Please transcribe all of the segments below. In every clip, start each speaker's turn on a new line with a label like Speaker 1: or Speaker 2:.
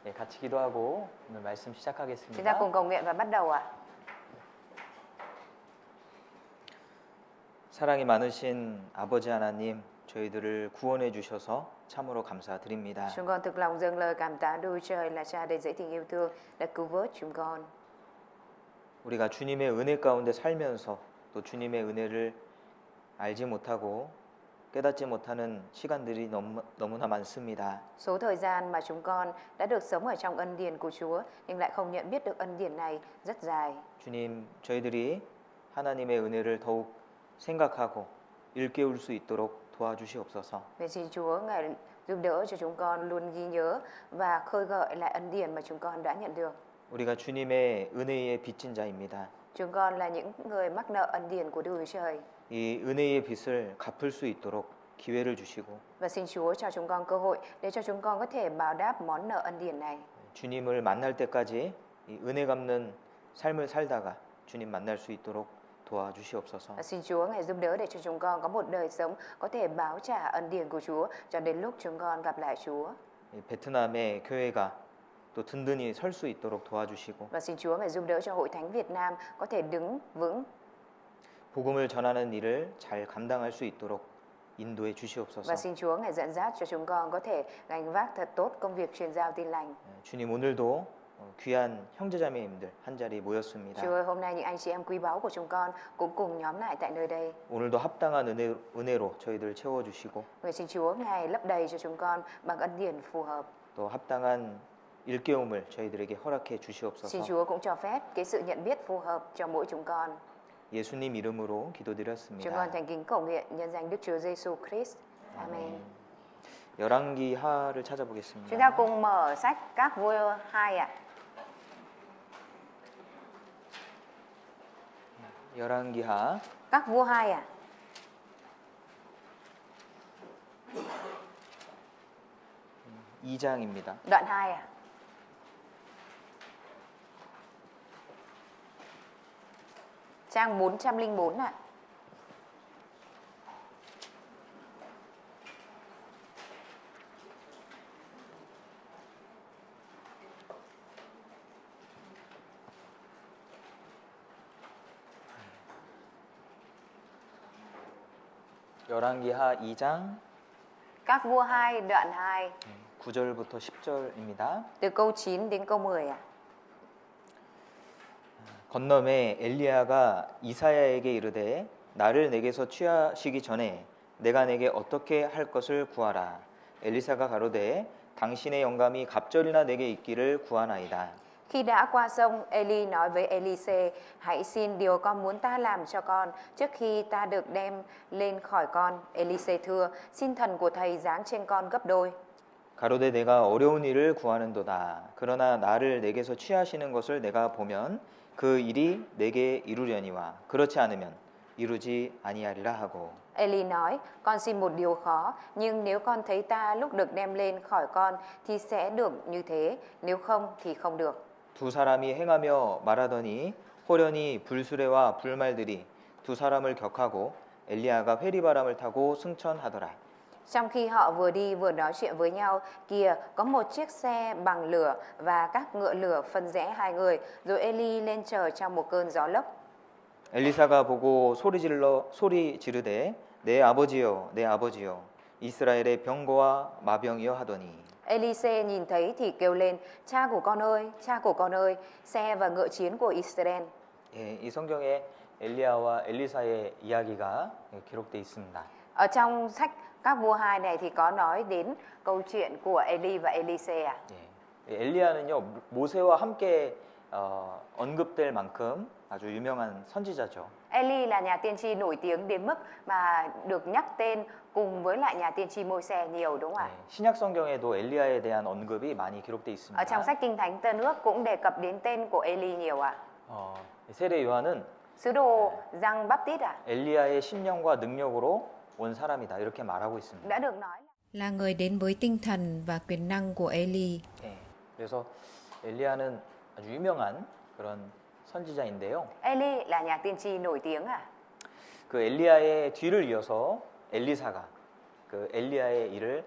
Speaker 1: 네, 같이 기도하고 오늘 말씀
Speaker 2: Chúng ta
Speaker 1: 시작하겠습니다.
Speaker 2: cùng cầu nguyện và bắt đầu ạ.
Speaker 1: 사랑이 많으신 아버지 하나님, 저희들을 구원해 주셔서 참으로 감사드립니다.
Speaker 2: Chúng con thực lòng dâng lời cảm tạ đôi trời là Cha đầy dẫy tình yêu thương đã cứu vớt chúng con.
Speaker 1: 우리가 주님의 은혜 가운데 살면서 또 주님의 은혜를 알지 못하고 깨닫지 못하는 시간들이 너무나 많습니다.
Speaker 2: Số thời gian mà chúng con đã được sống ở trong ân điển của Chúa nhưng lại không nhận biết được ân điển này rất dài.
Speaker 1: 주님, 저희들이 하나님의 은혜를 더욱 생각하고 일깨울 수 있도록 도와주시옵소서.
Speaker 2: Vậy xin Chúa Ngài giúp đỡ cho chúng con luôn ghi nhớ và khơi gợi lại ân điển mà chúng con đã nhận được.
Speaker 1: 우리가 주님의 은혜에 빚진 자입니다.
Speaker 2: Chúng con là những người mắc nợ ân điển của Đức Chúa Trời.
Speaker 1: 이 은혜의 빚을 갚을 수 있도록 기회를 주시고
Speaker 2: Và xin Chúa cho chúng con cơ hội để cho chúng con có thể báo đáp món nợ ân điển này.
Speaker 1: 주님을 만날 때까지 이 은혜 갚는 삶을 살다가 주님 만날 수 있도록 도와주시옵소서.
Speaker 2: Và xin Chúa Ngài giúp đỡ để cho chúng con có một đời sống có thể báo trả ân điển của Chúa cho đến lúc chúng con gặp lại Chúa.
Speaker 1: 이 베트남의 교회가 또 든든히 설 수 있도록 도와주시고
Speaker 2: Và xin Chúa Ngài giúp đỡ cho Hội Thánh Việt Nam có thể đứng vững.
Speaker 1: 복음을 전하는 일을 잘 감당할 수 있도록 인도해 주시옵소서.
Speaker 2: Và xin Chúa Ngài dẫn dắt cho chúng con có thể gánh vác thật tốt công việc truyền giao tin lành.
Speaker 1: 주님, 오늘도 귀한 형제자매님들 한 자리 모였습니다.
Speaker 2: Chúa ơi, hôm nay những anh chị em quý báu của chúng con cũng cùng nhóm lại tại nơi đây.
Speaker 1: 오늘도 합당한 은혜로 저희들 채워주시고
Speaker 2: Nguyện xin Chúa Ngài lấp đầy cho chúng con bằng ân điển phù hợp.
Speaker 1: 또 합당한 일깨움을 저희들에게 허락해
Speaker 2: Xin
Speaker 1: 주시옵소서.
Speaker 2: Chúa cũng cho phép cái sự nhận biết phù hợp cho mỗi chúng con.
Speaker 1: 예수님 이름으로
Speaker 2: Chúng con
Speaker 1: 기도드렸습니다.
Speaker 2: thành kính cầu nguyện nhân danh Đức Chúa Giêsu Christ. Amen.
Speaker 1: 열왕기하를
Speaker 2: Chúng ta
Speaker 1: 찾아보겠습니다.
Speaker 2: cùng mở sách Các Vua 2 ạ.
Speaker 1: 열왕기하
Speaker 2: Các Vua 2 ạ.
Speaker 1: 이 2장입니다.
Speaker 2: Đoạn 2 ạ. Trang 404 ạ.
Speaker 1: 열왕기하 2장
Speaker 2: Các Vua 2 đoạn 2
Speaker 1: 9절부터 10절입니다.
Speaker 2: từ câu 9 đến câu 10 ạ.
Speaker 1: 건너매 엘리야가 이사야에게 이르되 나를 내게서 취하시기 전에 내가 내게 어떻게 할 것을 구하라. 엘리사가 가로되 당신의 영감이 갑절이나 내게 있기를 구하나이다.
Speaker 2: Khi đã qua sông, Eli nói với Elise, hãy xin điều con muốn ta làm cho con trước khi ta được đem lên khỏi con. Elise thưa, xin thần của thầy giáng trên con gấp đôi.
Speaker 1: 가로되 내가 어려운 일을 구하는도다. 그러나 나를 내게서 취하시는 것을 내가 보면 그 일이 내게 이루려니와 그렇지 않으면 이루지 아니하리라 하고.
Speaker 2: Eli nói, con xin một điều khó, nhưng nếu con thấy ta lúc được đem lên khỏi con thì sẽ được như thế, nếu không thì không được.
Speaker 1: 두 사람이 행하며 말하더니 호련히 불수레와 불말들이 두 사람을 격하고 엘리야가 회리바람을 타고 승천하더라.
Speaker 2: Trong khi họ vừa đi vừa nói chuyện với nhau, kìa có một chiếc xe bằng lửa và các ngựa lửa phân rẽ hai người, rồi Eli lên trời trong một cơn gió lốc.
Speaker 1: 엘리사가 보고 소리 지르되 내 아버지여 내 아버지여 이스라엘의 병거와 마병이여 하더니.
Speaker 2: Elise nhìn thấy thì kêu lên, cha của con ơi, xe và ngựa chiến của Israel.
Speaker 1: 예, 이 성경에 엘리야와 엘리사의 이야기가 기록되어 있습니다.
Speaker 2: Ở trong sách Các Vua 2 này thì có nói đến câu chuyện của Eli và Elise à?
Speaker 1: 예, 엘리야는요 모세와 함께 언급될 만큼 아주 유명한 선지자죠.
Speaker 2: Eli là nhà tiên tri nổi tiếng đến mức mà được nhắc tên cùng với lại nhà tiên tri Môi-se nhiều, đúng không ạ?
Speaker 1: 예, 신약 성경에도 엘리야에 대한 언급이 많이 기록되어 있습니다.
Speaker 2: Ở trong sách Kinh Thánh Tân Ước cũng đề cập đến tên của Eli nhiều ạ.
Speaker 1: 세례 요한은
Speaker 2: Sứ đồ Giăng Báp-tít à?
Speaker 1: 엘리야의 심령과 능력으로 온 사람이다 이렇게 말하고 있습니다.
Speaker 2: Đã được nói
Speaker 3: là người đến với tinh thần và quyền năng của Eli.
Speaker 1: 예, 그래서 엘리야는 아주 유명한 그런 선지자인데요.
Speaker 2: Eli là nhà tiên tri nổi tiếng à?
Speaker 1: 그 엘리야의 뒤를 이어서 엘리사가 그 엘리야의 일을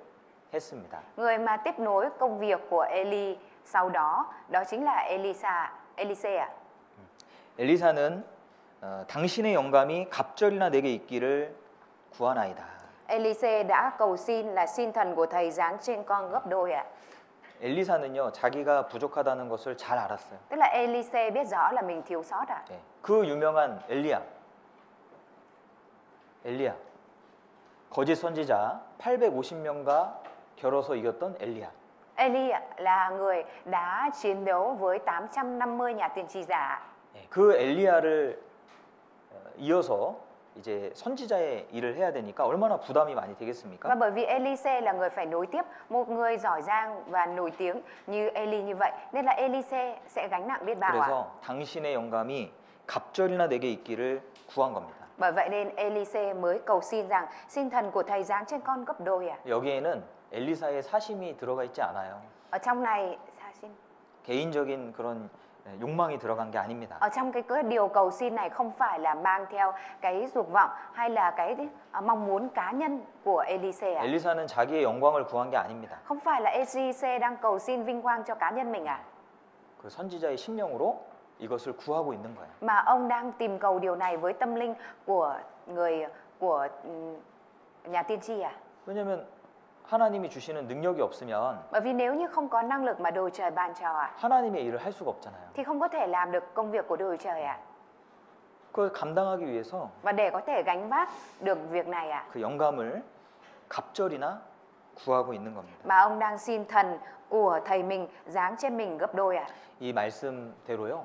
Speaker 1: 했습니다.
Speaker 2: Người mà tiếp nối công việc của Eli sau đó, đó chính là Elise ạ.
Speaker 1: 엘리사는 당신의 영감이 갑절이나 내게 있기를 구하나이다.
Speaker 2: Elise đã cầu xin là xin thần của thầy giáng trên con gấp đôi ạ.
Speaker 1: 엘리사는요 자기가 부족하다는 것을 잘 알았어요.
Speaker 2: Tức là Elise biết rõ là mình thiếu sót ạ.
Speaker 1: 예, 그 유명한 엘리야 거짓 선지자 850명과 겨뤄서 이겼던 엘리야.
Speaker 2: Eli ạ, là người đã chiến đấu với 850 nhà tiên tri giả.
Speaker 1: 예, 그 엘리야를 이어서 이제 선지자의 일을 해야 되니까 얼마나 부담이 많이
Speaker 2: Và
Speaker 1: 되겠습니까?
Speaker 2: bởi vì Elise là người phải nối tiếp một người giỏi giang và nổi tiếng như Eli như vậy, nên là Elise sẽ gánh nặng biết bao ạ.
Speaker 1: 그래서 당신의 영감이 갑절이나 내게 있기를 구한 겁니다.
Speaker 2: Bởi vậy nên Elise mới cầu xin rằng xin thần của thầy giáng trên con gấp đôi ạ.
Speaker 1: 여기에는 엘리사의 사심이 들어가 있지 않아요.
Speaker 2: Ở trong này
Speaker 1: 개인적인 그런 욕망이 들어간 게 아닙니다.
Speaker 2: ở trong cái điều cầu xin này không phải là mang theo cái dục vọng hay là cái mong muốn cá nhân của Elise ạ.
Speaker 1: 엘리사는 자기의 영광을 구한 게 아닙니다.
Speaker 2: Không phải là Elise đang cầu xin vinh quang cho cá nhân mình ạ.
Speaker 1: 그 선지자의 심령으로 이것을 구하고 있는 거예요.
Speaker 2: Mà ông đang tìm cầu điều này với tâm linh của nhà tiên tri ạ.
Speaker 1: 왜냐하면 하나님이 주시는 능력이 없으면
Speaker 2: Bởi vì nếu như không có năng lực mà đồi trời ban cho ạ,
Speaker 1: 하나님의 일을 할 수가 없잖아요.
Speaker 2: thì không có thể làm được công việc của đồi trời ạ.
Speaker 1: 그걸 감당하기 위해서
Speaker 2: Và để có thể gánh vác được việc này ạ,
Speaker 1: 그 영감을 갑절이나 구하고 있는 겁니다.
Speaker 2: mà ông đang xin thần của thầy mình giáng trên mình gấp đôi ạ.
Speaker 1: 이 말씀대로요.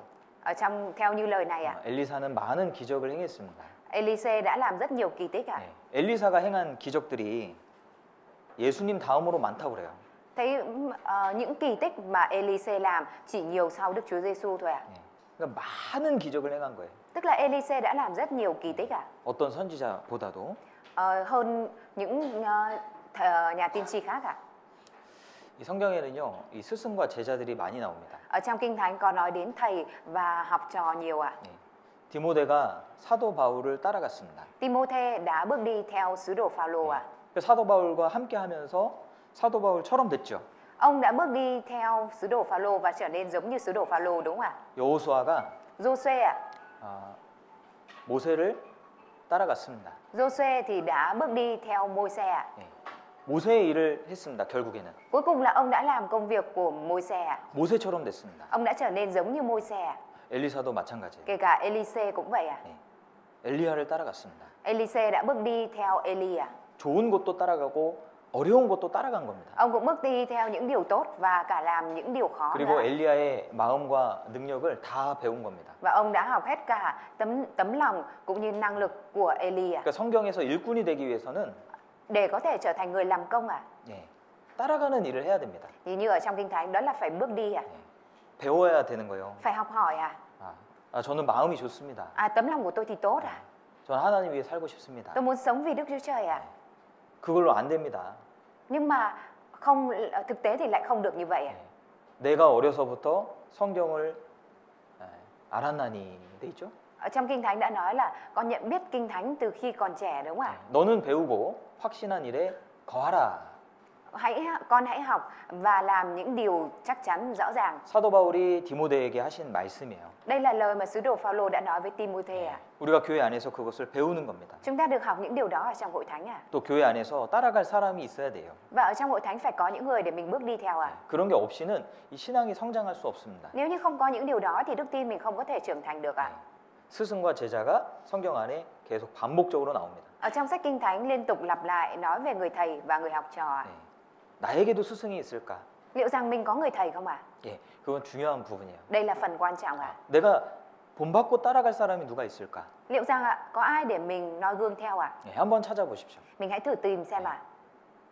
Speaker 2: Ở trong theo như lời này ạ,
Speaker 1: 엘리사는 많은 기적을 행했습니다.
Speaker 2: Elise đã làm rất nhiều kỳ tích ạ.
Speaker 1: 엘리사가 행한 기적들이 예수님 다음으로 많다고 그래요.
Speaker 2: Thấy những kỳ tích mà Elise làm chỉ nhiều sau Đức Chúa Giêsu thôi ạ.
Speaker 1: 그러니까 많은 기적을 행한 거예요.
Speaker 2: Tức là Elise đã làm rất nhiều kỳ tích ạ.
Speaker 1: 어떤 선지자보다도.
Speaker 2: Hơn những nhà tiên tri khác ạ.
Speaker 1: 이 성경에는요, 이 스승과 제자들이 많이 나옵니다.
Speaker 2: Ở trong Kinh Thánh có nói đến thầy và học trò nhiều ạ.
Speaker 1: 디모데가 사도 바울을 따라갔습니다.
Speaker 2: Timôthê đã bước đi theo sứ đồ Phao-lô ạ.
Speaker 1: 사도 바울과 함께하면서 사도 바울처럼 됐죠.
Speaker 2: Ông đã bước đi theo sứ đồ Phao-lô và trở nên giống như sứ đồ Phao-lô đúng không ạ?
Speaker 1: 여호수아가
Speaker 2: Giô-suê ạ.
Speaker 1: 모세를 따라갔습니다.
Speaker 2: Giô-suê thì đã bước đi theo Môi-se ạ.
Speaker 1: 모세의 일을 했습니다. 결국에는
Speaker 2: Cuối cùng là ông đã làm công việc của Môi-se ạ.
Speaker 1: 모세처럼 됐습니다.
Speaker 2: Ông đã trở nên giống như Môi-se ạ.
Speaker 1: 엘리사도 마찬가지예요.
Speaker 2: Kể cả Elise cũng vậy ạ.
Speaker 1: 엘리야를 따라갔습니다.
Speaker 2: Elise đã bước đi theo Eli ạ.
Speaker 1: 좋은 것도 따라가고 어려운 것도 따라간 겁니다.
Speaker 2: Ông cũng bước đi theo những điều tốt và cả làm những điều khó
Speaker 1: 그리고
Speaker 2: nữa.
Speaker 1: 엘리야의 마음과 능력을 다 배운 겁니다.
Speaker 2: Và ông đã học hết cả tấm lòng cũng như năng lực của Eli ạ.
Speaker 1: 그러니까 성경에서 일꾼이 되기 위해서는
Speaker 2: Để có thể trở thành người làm công ạ.
Speaker 1: 따라가는 일을 해야 됩니다.
Speaker 2: Thì như ở trong Kinh Thánh đó là phải bước đi ạ.
Speaker 1: 배워야 되는 거예요.
Speaker 2: Phải học hỏi ạ.
Speaker 1: 저는 마음이 좋습니다.
Speaker 2: Tấm lòng của tôi thì tốt ạ.
Speaker 1: 저는 하나님 위해 살고 싶습니다.
Speaker 2: Tôi muốn sống vì Đức Chúa Trời ạ.
Speaker 1: 그걸로 안 됩니다.
Speaker 2: Nhưng mà không, thực tế thì lại không được như vậy ạ.
Speaker 1: 내가 어려서부터 성경을 알았나니 돼 있죠?
Speaker 2: Ở trong Kinh Thánh đã nói là con nhận biết Kinh Thánh từ khi còn trẻ đúng không ạ?
Speaker 1: 너는 배우고 확신한 일에 거하라.
Speaker 2: Con hãy học và làm những điều chắc chắn rõ ràng.
Speaker 1: 사도 바울이 디모데에게 하신 말씀이에요.
Speaker 2: Đây là lời mà sứ đồ Phao-lô đã nói với Timôthê ạ.
Speaker 1: 우리가 교회 안에서 그것을 배우는 겁니다.
Speaker 2: Chúng ta được học những điều đó ở trong hội thánh ạ.
Speaker 1: 또 교회 안에서 따라갈 사람이 있어야 돼요.
Speaker 2: Và ở trong hội thánh phải có những người để mình bước đi theo ạ.
Speaker 1: 그런 게 없이는 이 신앙이 성장할 수 없습니다.
Speaker 2: Nếu như không có những điều đó thì đức tin mình không có thể trưởng thành được ạ.
Speaker 1: 스승과 제자가 성경 안에 계속 반복적으로 나옵니다.
Speaker 2: Ở trong sách Kinh Thánh liên tục lặp lại nói về người thầy và người học trò ạ.
Speaker 1: 나에게도 스승이 있을까?
Speaker 2: Liệu rằng mình có người thầy không ạ?
Speaker 1: 그건 중요한 부분이에요.
Speaker 2: Đây là phần quan trọng ạ.
Speaker 1: 내가 본받고 따라갈 사람이 누가 있을까?
Speaker 2: Liệu rằng ạ có ai để mình noi gương theo ạ?
Speaker 1: 한번 찾아보십시오.
Speaker 2: Mình hãy thử tìm xem ạ.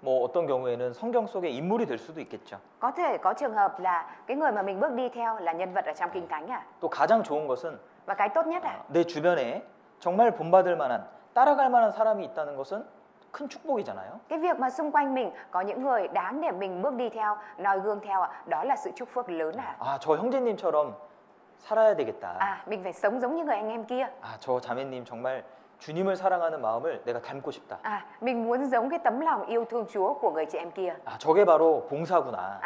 Speaker 1: 뭐 어떤 경우에는 성경 속의 인물이 될 수도 있겠죠.
Speaker 2: Có thể có trường hợp là cái người mà mình bước đi theo là nhân vật ở trong Kinh Thánh ạ.
Speaker 1: 또 가장 좋은 것은
Speaker 2: Và cái tốt nhất ạ,
Speaker 1: 내 주변에 정말 본받을 만한 따라갈 만한 사람이 있다는 것은 큰 축복이잖아요.
Speaker 2: cái việc mà xung quanh mình có những người đáng để mình bước đi theo, noi gương theo ạ, đó là sự chúc phước lớn ạ.
Speaker 1: 저 형제님처럼 살아야 되겠다.
Speaker 2: Mình phải sống giống như người anh em kia.
Speaker 1: 저 자매님 정말 주님을 사랑하는 마음을 내가 닮고 싶다.
Speaker 2: Mình muốn giống cái tấm lòng yêu thương Chúa của người chị em kia.
Speaker 1: 저게 바로 봉사구나.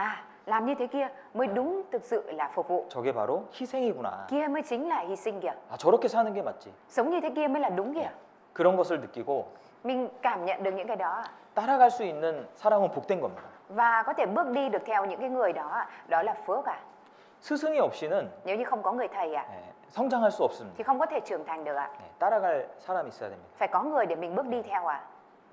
Speaker 2: Làm như thế kia mới đúng thực sự là phục vụ.
Speaker 1: 저게 바로 희생이구나.
Speaker 2: Kia mới chính là hy sinh kìa.
Speaker 1: 아, 저렇게 사는 게 맞지.
Speaker 2: Sống như thế kia mới là đúng kìa.
Speaker 1: 그런 것을 느끼고
Speaker 2: Mình cảm nhận được những cái đó
Speaker 1: 따라갈 수 있는 사람은 복된 겁니다.
Speaker 2: và có thể bước đi được theo những cái người đó, đó là phước à.
Speaker 1: 스승이 없이는
Speaker 2: Nếu như không có người thầy à
Speaker 1: 성장할 수 없습니다.
Speaker 2: thì không có thể trưởng thành được ạ.
Speaker 1: 따라갈 사람이 있어야 됩니다.
Speaker 2: Phải có người để mình bước đi theo à.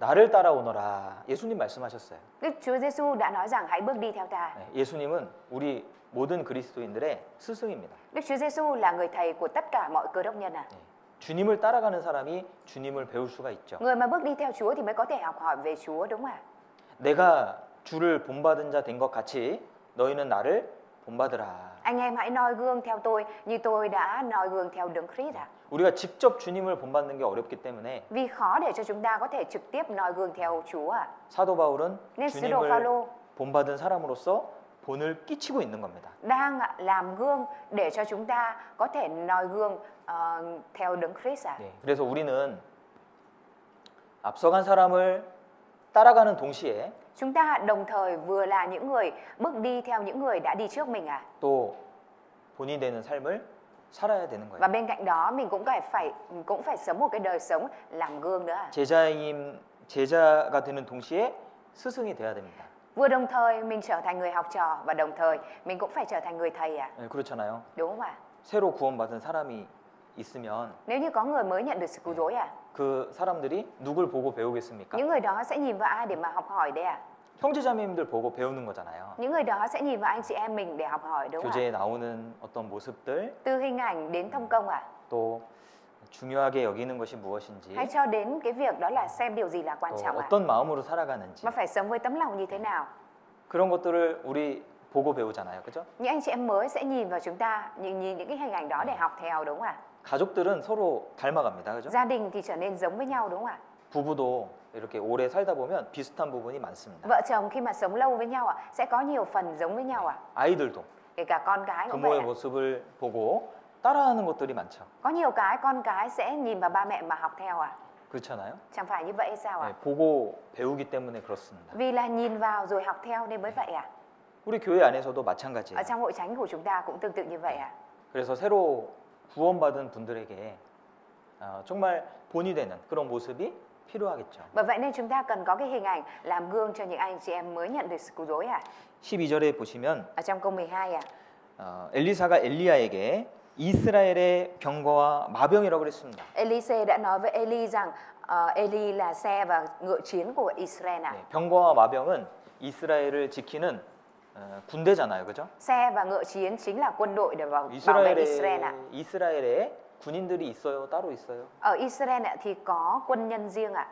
Speaker 1: 나를 따라오너라. 예수님 말씀하셨어요.
Speaker 2: Đức Chúa Giêsu đã nói rằng hãy bước đi theo ta.
Speaker 1: 예수님은 우리 모든 그리스도인들의 스승입니다.
Speaker 2: Đức Chúa Giêsu là người thầy của tất cả mọi cơ đốc nhân à.
Speaker 1: 주님을 따라가는 사람이 주님을 배울 수가 있죠.
Speaker 2: Người mà bước đi theo Chúa thì mới có thể học hỏi về Chúa, đúng à?
Speaker 1: 내가 주를 본받은 자 된 것 같이 너희는 나를 본받으라.
Speaker 2: Anh em hãy noi gương theo tôi như tôi đã noi gương theo Đấng Christ à.
Speaker 1: 우리가 직접 주님을 본받는 게 어렵기 때문에
Speaker 2: Vì khó để cho chúng ta có thể trực tiếp noi gương theo Chúa à.
Speaker 1: 사도 바울은
Speaker 2: Nên sứ đồ
Speaker 1: 주님을
Speaker 2: Phaolô
Speaker 1: 본받은 사람으로서 본을 끼치고 있는 겁니다.
Speaker 2: đang làm gương để cho chúng ta có thể noi gương theo Đấng Christ à.
Speaker 1: 그래서 우리는 앞서간 사람을 따라가는 동시에
Speaker 2: Chúng ta đồng thời vừa là những người bước đi theo những người đã đi trước mình à.
Speaker 1: 또 본이 되는 삶을 살아야 되는
Speaker 2: Và
Speaker 1: 거예요.
Speaker 2: bên cạnh đó mình cũng phải sống một cái đời sống làm gương nữa à.
Speaker 1: 제자가 되는 동시에 스승이 돼야 됩니다.
Speaker 2: Vừa đồng thời mình trở thành người học trò và đồng thời mình cũng phải trở thành người thầy à.
Speaker 1: 그렇잖아요.
Speaker 2: Đúng không ạ?
Speaker 1: 새로 구원받은 사람이 있으면
Speaker 2: Nếu như có người mới nhận được sự cứu rỗi à,
Speaker 1: 그 사람들이 누굴 보고 배우겠습니까?
Speaker 2: những người đó sẽ nhìn vào ai để mà học hỏi đấy à?
Speaker 1: 형제자매님들 보고 배우는 거잖아요.
Speaker 2: Những người đó sẽ nhìn vào anh chị em mình để học hỏi, đúng không ạ?
Speaker 1: 교제에 나오는 어떤 모습들,
Speaker 2: Từ hình ảnh đến thông công à?
Speaker 1: 또 중요하게 여기는 것이 무엇인지,
Speaker 2: Hay cho đến cái việc đó là xem điều gì là quan
Speaker 1: 또
Speaker 2: trọng à?
Speaker 1: 어떤 마음으로 살아가는지
Speaker 2: Mà phải sống với tấm lòng như thế nào?
Speaker 1: 그런 것들을 우리 보고 배우잖아요. 그죠?
Speaker 2: Những anh chị em mới sẽ nhìn vào chúng ta, nhìn những cái hình ảnh đó để học theo, đúng không ạ?
Speaker 1: 가족들은 서로 닮아갑니다. 그죠?
Speaker 2: Gia đình thì trở nên giống với nhau, đúng không ạ?
Speaker 1: 부부도 이렇게 오래 살다 보면 비슷한 부분이 많습니다.
Speaker 2: Vợ chồng khi mà sống lâu với nhau sẽ có nhiều phần giống với nhau ạ.
Speaker 1: 아이들도
Speaker 2: Kể cả con cái cũng vậy
Speaker 1: 부모의
Speaker 2: ạ.
Speaker 1: 모습을 보고 따라하는 것들이 많죠.
Speaker 2: Có nhiều cái con cái sẽ nhìn vào ba mẹ mà học theo ạ.
Speaker 1: 그렇잖아요.
Speaker 2: Chẳng phải như vậy hay sao ạ?
Speaker 1: 보고 배우기 때문에 그렇습니다.
Speaker 2: Vì là nhìn vào rồi học theo nên mới vậy ạ.
Speaker 1: 우리 교회 안에서도 마찬가지예요.
Speaker 2: Ở trong hội thánh của chúng ta cũng tương tự như vậy ạ.
Speaker 1: 그래서 새로 구원받은 분들에게 정말 본이 되는 그런 모습이 필요하겠죠.
Speaker 2: Bởi vậy nên chúng ta cần có cái hình ảnh làm gương cho những anh chị em mới nhận được sự cứu rỗi ạ.
Speaker 1: 12절에 보시면
Speaker 2: Ở trong câu 12 ạ.
Speaker 1: 엘리사가 엘리야에게 이스라엘의 병거와 마병이라고 그랬습니다.
Speaker 2: Elise đã nói với Eli rằng Eli là xe và ngựa chiến của Israel ạ.
Speaker 1: 병거와 마병은 이스라엘을 지키는 군대잖아요, 그죠?
Speaker 2: Xe và ngựa chiến chính là quân đội để bảo vệ Israel ạ.
Speaker 1: 이스라엘에 군인들이 있어요, 따로 있어요.
Speaker 2: Ở Israel ạ thì có quân nhân riêng ạ.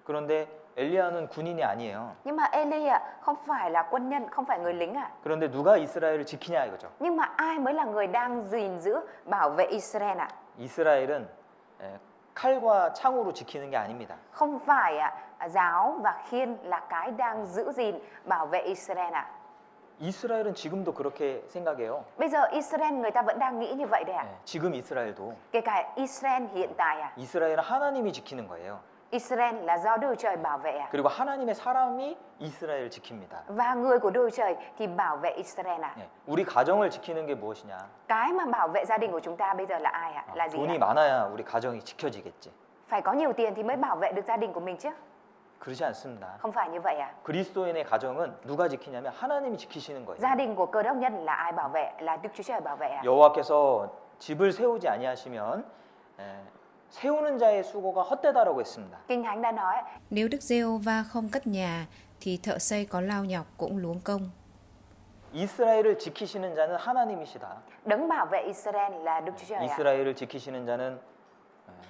Speaker 1: 그런데 엘리야는 군인이 아니에요.
Speaker 2: Nhưng mà Eli ạ không phải là quân nhân, không phải người lính ạ.
Speaker 1: 그런데 누가 이스라엘을 지키냐 이거죠.
Speaker 2: Nhưng mà ai mới là người đang gìn giữ bảo vệ Israel ạ?
Speaker 1: 이스라엘은 칼과 창으로 지키는 게 아닙니다.
Speaker 2: Không phải ạ, giáo và khiên là cái đang giữ gìn bảo vệ Israel ạ.
Speaker 1: 이스라엘은 지금도 그렇게 생각해요.
Speaker 2: Bây giờ Israel người ta vẫn đang nghĩ như vậy đấy ạ.
Speaker 1: 지금 이스라엘도
Speaker 2: Kể cả Israel hiện tại ạ.
Speaker 1: 이스라엘은 하나님이 지키는 거예요.
Speaker 2: Israel là do Đức Trời bảo vệ ạ.
Speaker 1: 그리고 하나님의 사람이 이스라엘을 지킵니다.
Speaker 2: Và người của Đức Trời thì bảo vệ Israel ạ.
Speaker 1: 우리 가정을 지키는 게 무엇이냐?
Speaker 2: Cái mà bảo vệ gia đình của chúng ta bây giờ là ai ạ? Là gì
Speaker 1: 돈이
Speaker 2: ạ?
Speaker 1: 많아야 우리 가정이 지켜지겠지.
Speaker 2: Phải có nhiều tiền thì mới bảo vệ được gia đình của mình chứ.
Speaker 1: 그렇지 않습니다.
Speaker 2: Không phải như vậy ạ.
Speaker 1: 그리스도인의 가정은 누가 지키냐면 하나님이 지키시는 거예요.
Speaker 2: Gia đình của cơ đốc nhân là ai bảo vệ? Là Đức Chúa Trời bảo vệ ạ.
Speaker 1: 여호와께서 집을 세우지 아니하시면 세우는 자의 수고가 헛되다라고 했습니다.
Speaker 2: Kinh Thánh đã nói
Speaker 3: Nếu Đức Giê-hô-va không cất nhà thì thợ xây có lao nhọc cũng luống công.
Speaker 1: 이스라엘을 지키시는 자는 하나님이시다.
Speaker 2: đấng bảo vệ Israel là Đức Chúa Trời ạ.
Speaker 1: 이스라엘을 지키시는 자는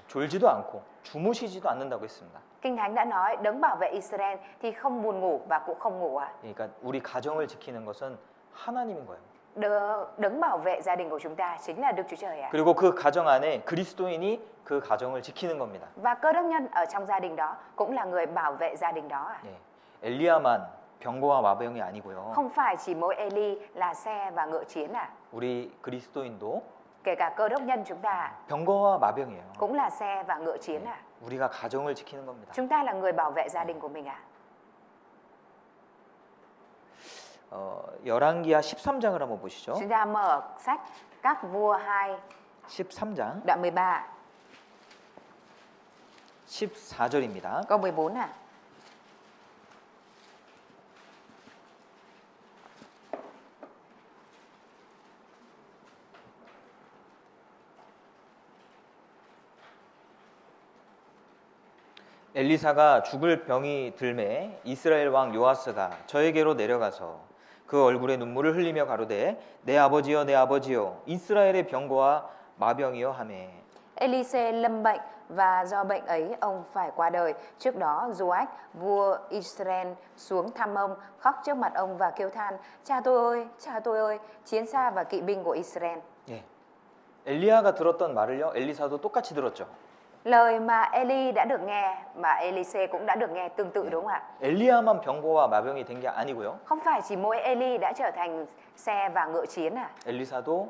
Speaker 1: 졸지도 않고 주무시지도 않는다고 했습니다.
Speaker 2: Kinh Thánh đã nói đấng bảo vệ Israel thì không buồn ngủ và cũng không ngủ ạ.
Speaker 1: 그러니까 우리 가정을 지키는 것은 하나님인 거예요.
Speaker 2: Đấng bảo vệ gia đình của chúng ta chính là Đức Chúa Trời ạ.
Speaker 1: 그리고 그 가정 안에 그리스도인이 그 가정을 지키는 겁니다.
Speaker 2: Và cơ đốc nhân ở trong gia đình đó cũng là người bảo vệ gia đình đó ạ.
Speaker 1: 엘리야만 병거와 마병이 아니고요.
Speaker 2: Không phải chỉ mỗi Eli là xe và ngựa chiến ạ.
Speaker 1: 우리 그리스도인도
Speaker 2: Kể cả cơ đốc nhân chúng ta
Speaker 1: 병거와 마병이에요.
Speaker 2: cũng là xe và ngựa chiến ạ.
Speaker 1: 우리가 가정을 지키는 겁니다.
Speaker 2: Chúng ta là người bảo vệ gia đình của mình ạ.
Speaker 1: 열왕기하 13장을 한번 보시죠.
Speaker 2: Chúng ta mở sách Các Vua 2
Speaker 1: 13장
Speaker 2: đoạn 13
Speaker 1: 14절입니다.
Speaker 2: câu 14 à.
Speaker 1: 엘리사가 죽을 병이 들매 이스라엘 왕 요아스가 저에게로 내려가서 그 얼굴에 눈물을 흘리며 가로되 내 아버지여 내 아버지여 이스라엘의 병거와 마병이여 하매.
Speaker 2: Elise lâm bệnh và do bệnh ấy ông phải qua đời. Trước đó Joach vua Israel xuống thăm ông, khóc trước mặt ông và kêu than: cha tôi ơi, chiến xa và kỵ binh của Israel.
Speaker 1: 예. 엘리야가 들었던 말을요 엘리사도 똑같이 들었죠.
Speaker 2: Lời mà Eli đã được nghe mà Elise cũng đã được nghe tương tự đúng không ạ?
Speaker 1: 엘리야만 병거와 마병이 된 게 아니고요.
Speaker 2: Không phải chỉ mỗi Eli đã trở thành xe và ngựa chiến à?
Speaker 1: 엘리사도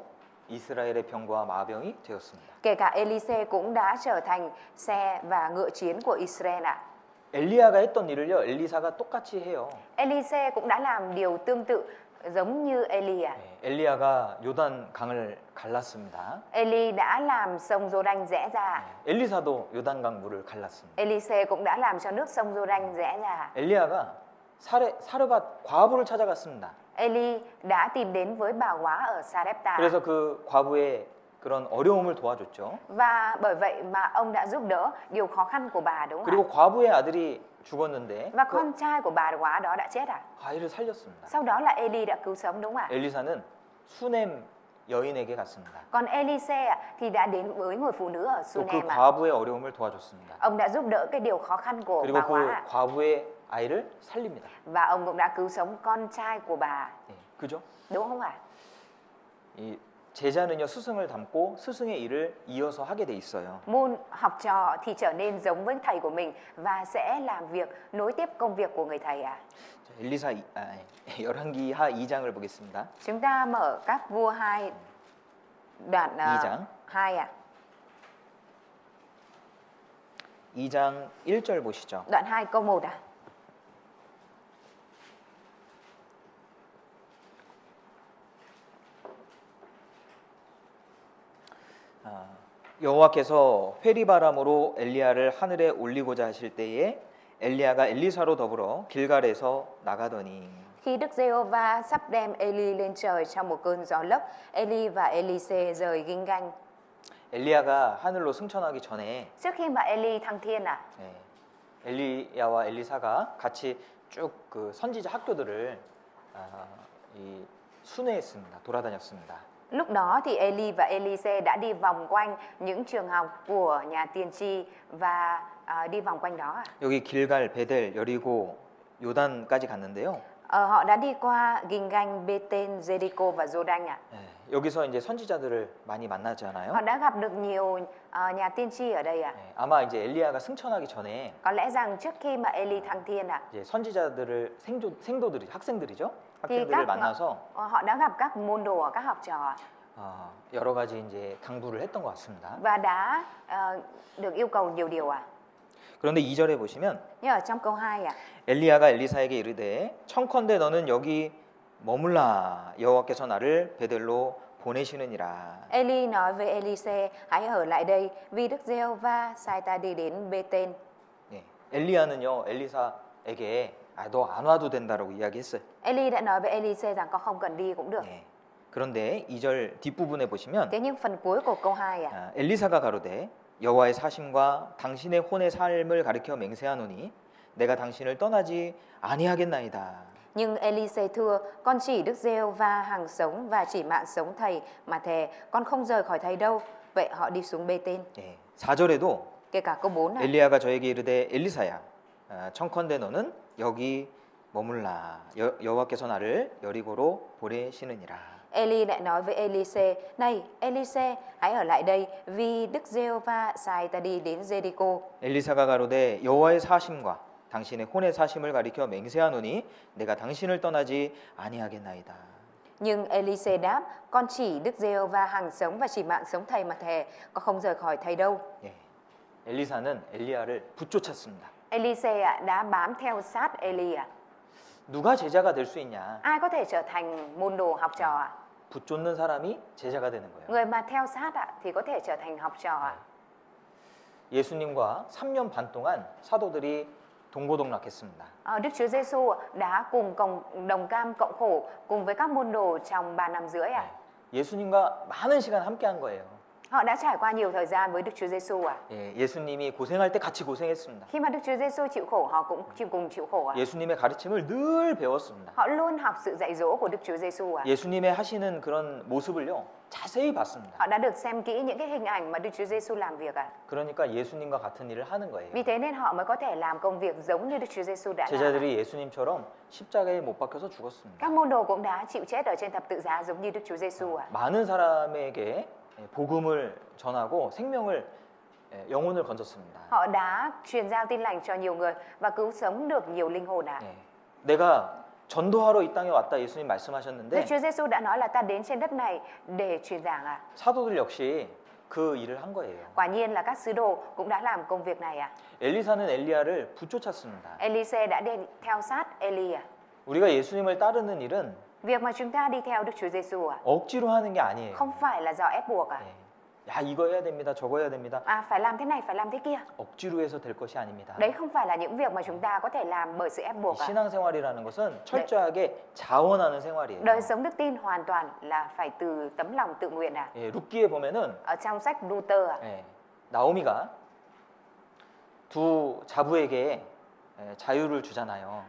Speaker 1: 이스라엘의 병거와 마병이 되었습니다.
Speaker 2: Kể cả Elise cũng đã trở thành xe và ngựa chiến của Israel ạ.
Speaker 1: 엘리야가 했던 일을요 엘리사가 똑같이 해요.
Speaker 2: Elise cũng đã làm điều tương tự giống như Eli ạ.
Speaker 1: 예, 엘리야가 요단 강을 갈랐습니다.
Speaker 2: Eli đã làm sông Giô-đanh rẽ ra.
Speaker 1: 엘리사도 요단강 물을 갈랐습니다.
Speaker 2: Elise cũng đã làm cho nước sông Giô-đanh rẽ ra.
Speaker 1: 엘리야가 사르밧 과부를 찾아갔습니다.
Speaker 2: Eli đã tìm đến với bà góa ở Sarepta.
Speaker 1: 그래서 그 과부의 그런 어려움을 도와줬죠.
Speaker 2: Và bởi vậy mà ông đã giúp đỡ điều khó khăn của bà đúng không
Speaker 1: 그리고
Speaker 2: ạ?
Speaker 1: 과부의 아들이 죽었는데
Speaker 2: Và
Speaker 1: 그
Speaker 2: con trai của bà góa đó đã chết à?
Speaker 1: 아이를 살렸습니다.
Speaker 2: Sau đó là Eli đã cứu sống đúng không ạ?
Speaker 1: 엘리사는 수넴 여인에게 갔습니다.
Speaker 2: Còn Elise ạ, thì đã đến với người phụ nữ ở
Speaker 1: 또 그
Speaker 2: Sunem ạ.
Speaker 1: 과부의 어려움을 도와줬습니다.
Speaker 2: Ông đã giúp đỡ cái điều khó khăn của
Speaker 1: 그리고
Speaker 2: bà
Speaker 1: 그
Speaker 2: góa ạ.
Speaker 1: 과부의 아이를 살립니다.
Speaker 2: Và ông cũng đã cứu sống con trai của bà.
Speaker 1: 예, 그죠?
Speaker 2: Đúng không ạ?
Speaker 1: 이 제자는요 스승을 닮고 스승의 일을 이어서 하게 돼 있어요.
Speaker 2: Môn học trò thì trở nên giống với thầy của mình và sẽ làm việc nối tiếp công việc của người thầy ạ.
Speaker 1: 자, 열왕기하 2장을 보겠습니다.
Speaker 2: Chúng ta mở Các Vua 2 đoạn
Speaker 1: 2장
Speaker 2: 2 ạ.
Speaker 1: 2장 1절 보시죠.
Speaker 2: Đoạn 2 câu 1 ạ.
Speaker 1: 여호와께서 회리바람으로 엘리야를 하늘에 올리고자 하실 때에 엘리야가 엘리사로 더불어 길갈에서 나가더니.
Speaker 2: Khi Đức Giê-hô-va sắp đem Eli lên trời trong một cơn gió lốc, Eli và Elise rời Ginh-ganh.
Speaker 1: 엘리야가 하늘로 승천하기 전에
Speaker 2: Trước khi mà Eli thăng thiên ạ,
Speaker 1: 엘리야와 엘리사가 같이 쭉 그 선지자 학교들을 순회했습니다. 돌아다녔습니다.
Speaker 2: lúc đó thì Eli và Elise đã đi vòng quanh những trường học của nhà tiên tri và đi vòng quanh đó ạ.
Speaker 1: 여기 길갈, 베델, 여리고, 요단까지 갔는데요.
Speaker 2: Họ đã đi qua Ginh-ganh, Bê-tên, Giê-ri-cô và Giô-đanh ạ.
Speaker 1: 여기서 이제 선지자들을 많이 만나지 않아요?
Speaker 2: Họ đã gặp được nhiều nhà tiên tri ở đây ạ.
Speaker 1: 아마 이제 엘리야가 승천하기 전에
Speaker 2: Có lẽ rằng trước khi mà Eli thăng thiên ạ,
Speaker 1: 이제 선지자들을 생도들이 학생들이죠?
Speaker 2: thì
Speaker 1: 학생들을 만나서
Speaker 2: họ đã gặp các môn đồ, các học trò
Speaker 1: 여러 가지 이제 당부를 했던 것 같습니다.
Speaker 2: và đã được yêu cầu nhiều điều ạ.
Speaker 1: 그런데 2절에 보시면
Speaker 2: Nhưng ở trong câu 2 ạ,
Speaker 1: 엘리야가 엘리사에게 이르되 청컨대 너는 여기 머물라 여호와께서 나를 베델로 보내시느니라.
Speaker 2: Eli nói với Elise: hãy ở lại đây vì Đức Giê-hô-va sai ta đi đến Bê-tên.
Speaker 1: 네, 엘리야는요 엘리사에게 너 안 와도 된다라고 이야기했어요.
Speaker 2: Eli đã nói với Elise rằng con không cần đi cũng được.
Speaker 1: 네. 그런데 2절 뒷부분에 보시면
Speaker 2: Thế nhưng phần cuối của câu 2 ạ,
Speaker 1: 엘리사가 가로되 여호와의 사심과 당신의 혼의 삶을 가리켜 맹세하노니 내가 당신을 떠나지 아니하겠나이다.
Speaker 2: nhưng Elise thưa: con chỉ Đức Giê-hô-va hàng sống và chỉ mạng sống thầy mà thề, con không rời khỏi thầy đâu. Vậy họ đi xuống Bê-tên.
Speaker 1: 네, 4절에도
Speaker 2: Kể cả câu 4 này,
Speaker 1: 엘리야가 저에게 이르되 엘리사야 청컨대 너는 여기 머물라 여호와께서 나를 여리고로 보내시느니라.
Speaker 2: Eli lại nói với Elise: này Elise, hãy ở lại đây vì Đức Giê-hô-va sai ta đi đến Giê-ri-cô.
Speaker 1: 엘리사가 가로되 여호와의 사심과 당신의 혼의 사심을 가리켜 맹세하노니 내가 당신을 떠나지 아니하겠나이다.
Speaker 2: Nhưng Elise đáp: con chỉ Đức Giê-hô-va hàng sống và chỉ mạng sống thầy mà thề, con không rời khỏi thầy đâu.
Speaker 1: 예, 엘리사는 엘리야를 붙쫓았습니다.
Speaker 2: Elise đã bám theo sát Eli ạ.
Speaker 1: 누가 제자가 될 수 있냐?
Speaker 2: Ai có thể trở thành môn đồ học trò ạ?
Speaker 1: 붙쫓는 사람이 제자가 되는 거예요.
Speaker 2: Người mà theo sát ạ thì có thể trở thành học trò ạ.
Speaker 1: 예수님과 3년 반 동안 사도들이 동고동락했습니다.
Speaker 2: Đức Chúa Giêsu đã cùng đồng cam cộng khổ cùng với các môn đồ trong 3 năm rưỡi ạ.
Speaker 1: 예수님과 많은 시간 함께한 거예요.
Speaker 2: Họ đã trải qua nhiều thời gian với Đức Chúa Giêsu ạ.
Speaker 1: 예수님이 고생할 때 같이 고생했습니다.
Speaker 2: Khi mà Đức Chúa Giêsu chịu khổ, họ cũng cùng chịu khổ ạ.
Speaker 1: 예수님의 가르침을 늘 배웠습니다.
Speaker 2: Họ luôn học sự dạy dỗ của Đức Chúa Giêsu ạ.
Speaker 1: 예수님의 하시는 그런 모습을요 자세히 봤습니다.
Speaker 2: Họ đã được xem kỹ những cái hình ảnh mà Đức Chúa Giêsu làm việc ạ.
Speaker 1: 그러니까 예수님과 같은 일을 하는 거예요.
Speaker 2: Vì thế nên họ mới có thể làm công việc giống như Đức Chúa Giêsu đã làm.
Speaker 1: 제자들이 예수님처럼 십자가에 못 박혀서 죽었습니다.
Speaker 2: Các môn đồ cũng đã chịu chết ở trên thập tự giá giống như Đức Chúa Giêsu ạ.
Speaker 1: 많은 사람에게 복음을 전하고 생명을 영혼을 건졌습니다.
Speaker 2: Họ đã truyền giao tin lành cho nhiều người và cứu sống được nhiều linh hồn ạ.
Speaker 1: 내가 전도하러 이 땅에 왔다 예수님
Speaker 2: Đức
Speaker 1: 말씀하셨는데
Speaker 2: Chúa Giêsu đã nói là ta đến trên đất này để truyền giảng ạ.
Speaker 1: 사도들 역시 그 일을 한 거예요.
Speaker 2: Quả nhiên là các sứ đồ cũng đã làm công việc này ạ.
Speaker 1: 엘리사는 엘리야를 붙쫓았습니다.
Speaker 2: Elise đã đi theo sát Eli ạ.
Speaker 1: 우리가 예수님을 따르는 일은
Speaker 2: Việc mà chúng ta đi theo Đức Chúa Giêsu ạ,
Speaker 1: 억지로 하는 게 아니에요.
Speaker 2: không phải là do ép buộc ạ.
Speaker 1: 야 이거 해야 됩니다. 저거 해야 됩니다.
Speaker 2: Phải làm thế này, phải làm thế kia.
Speaker 1: 억지로 해서 될 것이 아닙니다.
Speaker 2: Đấy không phải là những việc mà chúng ta có thể làm bởi sự ép buộc ạ.
Speaker 1: 신앙생활이라는 것은 철저하게 자원하는 생활이에요.
Speaker 2: Đời sống đức tin hoàn toàn là phải từ tấm lòng tự nguyện ạ.
Speaker 1: 룻기에 보면은
Speaker 2: Ở trong sách Luther ạ,
Speaker 1: 나오미가 두 자부에게 자유를 주잖아요.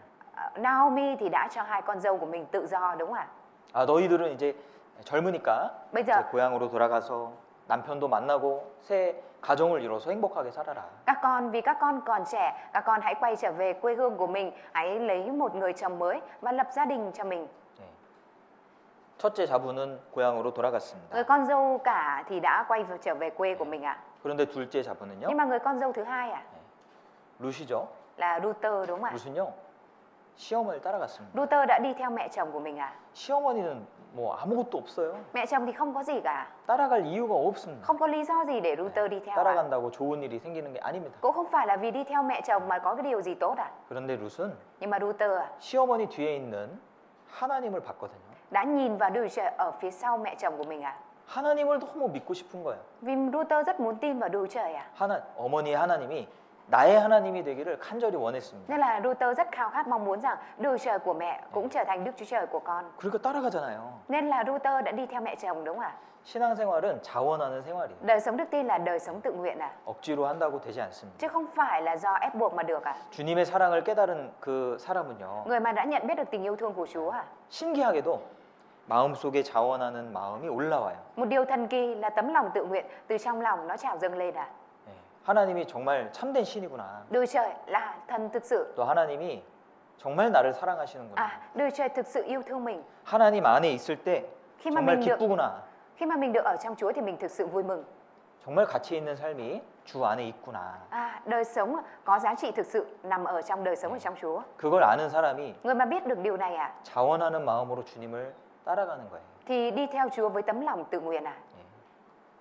Speaker 2: Naomi thì đã cho hai con dâu của mình tự do đúng không ạ?
Speaker 1: 아 너희들은 이제 젊으니까
Speaker 2: bây
Speaker 1: 이제
Speaker 2: giờ
Speaker 1: 고향으로 돌아가서 남편도 만나고 새 가정을 이뤄서 행복하게 살아라.
Speaker 2: các con vì các con còn trẻ, các con hãy quay trở về quê hương của mình, hãy lấy một người chồng mới và lập gia đình cho mình.
Speaker 1: 첫째 자부는 고향으로 돌아갔습니다.
Speaker 2: Người con dâu cả thì đã quay trở về quê của mình ạ.
Speaker 1: 그런데 둘째 자부는요?
Speaker 2: Nhưng mà người con dâu thứ hai ạ,
Speaker 1: 룻이죠.
Speaker 2: là Luther đúng không ạ?
Speaker 1: 룻은요 시어머니를 따라갔습니다.
Speaker 2: Luther đã đi theo mẹ chồng của mình ạ.
Speaker 1: 시어머니는 뭐 아무것도 없어요.
Speaker 2: Mẹ chồng thì không có gì cả,
Speaker 1: 따라갈 이유가 없습니다.
Speaker 2: không có lý do gì để Luther đi theo ạ.
Speaker 1: 따라간다고 좋은 일이 생기는 게 아닙니다.
Speaker 2: Cũng không phải là vì đi theo mẹ chồng mà có cái điều gì tốt ạ.
Speaker 1: 그런데 룻은
Speaker 2: Nhưng mà Luther ạ,
Speaker 1: 시어머니 뒤에 있는 하나님을 봤거든요.
Speaker 2: đã nhìn vào Đức Chúa ở phía sau mẹ chồng của mình ạ.
Speaker 1: 하나님을 너무 믿고 싶은 거예요.
Speaker 2: Vì Luther rất muốn tin vào Đức Trời ạ.
Speaker 1: 어머니의 하나님이 나의 하나님이 되기를 간절히 원했습니다.
Speaker 2: Nên là Luther rất khao khát mong muốn rằng Đức Trời của mẹ cũng trở thành Đức Chúa Trời của con.
Speaker 1: 그러니까 따라가잖아요.
Speaker 2: Nên là Luther đã đi theo mẹ chồng đúng không ạ?
Speaker 1: 신앙생활은 자원하는 생활이에요.
Speaker 2: Đời sống đức tin là đời sống tự nguyện ạ.
Speaker 1: 억지로 한다고 되지 않습니다.
Speaker 2: Chứ không phải là do ép buộc mà được ạ.
Speaker 1: 주님의 사랑을 깨달은 그 사람은요.
Speaker 2: Người mà đã nhận biết được tình yêu thương của Chúa ạ.
Speaker 1: 신기하게도 마음속에 자원하는 마음이 올라와요.
Speaker 2: Một điều thần kỳ là tấm lòng tự nguyện từ trong lòng nó trào dâng lên ạ.
Speaker 1: 하나님이 정말 참된 신이구나.
Speaker 2: Đức Trời là thần thực sự.
Speaker 1: 또 하나님이 정말 나를 사랑하시는구나.
Speaker 2: Đức Trời thực sự yêu thương mình.
Speaker 1: 하나님 안에 있을 때
Speaker 2: Khi mà
Speaker 1: 정말
Speaker 2: mình được
Speaker 1: 기쁘구나.
Speaker 2: Khi mà mình được ở trong Chúa thì mình thực sự vui mừng.
Speaker 1: 정말 가치 있는 삶이 주 안에 있구나.
Speaker 2: Đời sống có giá trị thực sự nằm ở trong đời sống ở trong Chúa.
Speaker 1: 그걸 아는 사람이
Speaker 2: Người mà biết được điều này ạ,
Speaker 1: 자원하는 마음으로 주님을 따라가는 거예요.
Speaker 2: thì đi theo Chúa với tấm lòng tự nguyện ạ.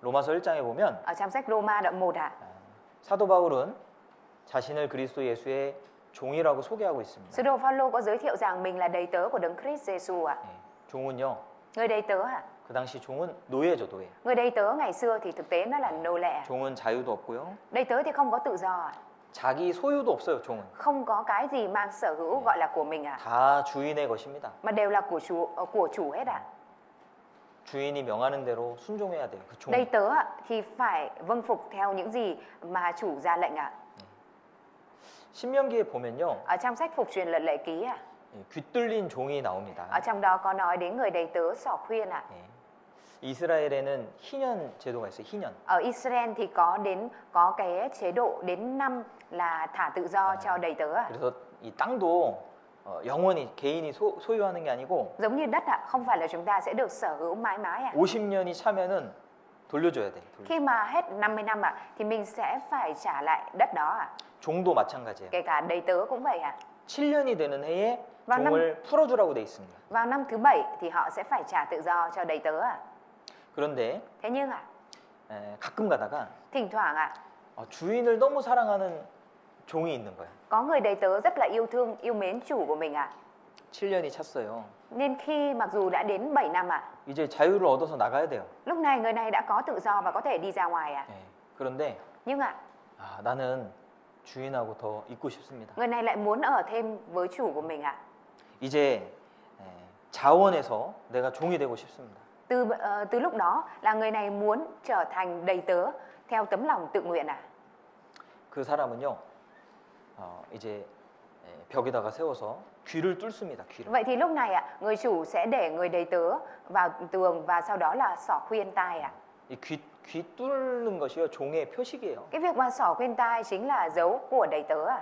Speaker 1: 로마서 1장에 보면
Speaker 2: Ở trong sách Roma đoạn 1 ạ,
Speaker 1: 사도 바울은 자신을 그리스도 예수의 종이라고 소개하고 있습니다.
Speaker 2: sứ đồ Phaolô có giới thiệu rằng mình là đầy tớ của Đấng Christ Giêsu ạ.
Speaker 1: 종은요.
Speaker 2: Người đầy tớ ạ.
Speaker 1: 그 당시 종은 노예죠, 노예.
Speaker 2: Người đầy tớ ngày xưa thì thực tế nó là nô lệ.
Speaker 1: 종은 자유도 없고요.
Speaker 2: Đầy tớ thì không có tự do ạ.
Speaker 1: 자기 소유도 없어요, 종은.
Speaker 2: Không có cái gì mang sở hữu gọi là của mình ạ,
Speaker 1: 다 주인의 것입니다.
Speaker 2: mà đều là của chủ hết ạ.
Speaker 1: 주인이 명하는 대로 순종해야 돼요. 그 종.
Speaker 2: Đầy tớ ạ thì phải vâng phục theo những gì mà chủ ra lệnh ạ.
Speaker 1: 신명기에 보면요.
Speaker 2: Ở trong sách Phục truyền luật lệ ký ạ,
Speaker 1: 귀뚫린 종이 나옵니다.
Speaker 2: ở trong đó có nói đến người đầy tớ xỏ khuyên ạ.
Speaker 1: 이스라엘에는 희년 제도가 있어요. 희년.
Speaker 2: Ở Israel thì có cái chế độ đến năm là thả tự do cho đầy tớ ạ.
Speaker 1: 그래서 이 땅도 영원히 개인이 소유하는 게 아니고
Speaker 2: Giống như đất ạ, không phải là chúng ta sẽ được sở hữu mãi mãi ạ.
Speaker 1: 50년이 차면은 돌려줘야 돼.
Speaker 2: Khi mà hết 50 năm ạ thì mình sẽ phải trả lại đất đó ạ.
Speaker 1: 종도 마찬가지예요.
Speaker 2: Kể cả đầy tớ cũng vậy ạ.
Speaker 1: 7년이 되는 해에
Speaker 2: Vào
Speaker 1: 종을 풀어주라고 돼 있습니다.
Speaker 2: Vào năm thứ 7 thì họ sẽ phải trả tự do cho đầy tớ ạ.
Speaker 1: 그런데
Speaker 2: Thế nhưng ạ,
Speaker 1: 가끔 가다가
Speaker 2: thỉnh thoảng ạ,
Speaker 1: 주인을 너무 사랑하는 종이 있는 거예요.
Speaker 2: có người đầy tớ rất là yêu thương, yêu mến chủ của mình ạ.
Speaker 1: 7년이 찼어요.
Speaker 2: Nên khi mặc dù đã đến 7 năm ạ,
Speaker 1: 이제 자유를 얻어서 나가야 돼요.
Speaker 2: lúc này người này đã có tự do và có thể đi ra ngoài ạ.
Speaker 1: 예. 그런데
Speaker 2: Nhưng ạ,
Speaker 1: 나는 주인하고 더 있고 싶습니다.
Speaker 2: người này lại muốn ở thêm với chủ của mình ạ.
Speaker 1: 이제 자원해서 내가 종이 되고 싶습니다.
Speaker 2: Từ lúc đó là người này muốn trở thành đầy tớ theo tấm lòng tự nguyện ạ.
Speaker 1: 그 사람은요, 이제 벽에다가 세워서 귀를 뚫습니다. 귀를.
Speaker 2: Vậy thì lúc này ạ, người chủ sẽ để người đầy tớ vào tường và sau đó là xỏ khuyên tai ạ.
Speaker 1: 이 귀 뚫는 것이요 종의 표식이에요.
Speaker 2: Cái việc mà xỏ khuyên tai chính là dấu của đầy tớ ạ.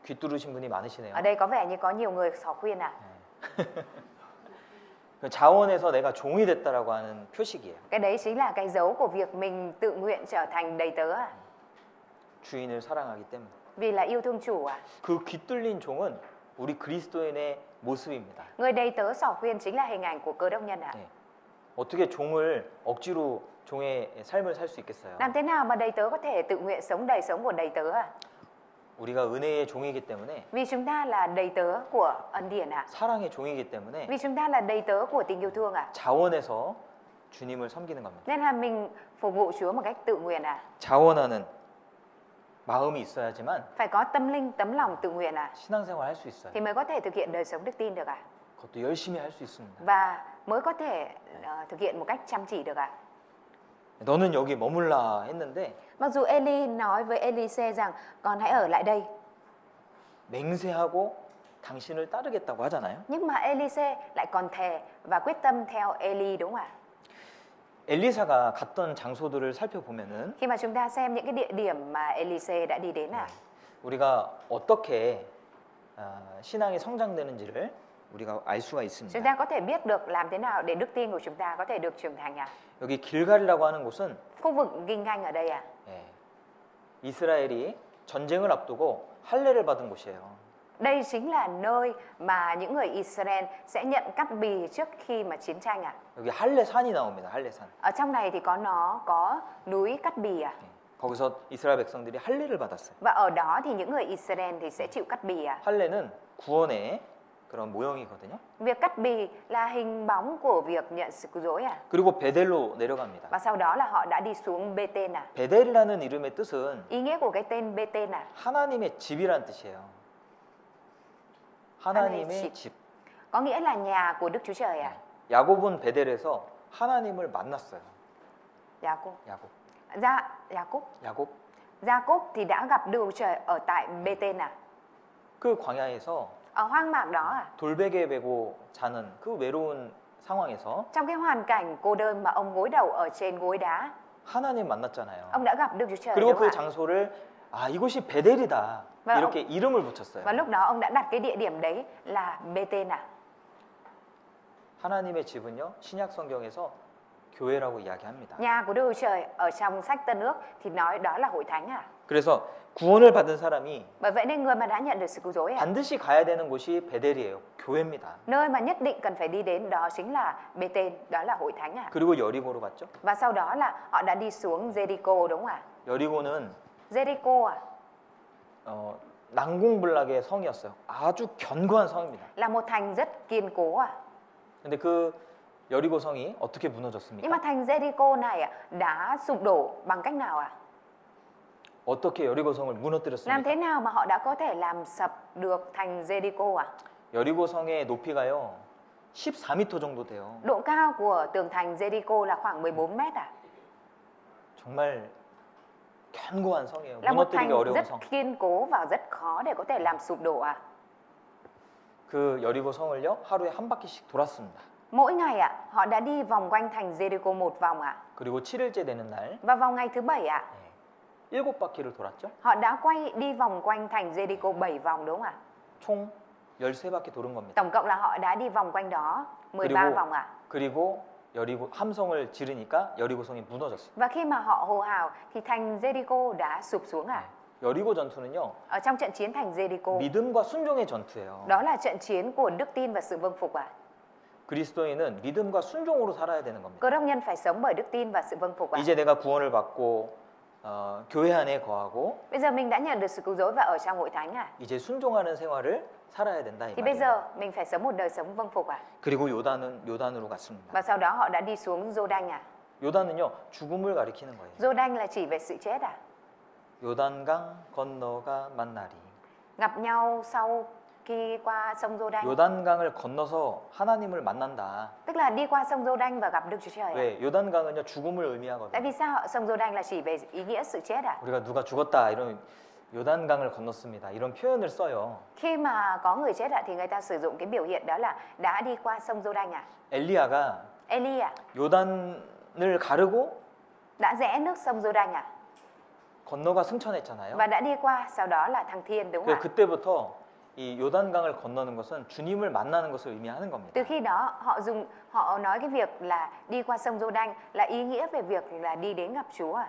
Speaker 1: 귀 뚫으신 분이 많으시네요.
Speaker 2: Ở đây có vẻ như có nhiều người xỏ khuyên ạ.
Speaker 1: 그 자원해서 내가 종이 됐다라고 하는 표식이에요.
Speaker 2: Cái đấy chính là cái dấu của việc mình tự nguyện trở thành đầy tớ ạ.
Speaker 1: 주인을 사랑하기 때문에.
Speaker 2: Vì là yêu thương chủ ạ.
Speaker 1: 그 귀 뚫린 종은 우리 그리스도인의 모습입니다.
Speaker 2: Người đầy tớ xỏ khuyên chính là hình ảnh của Cơ Đốc nhân ạ.
Speaker 1: 네. 어떻게 종을 억지로 종의 삶을 살 수 있겠어요?
Speaker 2: Làm thế nào mà đầy tớ có thể tự nguyện sống đời sống của đầy tớ ạ?
Speaker 1: 우리가 은혜의 종이기 때문에,
Speaker 2: Vì chúng ta là đầy tớ của ân điển ạ.
Speaker 1: 사랑의 종이기 때문에
Speaker 2: Vì chúng ta là đầy tớ của tình yêu thương ạ.
Speaker 1: 자원해서 주님을 섬기는 겁니다.
Speaker 2: Nên là mình phục vụ Chúa một cách tự nguyện ạ.
Speaker 1: 자원하는 마음이 있어야지만
Speaker 2: Phải có tâm linh, tấm lòng tự nguyện ạ.
Speaker 1: 신앙생활 할 수 있어요.
Speaker 2: Thì mới có thể thực hiện đời sống đức tin được ạ.
Speaker 1: 그것도 열심히 할 수 있습니다.
Speaker 2: Và mới có thể thực hiện một cách chăm chỉ được ạ.
Speaker 1: 너는 여기 머물라 했는데
Speaker 2: Mặc dù Eli nói với Elise rằng con hãy ở lại đây,
Speaker 1: 맹세하고 당신을 따르겠다고 하잖아요.
Speaker 2: nhưng mà Elise lại còn thề và quyết tâm theo Eli đúng không ạ?
Speaker 1: 엘리사가 갔던 장소들을 살펴보면은
Speaker 2: Khi mà chúng ta xem những cái địa điểm mà Elise đã đi đến ạ,
Speaker 1: 우리가 어떻게 신앙이 성장되는지를 우리가 알 수가
Speaker 2: chúng
Speaker 1: 있습니다.
Speaker 2: ta có thể biết được làm thế nào để đức tin của chúng ta có thể được trưởng thành ạ.
Speaker 1: 여기 길갈이라고 하는 곳은
Speaker 2: Khu vực Ginh-ganh ở đây ạ,
Speaker 1: 이스라엘이 전쟁을 앞두고 할례를 받은 곳이에요.
Speaker 2: đây chính là nơi mà những người Israel sẽ nhận cắt bì trước khi mà chiến tranh ạ.
Speaker 1: 여기 할례산이 나옵니다. 할례산.
Speaker 2: Ở trong này thì có núi cắt bì ạ.
Speaker 1: 거기서 이스라엘 백성들이 할례를 받았어요.
Speaker 2: Và ở đó thì những người Israel thì sẽ chịu cắt bì ạ.
Speaker 1: 할례는 구원의 그런 모형이거든요.
Speaker 2: Việc cắt bì là hình bóng của việc nhận sự cứu rỗi ạ.
Speaker 1: 그리고 베델로 내려갑니다.
Speaker 2: Và sau đó là họ đã đi xuống Bê-tên ạ.
Speaker 1: 베델이라는 이름의 뜻은
Speaker 2: Ý nghĩa của cái tên Bê-tên ạ,
Speaker 1: 하나님의 집이란 뜻이에요. 하나님의 집.
Speaker 2: có nghĩa là nhà của Đức Chúa Trời ạ.
Speaker 1: 야곱은 베델에서 하나님을 만났어요.
Speaker 2: Gia-cốp.
Speaker 1: 야곱. 야곱.
Speaker 2: Gia-cốp thì đã gặp Đức Chúa Trời ở tại Bê-tên ạ.
Speaker 1: 그 광야에서
Speaker 2: Ở hoang mạc đó ạ.
Speaker 1: 돌베개 베고 자는 그 외로운 상황에서
Speaker 2: Trong cái hoàn cảnh cô đơn mà ông gối đầu ở trên gối đá,
Speaker 1: 하나님 만났잖아요.
Speaker 2: ông đã gặp Đức Chúa Trời
Speaker 1: 그리고
Speaker 2: đúng
Speaker 1: 그
Speaker 2: không ạ?
Speaker 1: 장소를 이것이 베델이다.
Speaker 2: Và
Speaker 1: 이렇게 이름을 붙였어요.
Speaker 2: Và lúc đó ông đã đặt cái địa điểm đấy là Bê-tên ạ.
Speaker 1: 하나님의 집은요. 신약 성경에서 교회라고 이야기합니다.
Speaker 2: Nhà của Đức Chúa Trời ở trong sách Tân Ước thì nói đó là hội thánh ạ.
Speaker 1: 그래서 구원을 받은 사람이
Speaker 2: Bởi vậy nên người mà đã nhận được sự cứu rỗi ạ,
Speaker 1: 반드시 가야 되는 곳이 베델이에요. 교회입니다.
Speaker 2: nơi mà nhất định cần phải đi đến đó chính là Bê-tên, đó là hội thánh ạ.
Speaker 1: 그리고 여리고로 갔죠.
Speaker 2: Và sau đó là họ đã đi xuống Jericho đúng không ạ?
Speaker 1: 여리고는
Speaker 2: Jericho ạ,
Speaker 1: 난공불락의 성이었어요. 아주 견고한 성입니다.
Speaker 2: là một thành rất kiên cố ạ.
Speaker 1: 근데 그 여리고 성이 어떻게
Speaker 2: Nhưng
Speaker 1: 무너졌습니까?
Speaker 2: mà thành Jericho này ạ đã sụp đổ bằng cách nào ạ?
Speaker 1: 어떻게 여리고 성을
Speaker 2: Làm
Speaker 1: 무너뜨렸습니까?
Speaker 2: thế nào mà họ đã có thể làm sập được thành Jericho ạ?
Speaker 1: 여리고 성의 높이가요 14m 정도 돼요.
Speaker 2: Độ cao của tường thành Jericho là khoảng 14 mét ạ.
Speaker 1: 정말 견고한 성이에요.
Speaker 2: Là một
Speaker 1: 무너뜨리기
Speaker 2: thành
Speaker 1: 어려운
Speaker 2: rất
Speaker 1: 성.
Speaker 2: kiên cố và rất khó để có thể làm sụp đổ ạ.
Speaker 1: 그 여리고 성을요 하루에 한 바퀴씩 돌았습니다.
Speaker 2: Mỗi ngày ạ, họ đã đi vòng quanh thành Jericho một vòng ạ.
Speaker 1: 그리고 7일째 되는 날
Speaker 2: Và vào ngày thứ 7 ạ,
Speaker 1: 7바퀴를 돌았죠.
Speaker 2: họ đã đi vòng quanh thành Jericho 7 vòng đúng không ạ?
Speaker 1: 총 13바퀴 도는 겁니다.
Speaker 2: Tổng cộng là họ đã đi vòng quanh đó 13
Speaker 1: 그리고,
Speaker 2: vòng ạ.
Speaker 1: 그리고 여리고 함성을 지르니까 여리고 성이 무너졌어요.
Speaker 2: Và khi mà họ hô hào thì thành Jericho đã sụp xuống ạ.
Speaker 1: 여리고 전투는요
Speaker 2: Ở trong trận chiến thành Jericho,
Speaker 1: 믿음과 순종의 전투예요.
Speaker 2: đó là trận chiến của đức tin và sự vâng phục ạ.
Speaker 1: 그리스도인은 믿음과 순종으로 살아야 되는 겁니다.
Speaker 2: Cơ đốc nhân phải sống bởi đức tin và sự vâng phục ạ.
Speaker 1: 이제 내가 구원을 받고 교회 안에 거하고
Speaker 2: Bây giờ mình đã nhận được sự cứu rỗi và ở trong hội thánh à?
Speaker 1: 이제 순종하는 생활을 살아야 된다 이
Speaker 2: Thì bây
Speaker 1: 말이에요.
Speaker 2: giờ mình phải sống một đời sống vâng phục à?
Speaker 1: 그리고 요단으로 갔습니다.
Speaker 2: Và sau đó họ đã đi xuống Giô-đanh à?
Speaker 1: 요단은요 죽음을 가리키는 거예요.
Speaker 2: Giô-đanh là chỉ về sự chết à?
Speaker 1: 요단강 건너가 만나리.
Speaker 2: Gặp nhau sau khi qua sông Giô-đanh.
Speaker 1: 요단강을 건너서 하나님을 만난다.
Speaker 2: Tức là đi qua sông Giô-đanh và gặp Đức Chúa Trời à?
Speaker 1: 왜 요단강은요 죽음을
Speaker 2: Tại
Speaker 1: 의미하거든요.
Speaker 2: vì sao sông Giô-đanh là chỉ về ý nghĩa sự chết à?
Speaker 1: 우리가 누가 죽었다 이런 요단강을 건넜습니다. 이런 표현을 써요.
Speaker 2: Khi mà có người chết thì người ta sử dụng cái biểu hiện đó là đã đi qua sông Giô-đanh à?
Speaker 1: 엘리야가
Speaker 2: Eli à?
Speaker 1: 요단을 가르고
Speaker 2: Đã rẽ nước sông Giô-đanh à?
Speaker 1: 건너가 승천했잖아요.
Speaker 2: Và đã đi qua, sau đó là thăng thiên đúng không ạ?
Speaker 1: 그때부터 이 요단강을 건너는 것은 주님을 만나는 것을 의미하는 겁니다.
Speaker 2: Từ khi đó họ nói cái việc là đi qua sông Giô-đanh là ý nghĩa về việc là đi đến gặp Chúa à?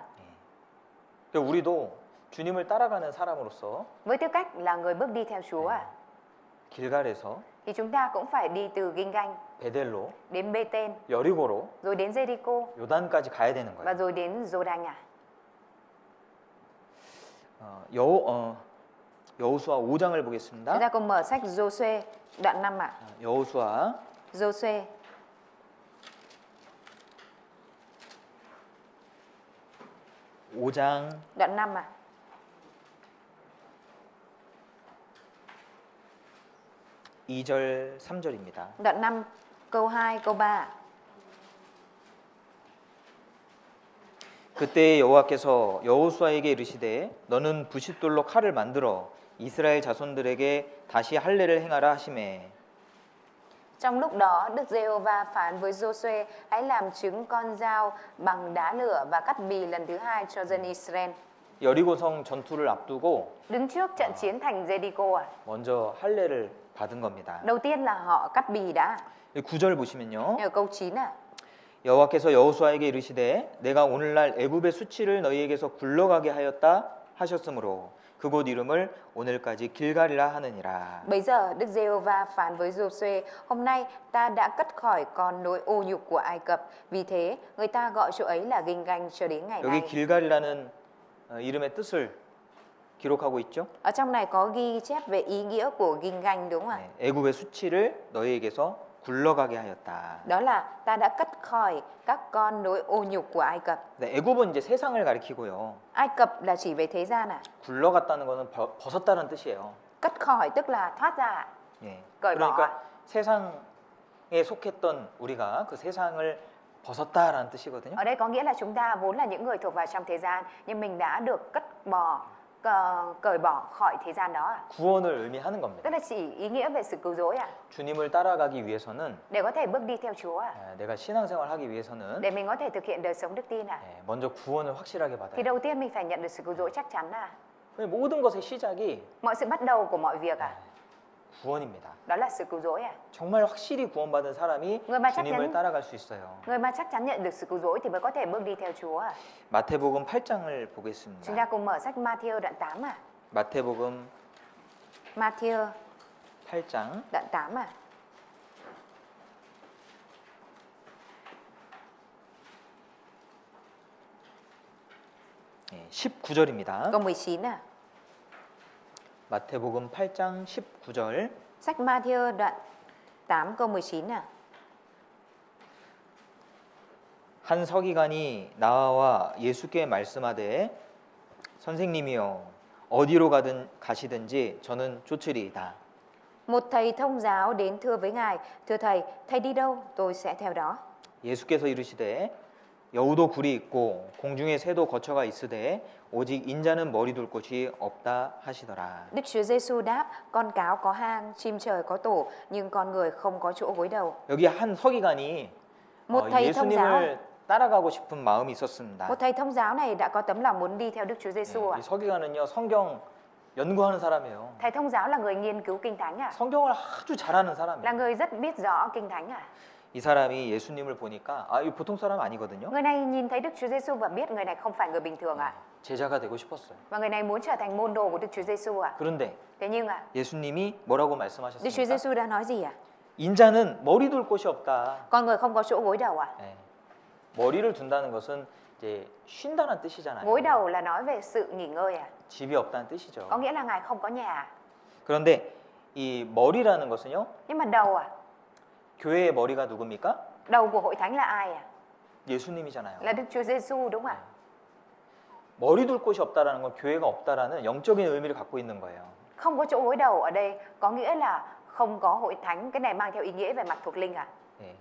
Speaker 1: 우리도 주님을 따라가는 사람으로서
Speaker 2: Với tư cách là người bước đi theo Chúa à?
Speaker 1: 길갈에서
Speaker 2: Thì chúng ta cũng phải đi từ Ginh-ganh
Speaker 1: 베델로,
Speaker 2: đến Bê-tên,
Speaker 1: 여리고로,
Speaker 2: rồi đến Giê-ri-cô
Speaker 1: 요단까지 가야 되는
Speaker 2: và
Speaker 1: 거예요.
Speaker 2: rồi đến Giô-đanh à?
Speaker 1: 여호수아 5장을
Speaker 2: Chúng
Speaker 1: 보겠습니다.
Speaker 2: ta cùng mở sách Giô-suê đoạn 5 ạ.
Speaker 1: 여호수아
Speaker 2: Giô-suê
Speaker 1: 5장
Speaker 2: đoạn 5 ạ.
Speaker 1: 2절 3절입니다.
Speaker 2: Đoạn 5 câu 2 câu 3 ạ.
Speaker 1: 그때 여호와께서 여호수아에게 이르시되 너는 부싯돌로 칼을 만들어 이스라엘 자손들에게 다시 할례를 행하라 하시매.
Speaker 2: Trong lúc đó, Đức Giê-hô-va phán với Giô-suê: hãy làm trứng con dao bằng đá lửa và cắt bì lần thứ hai cho dân Israel.
Speaker 1: 여리고성 전투를 앞두고
Speaker 2: Đứng trước trận chiến thành Giê-ri-cô à?
Speaker 1: 먼저 할례를 받은 겁니다.
Speaker 2: Đầu tiên là họ cắt bì đã.
Speaker 1: 9절 보시면요.
Speaker 2: Ở câu 9 à?
Speaker 1: 여호와께서 여호수아에게 이르시되 내가 오늘날 애굽의 수치를 너희에게서 굴러가게 하였다 하셨으므로 그곳 이름을 오늘까지 길갈이라 하느니라.
Speaker 2: Bây giờ Đức Giê-hô-va phán với Giô-suê: hôm nay ta đã cất khỏi con nỗi ô nhục của Ai Cập, vì thế người ta gọi chỗ ấy là Ginh-ganh cho đến ngày
Speaker 1: 여기
Speaker 2: nay.
Speaker 1: 길갈이라는 이름의 뜻을 기록하고 있죠.
Speaker 2: Ở trong này có ghi chép về ý nghĩa của Ginh-ganh đúng không ạ?
Speaker 1: 네, 애굽의 수치를 너희에게서 굴러가게 하였다.
Speaker 2: Đó là ta đã cất khỏi các con nỗi ô nhục của Ai Cập.
Speaker 1: 네, 애굽은 이제 세상을 가리키고요.
Speaker 2: Ai Cập là chỉ về thế gian à?
Speaker 1: 굴러갔다는 것은 벗었다는 뜻이에요.
Speaker 2: Cất khỏi tức là thoát ra.
Speaker 1: 예.
Speaker 2: cởi bỏ.
Speaker 1: 그러니까 세상에 속했던 우리가 그 세상을 벗었다라는 뜻이거든요.
Speaker 2: Ở đây có nghĩa là chúng ta vốn là những người thuộc vào trong thế gian, nhưng mình đã được cởi bỏ khỏi thế gian đó.
Speaker 1: 구원을 의미하는 겁니다.
Speaker 2: Tức là chỉ ý nghĩa về sự cứu rỗi à?
Speaker 1: 주님을 따라가기 위해서는
Speaker 2: Để có thể bước đi theo Chúa à?
Speaker 1: 내가 신앙생활하기 위해서는
Speaker 2: Để mình có thể thực hiện đời sống đức tin à?
Speaker 1: 먼저 구원을 확실하게 받아야
Speaker 2: Thì
Speaker 1: 돼요.
Speaker 2: đầu tiên mình phải nhận được sự cứu rỗi chắc chắn à?
Speaker 1: 모든 것의 시작이
Speaker 2: Mọi sự bắt đầu của mọi việc à?
Speaker 1: 구원입니다.
Speaker 2: Đó là sự cứu rỗi à?
Speaker 1: 정말 확실히 구원받은 사람이
Speaker 2: người mà chắc
Speaker 1: 주님을
Speaker 2: chắn
Speaker 1: 따라갈 수 있어요.
Speaker 2: người mà chắc chắn nhận được sự cứu rỗi thì mới có thể bước đi theo Chúa à?
Speaker 1: 마태복음 8장을
Speaker 2: Chúng
Speaker 1: 보겠습니다.
Speaker 2: ta cùng mở sách Ma-thi-ơ đoạn 8 à?
Speaker 1: 마태복음
Speaker 2: Ma-thi-ơ
Speaker 1: 8장
Speaker 2: đoạn 8 à?
Speaker 1: 예, 19절입니다.
Speaker 2: Câu 19 à?
Speaker 1: 마태복음 8장 19절.
Speaker 2: Sách Ma-thi-ơ đoạn 8 câu 19 à?
Speaker 1: 한 서기관이 나와 예수께 말씀하되 선생님이여 어디로 가시든지 저는 쫓으리이다.
Speaker 2: Một thầy thông giáo đến thưa với Ngài: thưa thầy đi đâu tôi sẽ theo đó.
Speaker 1: 예수께서 이르시되 여우도 굴이 있고 공중에 새도 거처가 있으되 오직 인자는 머리 둘 곳이 없다 하시더라.
Speaker 2: Đức Chúa Giêsu đáp: con cáo có hang, chim trời có tổ, nhưng con người không có chỗ gối đầu.
Speaker 1: 여기 한 서기관이
Speaker 2: Một thầy thông giáo,
Speaker 1: 예수님을 따라가고 싶은 마음이 있었습니다.
Speaker 2: một thầy thông giáo này đã có tấm lòng muốn đi theo Đức Chúa Giêsu à?
Speaker 1: 이 서기관은요 성경 연구하는 사람이에요.
Speaker 2: Thầy thông giáo là người nghiên cứu kinh thánh à?
Speaker 1: 성경을 아주 잘하는
Speaker 2: Là
Speaker 1: 사람이에요.
Speaker 2: người rất biết rõ kinh thánh à?
Speaker 1: 이 사람이 예수님을 보니까 이 보통 사람 아니거든요.
Speaker 2: Người này nhìn thấy Đức Chúa Giêsu và biết người này không phải người bình thường à?
Speaker 1: 제자가 되고 싶었어요.
Speaker 2: Và người này muốn trở thành môn đồ của Đức Chúa Giêsu à?
Speaker 1: 그런데
Speaker 2: Thế nhưng
Speaker 1: 예수님이 뭐라고
Speaker 2: Đức Chúa
Speaker 1: 말씀하셨습니까?
Speaker 2: Giêsu đã nói gì à?
Speaker 1: 인자는 머리 둘 곳이 없다.
Speaker 2: Con người không có chỗ gối đầu à?
Speaker 1: 예. 머리를 둔다는 것은 이제 쉰다는 뜻이잖아요.
Speaker 2: Gối đầu là nói về sự nghỉ ngơi à?
Speaker 1: 집이 없다는 뜻이죠.
Speaker 2: Có nghĩa là Ngài không có nhà.
Speaker 1: 그런데 이 머리라는 것은요.
Speaker 2: Nhưng mà đầu à?
Speaker 1: 교회의 머리가 누굽니까?
Speaker 2: Đầu của hội thánh là ai à?
Speaker 1: 예수님이잖아요.
Speaker 2: Là Đức Chúa Giêsu đúng không ạ?
Speaker 1: 머리 둘 곳이 없다라는 건 교회가 없다라는 영적인 의미를 갖고 있는 거예요.
Speaker 2: Không có chỗ gối đầu ở đây có nghĩa là không có hội thánh. Cái này mang theo ý nghĩa về mặt thuộc linh à?
Speaker 1: 예.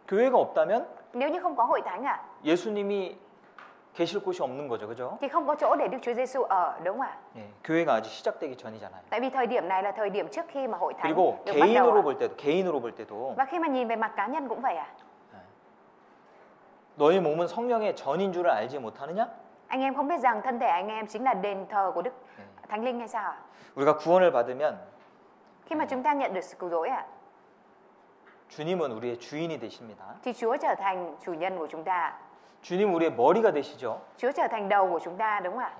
Speaker 1: 교회가 없다면
Speaker 2: Nếu như không có hội thánh à?
Speaker 1: 예수님이 계실 곳이 없는 거죠, 그죠?
Speaker 2: Thì không có chỗ để Đức Chúa Giêsu ở đúng không ạ?
Speaker 1: 예. 교회가 아직 시작되기 전이잖아요.
Speaker 2: Tại vì thời điểm này là thời điểm trước khi mà hội thánh
Speaker 1: 그리고
Speaker 2: được bắt đầu.
Speaker 1: 개인으로
Speaker 2: À?
Speaker 1: 볼 때도
Speaker 2: Và khi mà nhìn về mặt cá nhân cũng vậy à?
Speaker 1: 너의 몸은 성령의 전인 줄을 알지 못하느냐?
Speaker 2: Anh em không biết rằng thân thể anh em chính là đền thờ của Đức Thánh Linh hay sao ạ?
Speaker 1: 우리가 구원을 받으면
Speaker 2: Khi mà chúng ta nhận được sự cứu rỗi ạ,
Speaker 1: 주님은 우리의 주인이 되십니다.
Speaker 2: thì Chúa trở thành chủ nhân của chúng ta.
Speaker 1: 주님 우리의 머리가 되시죠.
Speaker 2: Chúa trở thành đầu của chúng ta đúng không ạ?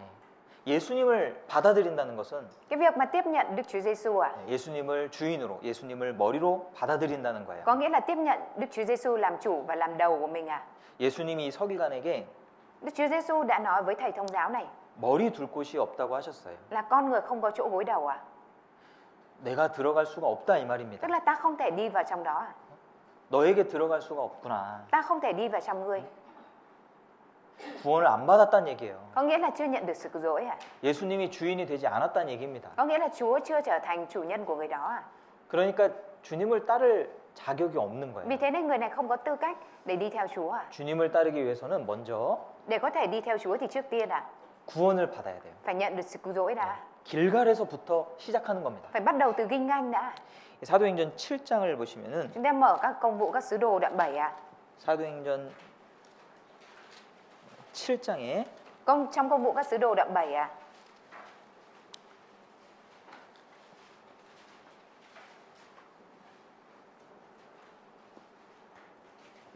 Speaker 1: 예수님을 받아들인다는 것은
Speaker 2: Cái việc mà tiếp nhận Đức Chúa Giêsu ạ,
Speaker 1: 예수님을 주인으로, 예수님을 머리로 받아들인다는 거예요.
Speaker 2: có nghĩa là tiếp nhận Đức Chúa Giêsu làm chủ và làm đầu của mình ạ.
Speaker 1: 예수님이 이 서기관에게
Speaker 2: Đức Chúa Giêsu đã nói với thầy thông giáo này
Speaker 1: 머리 둘 곳이 없다고 하셨어요.
Speaker 2: là con người không có chỗ gối đầu ạ.
Speaker 1: 내가 들어갈 수가 없다 이 말입니다.
Speaker 2: Tức là ta không thể đi vào trong đó ạ.
Speaker 1: 너에게 들어갈 수가 없구나.
Speaker 2: Ta không thể đi vào trong ngươi.
Speaker 1: 구원을 안 받았다는 얘기예요.
Speaker 2: Có nghĩa là chưa nhận được sự cứu rỗi ạ.
Speaker 1: 예수님이 주인이 되지 않았다는 얘기입니다.
Speaker 2: Có nghĩa là Chúa chưa trở thành chủ nhân của người đó ạ.
Speaker 1: 그러니까 주님을 따를 자격이 없는 거예요.
Speaker 2: Vì thế nên người này không có tư cách để đi theo Chúa ạ.
Speaker 1: 주님을 따르기 위해서는 먼저
Speaker 2: Để có thể đi theo Chúa thì trước tiên ạ,
Speaker 1: 구원을 받아야 돼요.
Speaker 2: phải nhận được sự cứu rỗi đã.
Speaker 1: 길갈에서부터 시작하는 겁니다.
Speaker 2: Phải bắt đầu từ Ginh Ganh đã.
Speaker 1: 사도행전 7장을 보시면은
Speaker 2: Chúng ta mở các công vụ các sứ đồ đoạn 7 ạ.
Speaker 1: 사도행전 7장에
Speaker 2: Trong công vụ các sứ đồ đoạn 7 ạ.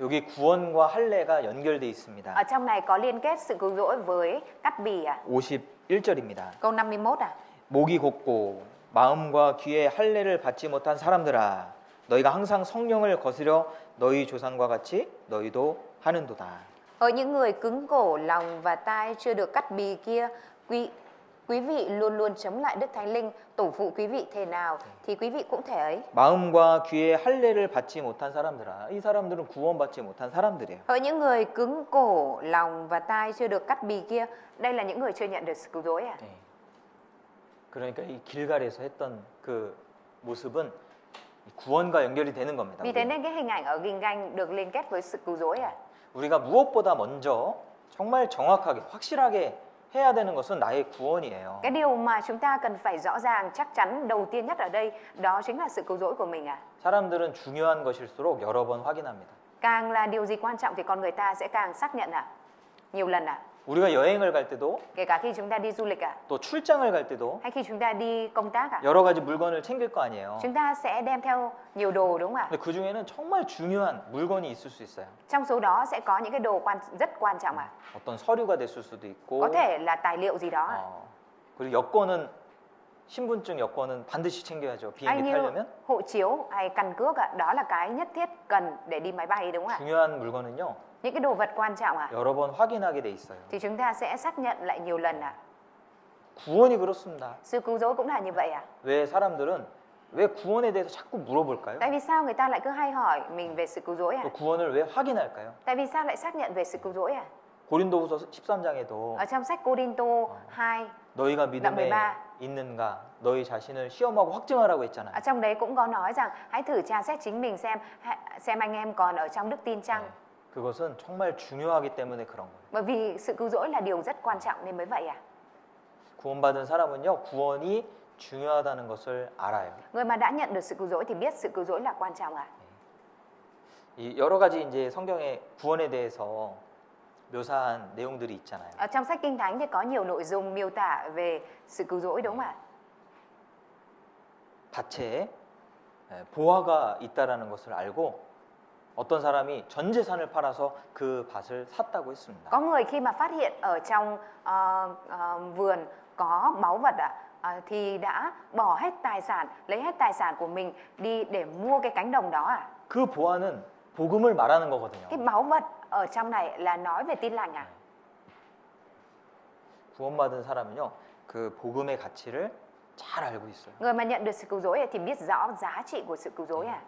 Speaker 1: 여기 구원과 할례가 연결돼 있습니다.
Speaker 2: Ở trong này có liên kết sự cứu rỗi với cắt bì ạ.
Speaker 1: 51절입니다.
Speaker 2: Câu 51 ạ.
Speaker 1: 목이 곧고 마음과 귀에 할례를 받지 못한 사람들아 너희가 항상 성령을 거스려 너희 조상과 같이 너희도 하는도다.
Speaker 2: Ở những người cứng cổ lòng và tai chưa được cắt bì kia, quý vị luôn luôn chống lại Đức Thánh Linh, tổ phụ quý vị thế nào thì quý vị cũng thể ấy.
Speaker 1: 마음과 귀에 할례를 받지 못한 사람들아 이 사람들은 구원받지 못한 사람들이에요.
Speaker 2: Ở những người cứng cổ lòng và tai chưa được cắt bì kia, đây là những người chưa nhận được sự cứu rỗi à?
Speaker 1: 네. 그러니까 이 길갈에서 했던 그 모습은 구원과 연결이 되는 겁니다.
Speaker 2: Vì thế nên cái hình ảnh ở Ginh Ganh được liên kết với sự cứu rỗi à?
Speaker 1: 우리가 무엇보다 먼저 정말 정확하게 확실하게 해야 되는 것은 나의 구원이에요.
Speaker 2: Cái điều mà chúng ta cần phải rõ ràng, chắc chắn đầu tiên nhất ở đây đó chính là sự cứu rỗi của mình à?
Speaker 1: 사람들은 중요한 것일수록 여러 번 확인합니다.
Speaker 2: Càng là điều gì quan trọng thì con người ta sẽ càng xác nhận à? Nhiều lần à?
Speaker 1: 우리가 여행을 갈 때도
Speaker 2: Kể cả khi chúng ta đi du lịch à?
Speaker 1: 또 출장을 갈 때도
Speaker 2: Hay khi chúng ta đi công tác à?
Speaker 1: 여러 가지 물건을 챙길 거 아니에요.
Speaker 2: Chúng ta sẽ đem theo nhiều đồ đúng không ạ?
Speaker 1: 근데 그 중에는 정말 중요한 물건이 있을 수 있어요.
Speaker 2: Trong số đó sẽ có những cái đồ rất quan trọng à?
Speaker 1: 어떤 서류가 됐을 수도 있고,
Speaker 2: Có thể là tài liệu gì đó.
Speaker 1: 그리고 여권은 신분증 여권은 반드시 챙겨야죠.
Speaker 2: Hay
Speaker 1: 비행기
Speaker 2: như
Speaker 1: 타려면.
Speaker 2: hộ chiếu hay căn cước ạ, đó là cái nhất thiết cần để đi máy bay đúng không ạ?
Speaker 1: 중요한 물건은요
Speaker 2: Những cái đồ vật quan trọng ạ,
Speaker 1: 여러 번 확인하게 돼 있어요.
Speaker 2: thì chúng ta sẽ xác nhận lại nhiều lần ạ.
Speaker 1: 구원이 그렇습니다.
Speaker 2: Sự cứu rỗi cũng là như vậy ạ.
Speaker 1: 왜 사람들은 왜 구원에 대해서 자꾸 물어볼까요?
Speaker 2: Tại vì sao người ta lại cứ hay hỏi mình về sự cứu rỗi ạ?
Speaker 1: 또 구원을 왜 확인할까요?
Speaker 2: Tại vì sao lại xác nhận về sự cứu rỗi ạ?
Speaker 1: 고린도후서 13장에도
Speaker 2: Ở trong sách Cô-rin-tô 2,
Speaker 1: 너희가
Speaker 2: đoạn
Speaker 1: 믿음에
Speaker 2: 13.
Speaker 1: 있는가 너희 자신을 시험하고 확증하라고 했잖아요.
Speaker 2: Ở trong đấy cũng có nói rằng hãy thử tra xét chính mình xem anh em còn ở trong đức tin chăng.
Speaker 1: 네, 그것은 정말 중요하기 때문에 그런 거예요.
Speaker 2: Bởi vì sự cứu rỗi là điều rất quan trọng nên mới vậy ạ.
Speaker 1: 구원받은 사람은요 구원이 중요하다는 것을 알아요.
Speaker 2: Người mà đã nhận được sự cứu rỗi thì biết sự cứu rỗi là quan trọng ạ.
Speaker 1: 이 여러 가지 이제 성경의 구원에 대해서 묘사한 내용들이 있잖아요.
Speaker 2: Ở trong sách Kinh Thánh thì có nhiều nội dung miêu tả về sự cứu rỗi đúng không ạ?
Speaker 1: 밭에 보화가 있다라는 것을 알고 어떤 사람이 전 재산을 팔아서 그 밭을 샀다고 했습니다.
Speaker 2: Có người khi mà phát hiện ở trong vườn có báu vật thì đã bỏ hết tài sản, lấy hết tài sản của mình đi để mua cái cánh đồng đó ạ.
Speaker 1: 그 보화는 복음을 말하는 거거든요.
Speaker 2: Cái báu vật ở trong này là nói về tin lành à?
Speaker 1: 구원받은 사람은요, 그 복음의 가치를 잘 알고 있어요.
Speaker 2: Người mà nhận được sự cứu rỗi thì biết rõ giá trị của sự cứu rỗi à?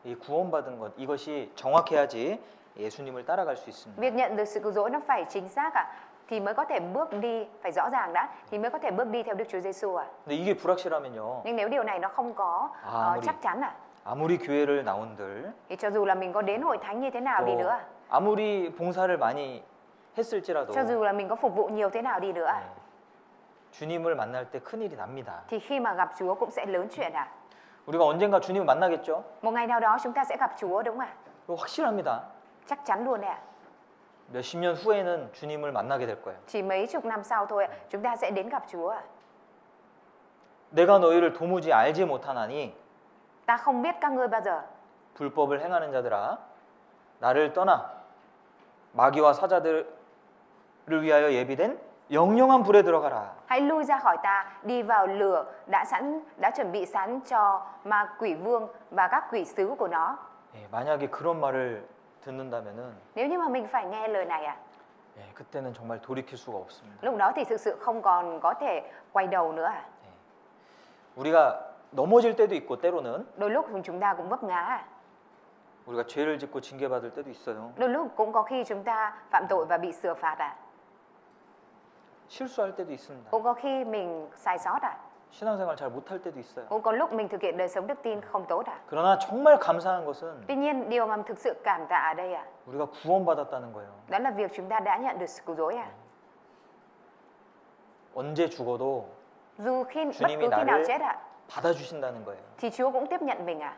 Speaker 1: 이 구원받은 것 이것이 정확해야지 예수님을 따라갈 수 있습니다.
Speaker 2: Việc nhận được sự cứu rỗi nó phải chính xác à? Thì mới có thể bước đi, phải rõ ràng đã, thì mới có thể bước đi theo Đức Chúa Giêsu à?
Speaker 1: 근데 이게 불확실하면요,
Speaker 2: Nhưng nếu điều này nó không có
Speaker 1: À,
Speaker 2: chắc chắn à?
Speaker 1: 아무리 교회를 나온들
Speaker 2: Thì cho dù là mình có đến hội thánh như thế nào đi
Speaker 1: 또
Speaker 2: nữa,
Speaker 1: 아무리 봉사를 많이 했을지라도
Speaker 2: cho dù là mình có phục vụ nhiều thế nào đi nữa,
Speaker 1: 네, 주님을 만날 때 큰일이 납니다.
Speaker 2: thì khi mà gặp Chúa cũng sẽ lớn chuyện à?
Speaker 1: 우리가 언젠가 주님을 만나겠죠?
Speaker 2: Một ngày nào đó chúng ta sẽ gặp Chúa đúng không ạ?
Speaker 1: 이거 확실합니다.
Speaker 2: Chắc chắn luôn đấy ạ.
Speaker 1: 몇십 년 후에는 주님을 만나게 될 거예요.
Speaker 2: Chỉ mấy chục năm sau thôi chúng ta sẽ đến gặp Chúa ạ.
Speaker 1: 내가 너희를 도무지 알지 못하나니
Speaker 2: Ta không biết các ngươi bao giờ.
Speaker 1: 불법을 행하는 자들아 나를 떠나 마귀와 사자들을 위하여 예비된 영영한 불에 들어가라.
Speaker 2: Hãy lui ra khỏi ta, đi vào lửa đã chuẩn bị sẵn cho ma quỷ vương và các quỷ sứ của nó.
Speaker 1: 예, 만약에 그런 말을 듣는다면은
Speaker 2: Nếu như mà mình phải nghe lời này à,
Speaker 1: 예, 그때는 정말 돌이킬 수가 없습니다.
Speaker 2: lúc đó thì thực sự không còn có thể quay đầu nữa à.
Speaker 1: 우리가 넘어질 때도 있고 때로는
Speaker 2: Đôi lúc chúng ta cũng vấp ngã à.
Speaker 1: 우리가 죄를 짓고 징계받을 때도 있어요.
Speaker 2: Đôi lúc cũng có khi chúng ta phạm tội và bị sửa phạt à.
Speaker 1: 실수할 때도 있습니다.
Speaker 2: Cũng có khi mình sai sót à.
Speaker 1: 신앙생활 잘 못할 때도 있어요.
Speaker 2: Cũng có lúc mình thực hiện đời sống đức tin không tốt à.
Speaker 1: 그러나 정말 감사한 것은
Speaker 2: Tuy nhiên điều mà thực sự cảm tạ ở đây à,
Speaker 1: 우리가 구원받았다는 거예요.
Speaker 2: đó là việc chúng ta đã nhận được sự cứu rỗi à.
Speaker 1: 언제 죽어도
Speaker 2: Dù bất
Speaker 1: 주님이
Speaker 2: cứ khi nào
Speaker 1: 나를
Speaker 2: chết à,
Speaker 1: 받아주신다는 거예요.
Speaker 2: thì Chúa cũng tiếp nhận mình à.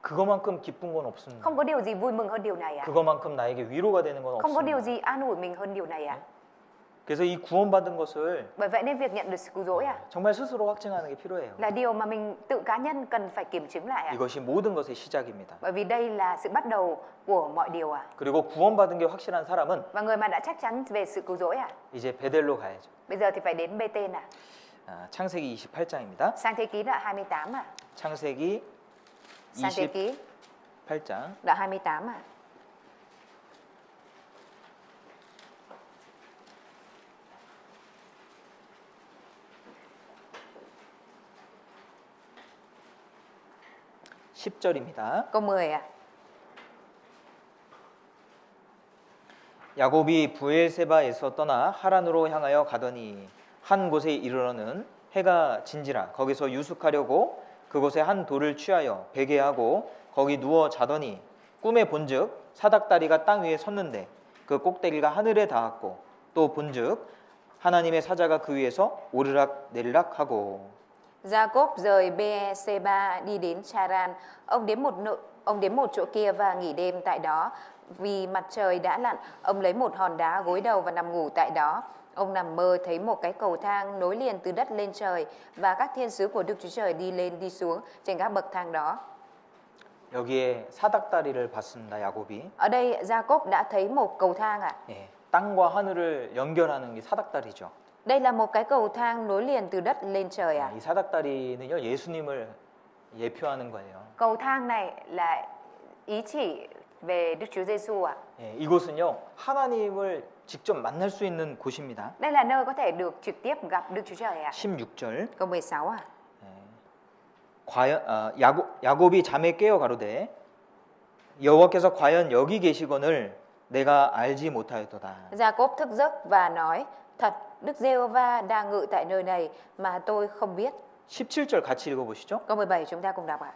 Speaker 1: 그거만큼 기쁜 건 없습니다.
Speaker 2: Không có điều gì vui mừng hơn điều này à.
Speaker 1: 그거만큼 나에게 위로가 되는 건
Speaker 2: Không có điều
Speaker 1: 없습니다.
Speaker 2: gì an ủi mình hơn điều này à.
Speaker 1: 그래서 이 구원받은 것을
Speaker 2: Bởi vậy nên việc nhận được sự cứu rỗi à,
Speaker 1: 정말 스스로 확증하는 게 필요해요.
Speaker 2: là điều mà mình tự cá nhân cần phải kiểm chứng lại à.
Speaker 1: 이것이 모든 것의 시작입니다.
Speaker 2: Bởi vì đây là sự bắt đầu của mọi điều à.
Speaker 1: 그리고 구원받은 게 확실한 사람은
Speaker 2: Và người mà đã chắc chắn về sự cứu rỗi à,
Speaker 1: 이제 베델로 가야죠.
Speaker 2: bây giờ thì phải đến Bê-tên à.
Speaker 1: 창세기 28장입니다.
Speaker 2: Sang thế ký đoạn 28 à.
Speaker 1: 창세기
Speaker 2: Sang thế ký
Speaker 1: 28장
Speaker 2: đoạn 28 à.
Speaker 1: 절입니다
Speaker 2: Câu 10 à.
Speaker 1: 야곱이 부엘세바에서 떠나 하란으로 향하여 가더니 한 곳에 이르러는 해가 진지라 거기서 유숙하려고 그곳에 한 돌을 취하여 베게 하고 거기 누워 자더니 꿈에 본즉 사닥다리가 땅 위에 섰는데 그 꼭대기가 하늘에 닿았고 또 본즉 하나님의 사자가 그 위에서 오르락 내리락 하고.
Speaker 2: Jacob rời Be-seba đi đến Charan. Ông đến một chỗ kia và nghỉ đêm tại đó. Vì mặt trời đã lặn, ông lấy một hòn đá gối đầu và nằm ngủ tại đó. Ông nằm mơ thấy một cái cầu thang nối liền từ đất lên trời và các thiên sứ của Đức Chúa Trời đi lên đi xuống trên các bậc thang đó.
Speaker 1: 여기에 사닥다리를 봤습니다. 야곱이.
Speaker 2: Ở đây Jacob đã thấy một cầu thang ạ.
Speaker 1: 예, 땅과 하늘을 연결하는 게 사닥다리죠.
Speaker 2: Đây là một cái cầu thang nối liền từ đất lên trời ạ.
Speaker 1: 이 사닥다리는요 예수님을 예표하는 거예요.
Speaker 2: Cầu thang này là ý chỉ về Đức Chúa Giêsu ạ.
Speaker 1: 예, 이곳은요 하나님을 직접 만날 수 있는 곳입니다.
Speaker 2: Đây là nơi có thể được trực tiếp gặp Đức Chúa Trời ạ.
Speaker 1: 16절.
Speaker 2: Câu 16 ạ.
Speaker 1: 야곱이 잠에 깨어 가로되 여호와께서 과연 여기 계시거늘 내가 알지 못하였도다.
Speaker 2: Jacob thức giấc và nói: Thật, Đức Giê-hô-va đang ngự tại nơi này mà tôi không biết.
Speaker 1: 17절 같이 읽어보시죠.
Speaker 2: Câu 17 chúng ta cùng đọc ạ.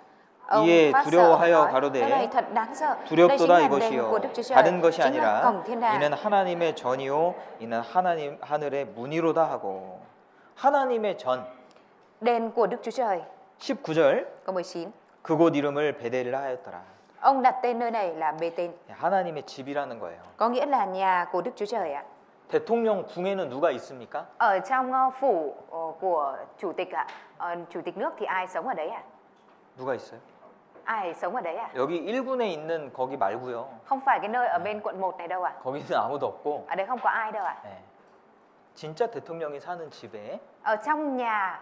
Speaker 1: 이에
Speaker 2: phát sợ
Speaker 1: 두려워하여
Speaker 2: nói:
Speaker 1: 가로되
Speaker 2: Nơi này thật đáng sợ. Đây chính
Speaker 1: 두렵도다
Speaker 2: là đền
Speaker 1: 이것이요
Speaker 2: của Đức Chúa Trời,
Speaker 1: 다른 것이
Speaker 2: chính là
Speaker 1: 아니라
Speaker 2: cổng thiên đàng.
Speaker 1: 이는 하나님의 전이요 이는 하나님 하늘의 문이로다 하고. 하나님의 전.
Speaker 2: Đền của Đức Chúa Trời.
Speaker 1: 19절
Speaker 2: Câu 19.
Speaker 1: 그곳 이름을 베델이라 하였더라.
Speaker 2: Ông đặt tên nơi này là Bê-tên,
Speaker 1: 하나님의 집이라는 거예요.
Speaker 2: có nghĩa là nhà của Đức Chúa Trời ạ.
Speaker 1: 대통령 궁에는 누가 있습니까?
Speaker 2: Ở trong phủ của chủ tịch ạ, chủ tịch nước thì ai sống ở đấy ạ?
Speaker 1: 누가 있어요?
Speaker 2: Ai sống ở đấy ạ?
Speaker 1: 여기 1군에 있는 거기 말고요.
Speaker 2: Không phải cái nơi ở bên quận 1 này đâu ạ.
Speaker 1: 거기는 아무도 없고
Speaker 2: Ở đấy không có ai đâu ạ.
Speaker 1: 네. 진짜 대통령이 사는 집에
Speaker 2: Ở trong nhà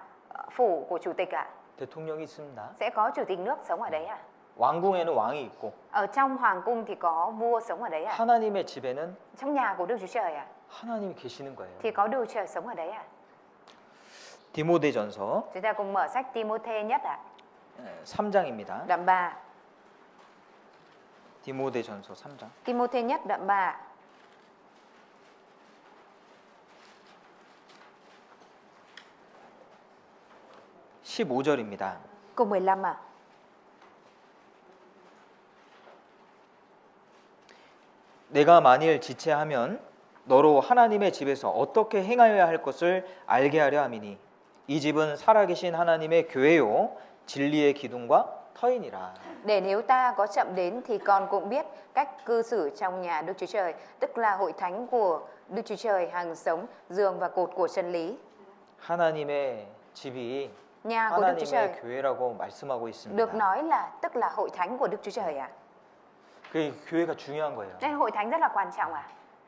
Speaker 2: phủ của chủ tịch ạ,
Speaker 1: 대통령이 있습니다.
Speaker 2: sẽ có chủ tịch nước sống ở đấy ạ.
Speaker 1: 왕궁에는 왕이 있고
Speaker 2: Ở trong hoàng cung thì có vua sống ở đấy à?
Speaker 1: 하나님의 집에는
Speaker 2: Trong nhà của Đức Chúa Trời à?
Speaker 1: 하나님이 계시는 거예요.
Speaker 2: Thì có Đức Chúa Trời sống ở đấy à?
Speaker 1: 디모데전서
Speaker 2: Chúng ta cùng mở sách Timôthê nhất ạ.
Speaker 1: 3장입니다.
Speaker 2: Đoạn 3.
Speaker 1: 디모데전서 3장.
Speaker 2: Timôthê nhất đoạn 3.
Speaker 1: (15절입니다)
Speaker 2: Câu 15 ạ.
Speaker 1: 내가 만일 지체하면 너로 하나님의 집에서 어떻게 행하여야 할 것을 알게 하려 함이니 이 집은 살아계신 하나님의 교회요 진리의 기둥과 터이니라.
Speaker 2: Để nếu ta có chậm đến thì con cũng biết cách cư xử trong nhà Đức Chúa Trời, tức là hội thánh của Đức Chúa Trời hằng sống, giường và cột của chân lý.
Speaker 1: 하나님의 집이
Speaker 2: Nhà của Đức Chúa Trời
Speaker 1: 하나님의 교회라고 말씀하고 있습니다.
Speaker 2: được nói là tức là hội thánh của Đức Chúa Trời ạ.
Speaker 1: 그 교회가 중요한 거예요.
Speaker 2: Nên hội thánh rất là quan trọng ạ.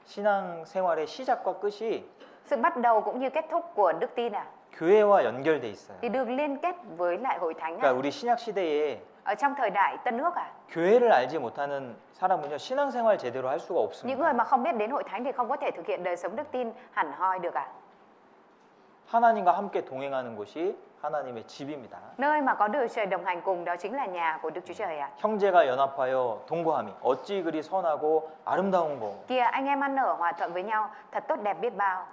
Speaker 1: 신앙 생활의 시작과 끝이
Speaker 2: Sự bắt đầu cũng như kết thúc của đức tin ạ,
Speaker 1: 교회와 연결돼 있어요.
Speaker 2: thì được liên kết với lại hội thánh ạ.
Speaker 1: 그러니까 우리 신약 시대에
Speaker 2: Ở trong thời đại Tân Ước ạ,
Speaker 1: 교회를 알지 못하는 사람은요 신앙생활 제대로 할 수가
Speaker 2: những người
Speaker 1: 없습니다.
Speaker 2: mà không biết đến hội thánh thì không có thể thực hiện đời sống đức tin hẳn hoi được ạ.
Speaker 1: 하나님과 함께 동행하는 곳이 하나님의 집입니다.
Speaker 2: Nơi mà có Đức Chúa Trời đồng hành cùng đó chính là nhà của Đức Chúa Trời ạ.
Speaker 1: 형제가 연합하여 동거함이 어찌 그리 선하고 아름다운 거.
Speaker 2: Kìa anh em ăn ở hòa thuận với nhau thật tốt đẹp biết bao.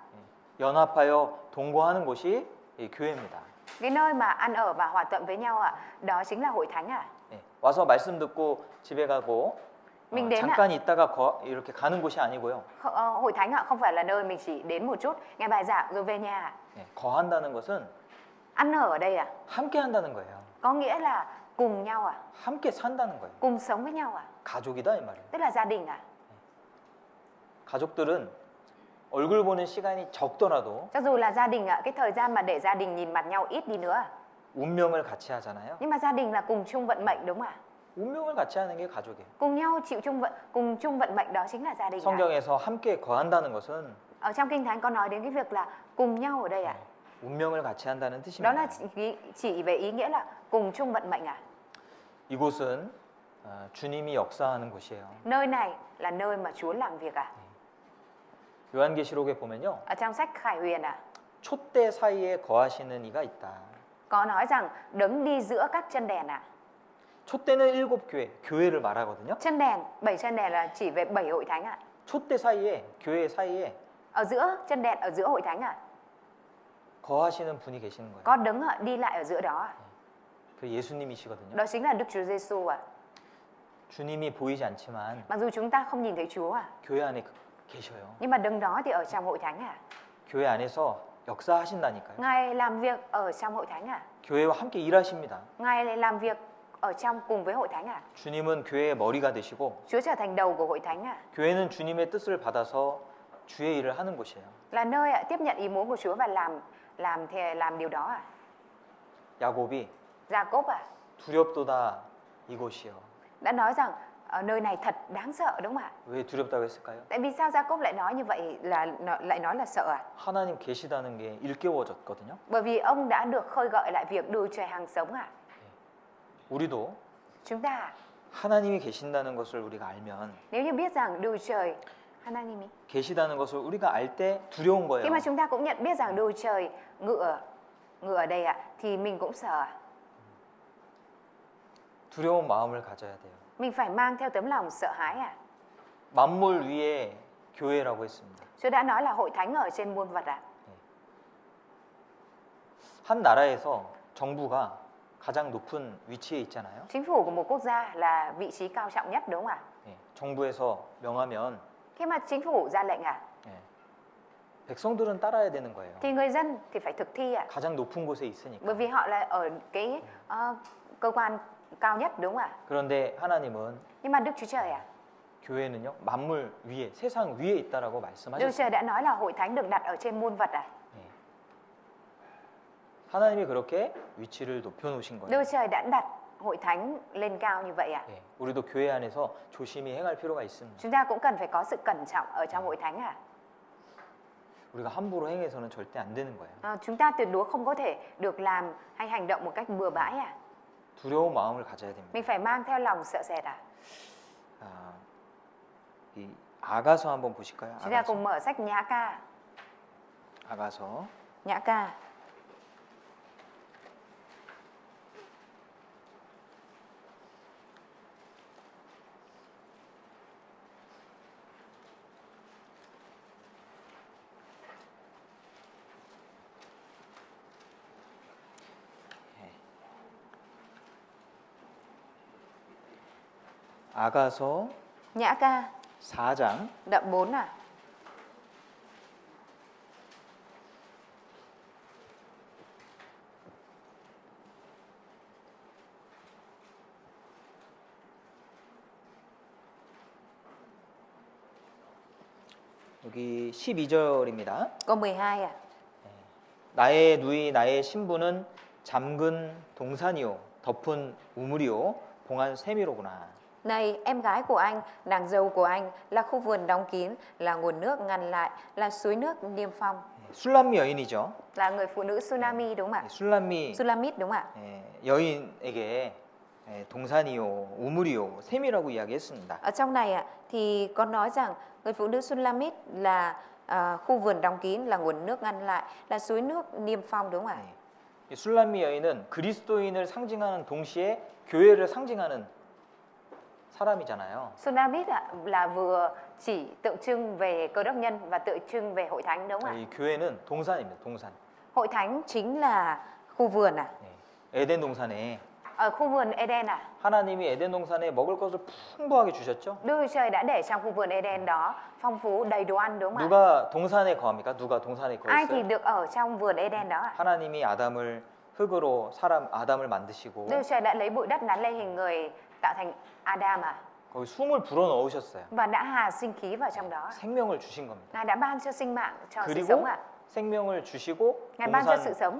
Speaker 1: 연합하여 동거하는 곳이 이 교회입니다.
Speaker 2: Cái nơi mà ăn ở và hòa thuận với nhau ạ, đó chính là hội thánh ạ.
Speaker 1: 예, 와서 말씀 듣고 집에 가고
Speaker 2: Mình đến ạ.
Speaker 1: 잠깐 있다가 이렇게 가는 곳이 아니고요.
Speaker 2: Hội thánh ạ không phải là nơi mình chỉ đến một chút nghe bài giảng rồi về nhà ạ.
Speaker 1: 예, 거한다는 것은
Speaker 2: Ăn ở đây ạ,
Speaker 1: 함께 한다는 거예요.
Speaker 2: có nghĩa là cùng nhau ạ,
Speaker 1: 함께 산다는 거예요.
Speaker 2: cùng sống với nhau ạ,
Speaker 1: 가족이다 이 말이에요.
Speaker 2: tức là gia đình ạ.
Speaker 1: 가족들은 얼굴 보는 시간이 적더라도
Speaker 2: Cho dù là gia đình ạ, cái thời gian mà để gia đình nhìn mặt nhau ít đi nữa ạ,
Speaker 1: 운명을 같이 하잖아요.
Speaker 2: nhưng mà gia đình là cùng chung vận mệnh đúng không ạ?
Speaker 1: 운명을 같이 하는 게 가족이에요.
Speaker 2: Cùng nhau chịu cùng chung vận mệnh đó chính là gia đình ạ.
Speaker 1: 성경에서 함께 거한다는 것은
Speaker 2: Ở trong kinh thánh có nói đến cái việc là cùng nhau ở đây ạ.
Speaker 1: 운명을 같이 한다는
Speaker 2: Đó là
Speaker 1: 뜻입니다.
Speaker 2: chỉ về ý nghĩa là cùng chung vận mệnh ạ.
Speaker 1: 이곳은 주님이 역사하는 곳이에요.
Speaker 2: Nơi này là nơi mà Chúa làm việc ạ.
Speaker 1: 요한계시록에 보면요.
Speaker 2: Ở trong sách Khải Huyền ạ,
Speaker 1: 촛대 사이에 거하시는 이가 있다.
Speaker 2: có nói rằng đấng đi giữa các chân đèn ạ.
Speaker 1: 촛대는 7 교회를 말하거든요.
Speaker 2: Chân đèn, 7 chân đèn là chỉ về 7 hội thánh ạ.
Speaker 1: 촛대 사이에 교회 사이에
Speaker 2: Ở giữa chân đèn, ở giữa hội thánh ạ,
Speaker 1: 거하시는 분이 계시는 거예요.
Speaker 2: có đấng ạ đi lại ở giữa đó ạ.
Speaker 1: 그 예수님이시거든요.
Speaker 2: Đó chính là Đức Chúa Giêsu ạ.
Speaker 1: 주님이 보이지 않지만
Speaker 2: Mặc dù chúng ta không nhìn thấy Chúa ạ,
Speaker 1: 교회 안에 계셔요.
Speaker 2: nhưng mà đấng đó thì ở trong hội thánh ạ.
Speaker 1: 교회 안에서 역사하신다니까요.
Speaker 2: Ngài làm việc ở trong hội thánh ạ.
Speaker 1: 교회와 함께 일하십니다.
Speaker 2: Ngài lại làm việc ở trong cùng với hội thánh ạ.
Speaker 1: 주님은 교회의 머리가 되시고
Speaker 2: Chúa trở thành đầu của hội thánh ạ.
Speaker 1: 교회는 주님의 뜻을 받아서 주의 일을 하는 곳이에요.
Speaker 2: Là nơi ạ tiếp nhận ý muốn của Chúa và làm điều đó ạ.
Speaker 1: 야곱이
Speaker 2: Gia-cốp ạ
Speaker 1: 두렵도다 이곳이요.
Speaker 2: đã nói rằng ở nơi này thật đáng sợ đúng không ạ?
Speaker 1: 왜 두렵다고 했을까요?
Speaker 2: Tại vì sao Gia-cốp lại nói như vậy, lại nói là sợ ạ?
Speaker 1: 하나님 계시다는 게 일깨워졌거든요.
Speaker 2: Bởi vì ông đã được khơi gợi lại việc Đức Trời hàng sống ạ.
Speaker 1: 우리도
Speaker 2: Chúng ta
Speaker 1: 하나님이 계신다는 것을 우리가 알면
Speaker 2: nếu như biết rằng Đức Trời Ha나님이
Speaker 1: 계시다는 것을 우리가 알 때 두려운 거예요.
Speaker 2: khi mà chúng ta cũng nhận biết rằng Đức Trời ngự ở đây ạ, thì mình cũng sợ ạ.
Speaker 1: 두려운 마음을 가져야 돼요.
Speaker 2: Mình phải mang theo tấm lòng sợ hãi ạ.
Speaker 1: 만물 위에 교회라고 했습니다.
Speaker 2: Chúa đã nói là hội thánh ở trên muôn vật ạ.
Speaker 1: 한 나라에서 정부가 가장 높은 위치에 있잖아요.
Speaker 2: Chính phủ của một quốc gia là vị trí cao trọng nhất đúng không ạ?
Speaker 1: 예, 정부에서 명하면
Speaker 2: Khi mà chính phủ ra lệnh ạ,
Speaker 1: 예, 백성들은 따라야 되는 거예요.
Speaker 2: thì người dân thì phải thực thi ạ.
Speaker 1: 가장 높은 곳에 있으니까.
Speaker 2: Bởi vì họ là ở cái cơ quan cao nhất đúng không ạ?
Speaker 1: 그런데 하나님은
Speaker 2: Nhưng mà Đức Chúa Trời ạ,
Speaker 1: 교회는요 만물 위에 세상 위에 있다라고
Speaker 2: Đức Trời
Speaker 1: 말씀하셨어요.
Speaker 2: đã nói là hội thánh được đặt ở trên muôn vật ạ.
Speaker 1: 예. 하나님이 그렇게 위치를 높여놓으신
Speaker 2: Đức
Speaker 1: 거예요.
Speaker 2: Trời đã đặt hội thánh lên cao như vậy ạ.
Speaker 1: 예, 우리도 교회 안에서 조심히 행할 필요가 있습니다.
Speaker 2: Chúng ta cũng cần phải có sự cẩn trọng ở trong hội thánh ạ.
Speaker 1: 우리가 함부로 행해서는 절대 안 되는 거예요.
Speaker 2: Chúng ta tuyệt đối không có thể được làm hay hành động một cách bừa bãi ạ.
Speaker 1: 두려운 마음을 가져야 됩니다.
Speaker 2: Mình phải mang theo lòng sợ sệt à?
Speaker 1: 아, 이 아가서 한번 보실까요?
Speaker 2: Chúng ta
Speaker 1: 아가서.
Speaker 2: cùng mở sách Nhã Ca.
Speaker 1: 아가서
Speaker 2: Nhã Ca.
Speaker 1: 아가서
Speaker 2: Nhã Ca
Speaker 1: 4장
Speaker 2: đoạn 4 à?
Speaker 1: 여기 12절입니다.
Speaker 2: Câu 12 à?
Speaker 1: 나의 누이 나의 신부는 잠근 동산이요 덮은 우물이요 봉한 샘이로구나.
Speaker 2: Này, em gái của anh, nàng dâu của anh là khu vườn đóng kín, là nguồn nước ngăn lại, là suối nước niêm phong.
Speaker 1: 술람미 여인이죠.
Speaker 2: Là người phụ nữ Tsunami đúng không ạ?
Speaker 1: 술람미
Speaker 2: Sulamit đúng không ạ?
Speaker 1: 여인에게 동산이요 우물이요 샘이라고 이야기했습니다.
Speaker 2: Ở trong này ạ, thì có nói rằng người phụ nữ Sulamit là khu vườn đóng kín, là nguồn nước ngăn lại, là suối nước niêm phong đúng không ạ?
Speaker 1: 이 술람미 여인은 그리스도인을 상징하는 동시에 교회를 상징하는 사람이잖아요.
Speaker 2: Tsunamit ạ, là vừa chỉ tượng trưng về cơ đốc nhân và tượng trưng về hội thánh đúng không ạ?
Speaker 1: 이 교회는 동산입니다. 동산.
Speaker 2: Hội thánh chính là khu vườn à?
Speaker 1: 에덴 동산에
Speaker 2: Ở khu vườn Eden à?
Speaker 1: 하나님이 에덴 동산에 먹을 것을 풍부하게 주셨죠.
Speaker 2: Đức Chúa Trời đã để trong khu vườn Eden đó phong phú đầy đồ ăn đúng không ạ?
Speaker 1: 누가 동산에 거합니까? 누가 동산에
Speaker 2: Ai thì
Speaker 1: 거했어요?
Speaker 2: được ở trong vườn Eden đó ạ?
Speaker 1: 하나님이 아담을 흙으로 아담을 만드시고
Speaker 2: Đức Chúa Trời đã lấy bụi đất nắn lên hình người tạo thành Adam à?
Speaker 1: 거기 숨을 불어 넣으셨어요.
Speaker 2: Và đã hà sinh khí vào trong đó.
Speaker 1: 생명을 주신 겁니다.
Speaker 2: Ngài đã ban cho sinh mạng, cho sự
Speaker 1: 그리고
Speaker 2: sống ạ.
Speaker 1: 생명을 주시고
Speaker 2: Ngài ban cho sự sống.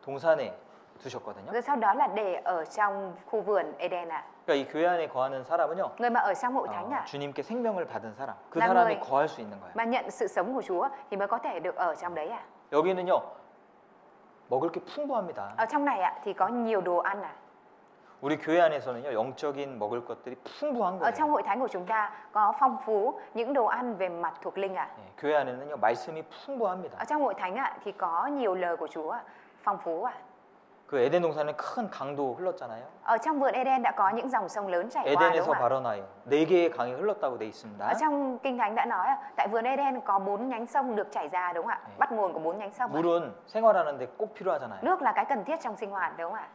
Speaker 1: 동산에 두셨거든요.
Speaker 2: Rồi sau đó là để ở trong khu vườn Eden ạ.
Speaker 1: 그러니까 이 교회 안에 거하는 사람은요.
Speaker 2: Người mà ở trong hội thánh ạ,
Speaker 1: 주님께 생명을 받은 사람. 그
Speaker 2: là
Speaker 1: 사람이
Speaker 2: người
Speaker 1: 거할 수 있는 거예요.
Speaker 2: mà nhận sự sống của Chúa thì mới có thể được ở trong đấy ạ.
Speaker 1: 여기는요. 먹을 게 풍부합니다.
Speaker 2: Ở trong này ạ thì có nhiều đồ ăn ạ.
Speaker 1: 우리 교회 안에서는요. 영적인 먹을 것들이 풍부한
Speaker 2: Ở trong
Speaker 1: 거예요.
Speaker 2: hội thánh của chúng ta có phong phú những đồ ăn về mặt thuộc linh ạ.
Speaker 1: 예, 교회 안에는요. 말씀이 풍부합니다.
Speaker 2: Ở trong hội thánh ạ thì có nhiều lời của Chúa ạ, phong phú ạ.
Speaker 1: 그 에덴 동산에 큰 강도 흘렀잖아요.
Speaker 2: Ở trong vườn Eden đã có những dòng sông lớn chảy qua đúng
Speaker 1: 에덴에서
Speaker 2: không ạ?
Speaker 1: 발원하여 4개의 강이 흘렀다고 돼 있습니다.
Speaker 2: Ở trong Kinh Thánh đã nói tại vườn Eden có 4 nhánh sông được chảy ra đúng không ạ? Bắt nguồn của 4 nhánh sông ạ.
Speaker 1: 물은 생활하는데 꼭 필요하잖아요.
Speaker 2: Nước là cái cần thiết trong sinh hoạt đúng không ạ?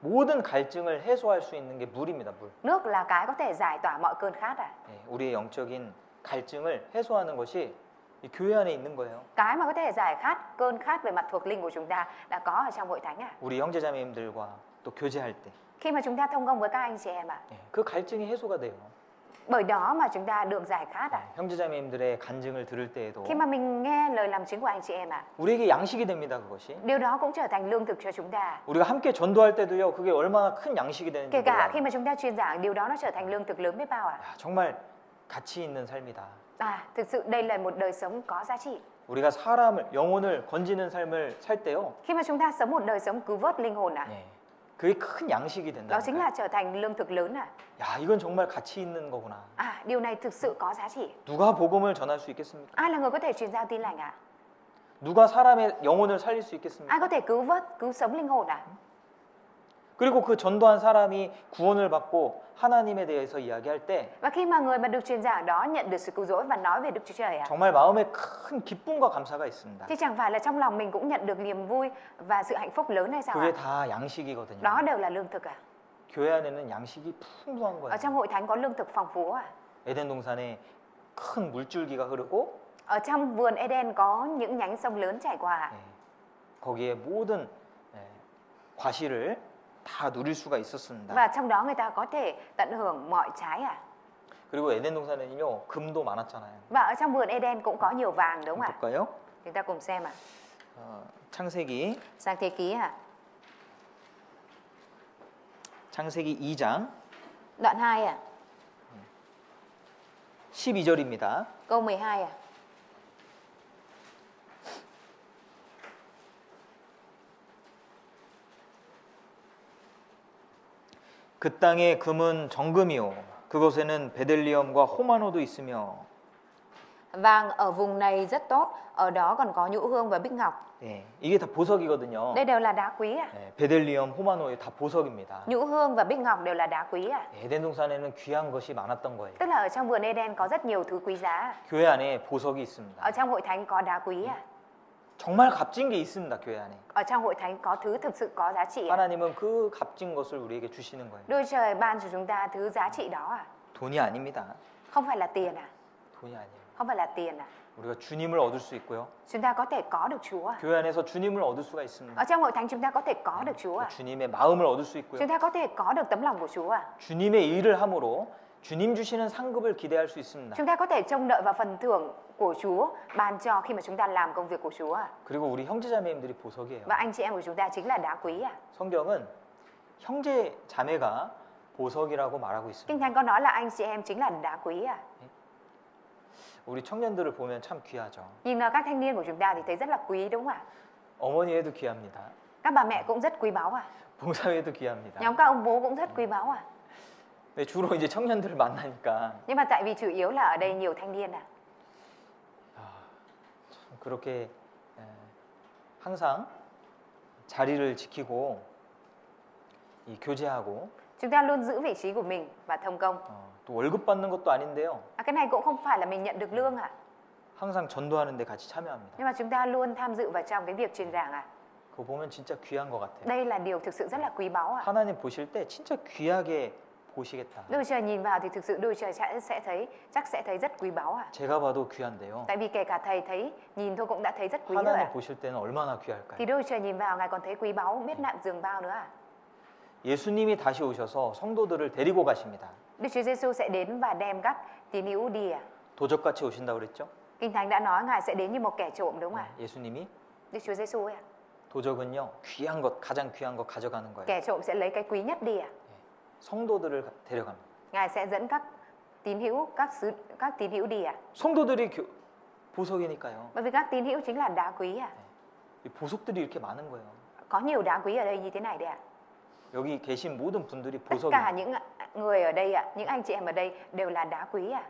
Speaker 1: 모든 갈증을 해소할 수 있는 게 물입니다. 물.
Speaker 2: Nước là cái có thể giải tỏa mọi cơn khát ạ.
Speaker 1: 예, 우리의 영적인 갈증을 해소하는 것이 이 교회 안에 있는 거예요.
Speaker 2: Cái mà có thể giải khát cơn khát về mặt thuộc linh của chúng ta đã có ở trong hội thánh ạ.
Speaker 1: 우리 형제자매님들과 또 교제할 때,
Speaker 2: Khi mà chúng ta thông công với các anh chị em ạ,
Speaker 1: 예, 그 갈증이 해소가 돼요.
Speaker 2: bởi đó mà chúng ta được giải khát ạ.
Speaker 1: 형제자매님들의 간증을 들을 때에도
Speaker 2: Khi mà mình nghe lời làm chứng của anh chị em ạ,
Speaker 1: 우리에게 양식이 됩니다. 그것이.
Speaker 2: điều đó cũng trở thành lương thực cho chúng ta.
Speaker 1: 우리가 함께 전도할 때도요. 그게 얼마나 큰 양식이 되는지
Speaker 2: Kể cả
Speaker 1: 몰라요.
Speaker 2: khi mà chúng ta truyền giảng, điều đó nó trở thành lương thực lớn biết bao ạ.
Speaker 1: 야, 정말 가치 있는 삶이다.
Speaker 2: Thực sự đây là một đời sống có giá trị.
Speaker 1: 우리가 사람을 영혼을 건지는 삶을 살 때요.
Speaker 2: Khi mà chúng ta sống một đời sống cứu vớt linh hồn ạ,
Speaker 1: 예, 그게 큰 양식이
Speaker 2: đó chính
Speaker 1: 된다.
Speaker 2: là trở thành lương thực lớn ạ.
Speaker 1: 야, 이건 정말 가치 있는 거구나.
Speaker 2: Điều này thực sự có giá trị.
Speaker 1: 누가 복음을 전할 수 있겠습니까?
Speaker 2: Ai là người có thể truyền giao tin lành ạ?
Speaker 1: 누가 사람의 영혼을 살릴 수 있겠습니까?
Speaker 2: Ai có thể cứu vớt, cứu sống linh hồn ạ?
Speaker 1: 그리고 그 전도한 사람이 구원을 받고 하나님에 대해서 이야기할 때
Speaker 2: Và khi mà người mà được truyền giảng đó nhận được sự cứu rỗi và nói về Đức Chúa Trời ạ,
Speaker 1: 정말 마음에 큰 기쁨과 감사가 있습니다.
Speaker 2: thì chẳng phải là trong lòng mình cũng nhận được niềm vui và sự hạnh phúc lớn hay sao
Speaker 1: 그게
Speaker 2: ạ?
Speaker 1: 다 양식이거든요.
Speaker 2: Đó đều là lương thực ạ.
Speaker 1: 교회 안에는 양식이 풍부한
Speaker 2: Ở
Speaker 1: 거예요.
Speaker 2: trong hội thánh có lương thực phong phú ạ.
Speaker 1: 에덴 동산에 큰 물줄기가 흐르고
Speaker 2: Ở trong vườn Eden có những nhánh sông lớn chảy qua ạ.
Speaker 1: 예, 거기에 모든 과실을 다 누릴 수가 있었습니다.
Speaker 2: Và trong đó người ta có thể tận hưởng mọi trái ạ.
Speaker 1: 그리고 에덴 동산에는요 금도 많았잖아요.
Speaker 2: Và ở trong vườn Eden cũng có nhiều vàng đúng không ạ?
Speaker 1: 볼까요?
Speaker 2: Chúng ta cùng xem ạ.
Speaker 1: 창세기
Speaker 2: Sang thế ký ạ.
Speaker 1: 창세기 2장
Speaker 2: Đoạn 2 ạ.
Speaker 1: 12절입니다.
Speaker 2: Câu 12 ạ.
Speaker 1: 그 땅의 금은 정금이요 그곳에는 베들리엄과 호마노도 있으며.
Speaker 2: Vàng ở vùng này rất tốt, ở đó còn có nhũ hương và bích ngọc.
Speaker 1: 예, 이게 다 보석이거든요.
Speaker 2: Đây đều là đá quý à?
Speaker 1: 예, 베들리엄, 호마노 다 보석입니다.
Speaker 2: Nhũ hương và bích ngọc đều là đá quý à?
Speaker 1: 에덴 동산에는 귀한 것이 많았던 거예요.
Speaker 2: Tức là ở trong vườn Eden có rất nhiều thứ quý giá.
Speaker 1: 교회 안에 보석이 있습니다.
Speaker 2: Ở trong hội thánh có đá quý à?
Speaker 1: 정말 값진 게 있습니다. 교회 안에.
Speaker 2: Ở trong hội thánh có thứ thực sự có giá trị à?
Speaker 1: 하나님은 그 값진 것을 우리에게 주시는 거예요.
Speaker 2: Đôi trời ban cho chúng ta thứ giá trị đó à?
Speaker 1: 돈이 아닙니다.
Speaker 2: Không phải là tiền à?
Speaker 1: 돈이 아니에요.
Speaker 2: Không phải là tiền à?
Speaker 1: 우리가 주님을 얻을 수 있고요.
Speaker 2: Chúng ta có thể có được Chúa à?
Speaker 1: 교회 안에서 주님을 얻을 수가 있습니다.
Speaker 2: Ở trong hội thánh chúng ta có thể có được Chúa à?
Speaker 1: 주님의 마음을 얻을 수 있고요.
Speaker 2: Chúng ta có thể có được tấm lòng của Chúa à?
Speaker 1: 주님의 일을 함으로 주님 주시는 상급을 기대할 수 있습니다.
Speaker 2: Chúng ta có thể trông đợi vào phần thưởng của Chúa ban cho khi mà chúng ta làm công việc của Chúa à?
Speaker 1: 그리고 우리 형제자매님들이 보석이에요.
Speaker 2: Và anh chị em của chúng ta chính là đá quý à?
Speaker 1: 성경은 형제 자매가 보석이라고 말하고 있습니다.
Speaker 2: Kinh Thánh có nói là anh chị em chính là đá quý à?
Speaker 1: 우리 청년들을 보면 참 귀하죠.
Speaker 2: Nhìn vào các thanh niên của chúng ta thì thấy rất là quý đúng không ạ?
Speaker 1: 어머니에도 귀합니다.
Speaker 2: Các bà mẹ cũng rất quý báu à?
Speaker 1: 봉사회도 귀합니다.
Speaker 2: Nhóm các ông bố cũng rất quý báu à?
Speaker 1: 근데 주로 이제 청년들을 만나니까
Speaker 2: Nhưng mà tại vì chủ yếu là ở đây nhiều thanh niên à?
Speaker 1: 참 그렇게 항상 자리를 지키고 이 교제하고
Speaker 2: Chúng ta luôn giữ vị trí của mình và thông công.
Speaker 1: 또 월급 받는 것도 아닌데요.
Speaker 2: Cái này cũng không phải là mình nhận được lương ạ.
Speaker 1: 항상 전도하는 데 같이 참여합니다.
Speaker 2: Nhưng mà chúng ta luôn tham dự vào trong cái việc truyền giảng ạ.
Speaker 1: 그거 보면 진짜 귀한 것 같아요.
Speaker 2: Đây là điều thực sự rất là quý báu ạ.
Speaker 1: 하나님 보실 때 진짜 귀하게 보시겠다.
Speaker 2: Đôi trời nhìn vào thì thực sự đôi trời chắc sẽ thấy rất quý báu ạ.
Speaker 1: 제가 봐도 귀한데요.
Speaker 2: Tại vì kể cả thầy thấy nhìn thôi cũng đã thấy rất quý rồi ạ.
Speaker 1: 하나님 보실 때는 얼마나 귀할까요?
Speaker 2: Thì đôi trời nhìn vào ngài còn thấy quý báu biết nặng giường bao nữa ạ.
Speaker 1: 예수님이 다시 오셔서 성도들을 데리고 가십니다.
Speaker 2: Đức Chúa Giêsu sẽ đến và đem các tín hữu đi ạ.
Speaker 1: 도적같이 오신다고 그랬죠?
Speaker 2: Kinh Thánh đã nói ngài sẽ đến như một kẻ trộm đúng không ạ?
Speaker 1: 예수님이
Speaker 2: Đức Chúa Giêsu ạ.
Speaker 1: 도적은요 귀한 것 가장 귀한 것 가져가는 거예요.
Speaker 2: Kẻ trộm sẽ lấy cái quý nhất đi ạ.
Speaker 1: 성도들을 데려갑니다.
Speaker 2: Ngài sẽ dẫn các tín hữu đi ạ.
Speaker 1: 성도들이 보석이니까요.
Speaker 2: Bởi vì các tín hữu chính là đá quý ạ.
Speaker 1: 이 보석들이 이렇게 많은 거예요.
Speaker 2: Có nhiều đá quý ở đây như thế này đấy ạ.
Speaker 1: 여기 계신 모든 분들이
Speaker 2: Tất cả
Speaker 1: 보석이에요.
Speaker 2: những người ở đây ạ, những anh chị em ở đây đều là đá quý ạ.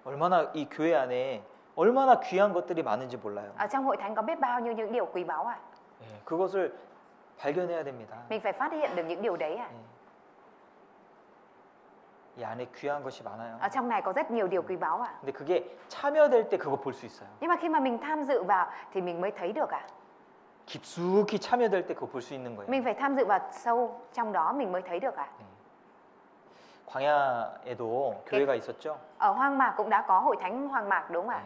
Speaker 1: 얼마나 이 교회 안에 얼마나 귀한 것들이 많은지 몰라요.
Speaker 2: Ở trong hội thánh có biết bao nhiêu những điều quý báu ạ.
Speaker 1: 예, 그것을 발견해야 됩니다.
Speaker 2: Mình phải phát hiện được những điều đấy ạ.
Speaker 1: 이 안에 귀한 것이 많아요.
Speaker 2: Ở trong này có rất nhiều điều quý báu ạ.
Speaker 1: 근데 그게 참여될 때 그거 볼 수 있어요.
Speaker 2: Nhưng mà khi mà mình tham dự vào thì mình mới thấy được ạ.
Speaker 1: 깊숙이 참여될 때 그거 볼 수 있는 거예요.
Speaker 2: Mình phải tham dự vào sâu trong đó mình mới thấy được ạ.
Speaker 1: 광야에도 교회가 있었죠.
Speaker 2: Ở hoang mạc cũng đã có hội thánh hoang mạc đúng không ạ?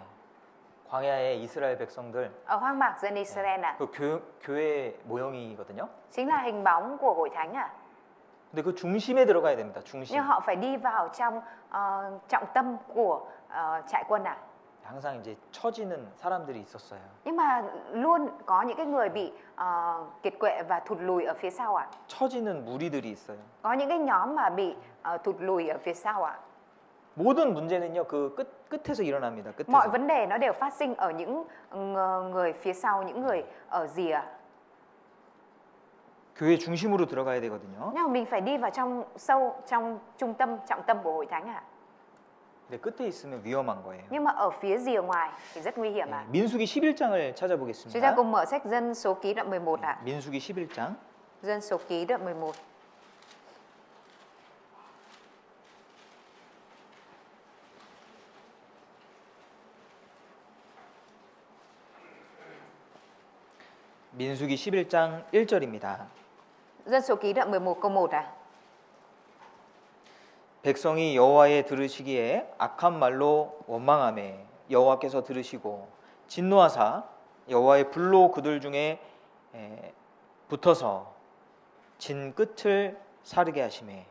Speaker 1: 광야의 이스라엘 백성들
Speaker 2: Ở hoang mạc dân Israel ạ.
Speaker 1: 그 교회 모형이거든요.
Speaker 2: Chính là hình bóng của hội thánh ạ.
Speaker 1: 근데 그 중심에 들어가야 됩니다. 중심.
Speaker 2: Nhưng họ phải đi vào trong trọng tâm của trại quân ạ.
Speaker 1: 항상 이제 처지는 사람들이 있었어요.
Speaker 2: Nhưng mà luôn có những cái người bị kiệt quệ và thụt lùi ở phía sau ạ.
Speaker 1: 처지는 무리들이 있어요.
Speaker 2: Có những cái nhóm mà bị thụt lùi ở phía sau ạ.
Speaker 1: 모든 문제는요 그 끝에서 일어납니다.
Speaker 2: Mọi
Speaker 1: 끝에서.
Speaker 2: vấn đề nó đều phát sinh ở những người phía sau, những người ở rìa.
Speaker 1: 교회 중심으로 들어가야 되거든요.
Speaker 2: Nhưng mà mình phải đi vào trong sâu, trong trung tâm, trọng tâm của hội thánh ạ.
Speaker 1: 근데 끝에 있으면 위험한 거예요.
Speaker 2: Nhưng mà ở phía rìa ngoài thì rất nguy hiểm ạ.
Speaker 1: 민수기 11장을
Speaker 2: Chúng ta
Speaker 1: 찾아보겠습니다.
Speaker 2: cùng mở sách Dân số ký đoạn 11 ạ.
Speaker 1: 민수기 11장
Speaker 2: Dân số ký đoạn 11.
Speaker 1: 민수기 11장 1절입니다.
Speaker 2: Dân số ký đoạn 11 câu 1 ạ.
Speaker 1: 백성이 여호와의 들으시기에 악한 말로 원망하매 여호와께서 들으시고 진노하사 여호와의 불로 그들 중에 붙어서 진 끝을 사르게 하시매.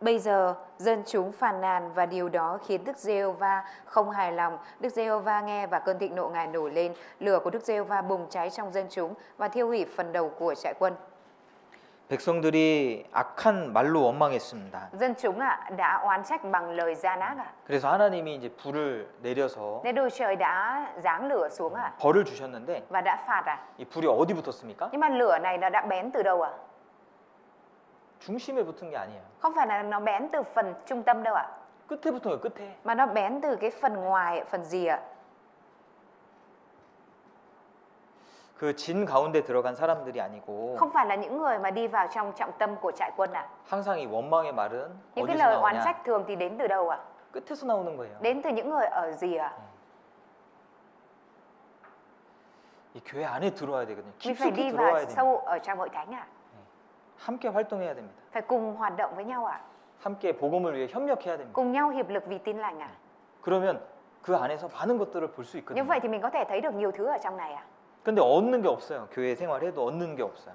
Speaker 2: Bây giờ dân chúng phàn nàn và điều đó khiến Đức Giê-hô-va không hài lòng. Đức Giê-hô-va nghe và cơn thịnh nộ Ngài nổi lên. Lửa của Đức Giê-hô-va bùng cháy trong dân chúng và thiêu hủy phần đầu của trại quân.
Speaker 1: 백성들이 악한 말로 원망했습니다.
Speaker 2: Dân chúng đã oán trách bằng lời gian ác ạ.
Speaker 1: 그래서 하나님이 이제 불을 내려서
Speaker 2: Nên đôi trời đã giáng lửa xuống ạ
Speaker 1: 벌을 주셨는데
Speaker 2: và đã phạt ạ.
Speaker 1: 이 불이 어디 붙었습니까?
Speaker 2: Nhưng mà lửa này nó đã bén từ đâu ạ?
Speaker 1: 중심에 붙은 게 아니에요.
Speaker 2: Không phải là nó bén từ phần trung tâm đâu ạ.
Speaker 1: 끝에 붙은 거예요. 끝에.
Speaker 2: Mà nó bén từ cái phần ngoài, phần rìa.
Speaker 1: 그 진 가운데 들어간 사람들이 아니고
Speaker 2: Không phải là những người mà đi vào trong trọng tâm của trại quân ạ.
Speaker 1: 항상 이 원망의 말은
Speaker 2: Những cái
Speaker 1: 어디서
Speaker 2: lời oán
Speaker 1: 나오냐?
Speaker 2: trách thường thì đến từ đâu ạ?
Speaker 1: 끝에서 나오는 거예요.
Speaker 2: Đến từ những người ở rìa.
Speaker 1: 이 교회 안에 들어와야 되거든요.
Speaker 2: Mình phải
Speaker 1: 깊숙이
Speaker 2: đi
Speaker 1: 들어와야
Speaker 2: vào
Speaker 1: 됩니다.
Speaker 2: sâu ở trong hội thánh ạ.
Speaker 1: 함께 활동해야 됩니다.
Speaker 2: Phải cùng hoạt động với nhau ạ.
Speaker 1: 함께 복음을 위해 협력해야 됩니다.
Speaker 2: Cùng nhau hiệp lực vì tin lành ạ.
Speaker 1: 그러면 그 안에서 많은 것들을 볼 수
Speaker 2: Như
Speaker 1: 있거든요.
Speaker 2: vậy thì mình có thể thấy được nhiều thứ ở trong này ạ.
Speaker 1: 근데 얻는 게 없어요. 교회 생활해도 얻는 게 없어요.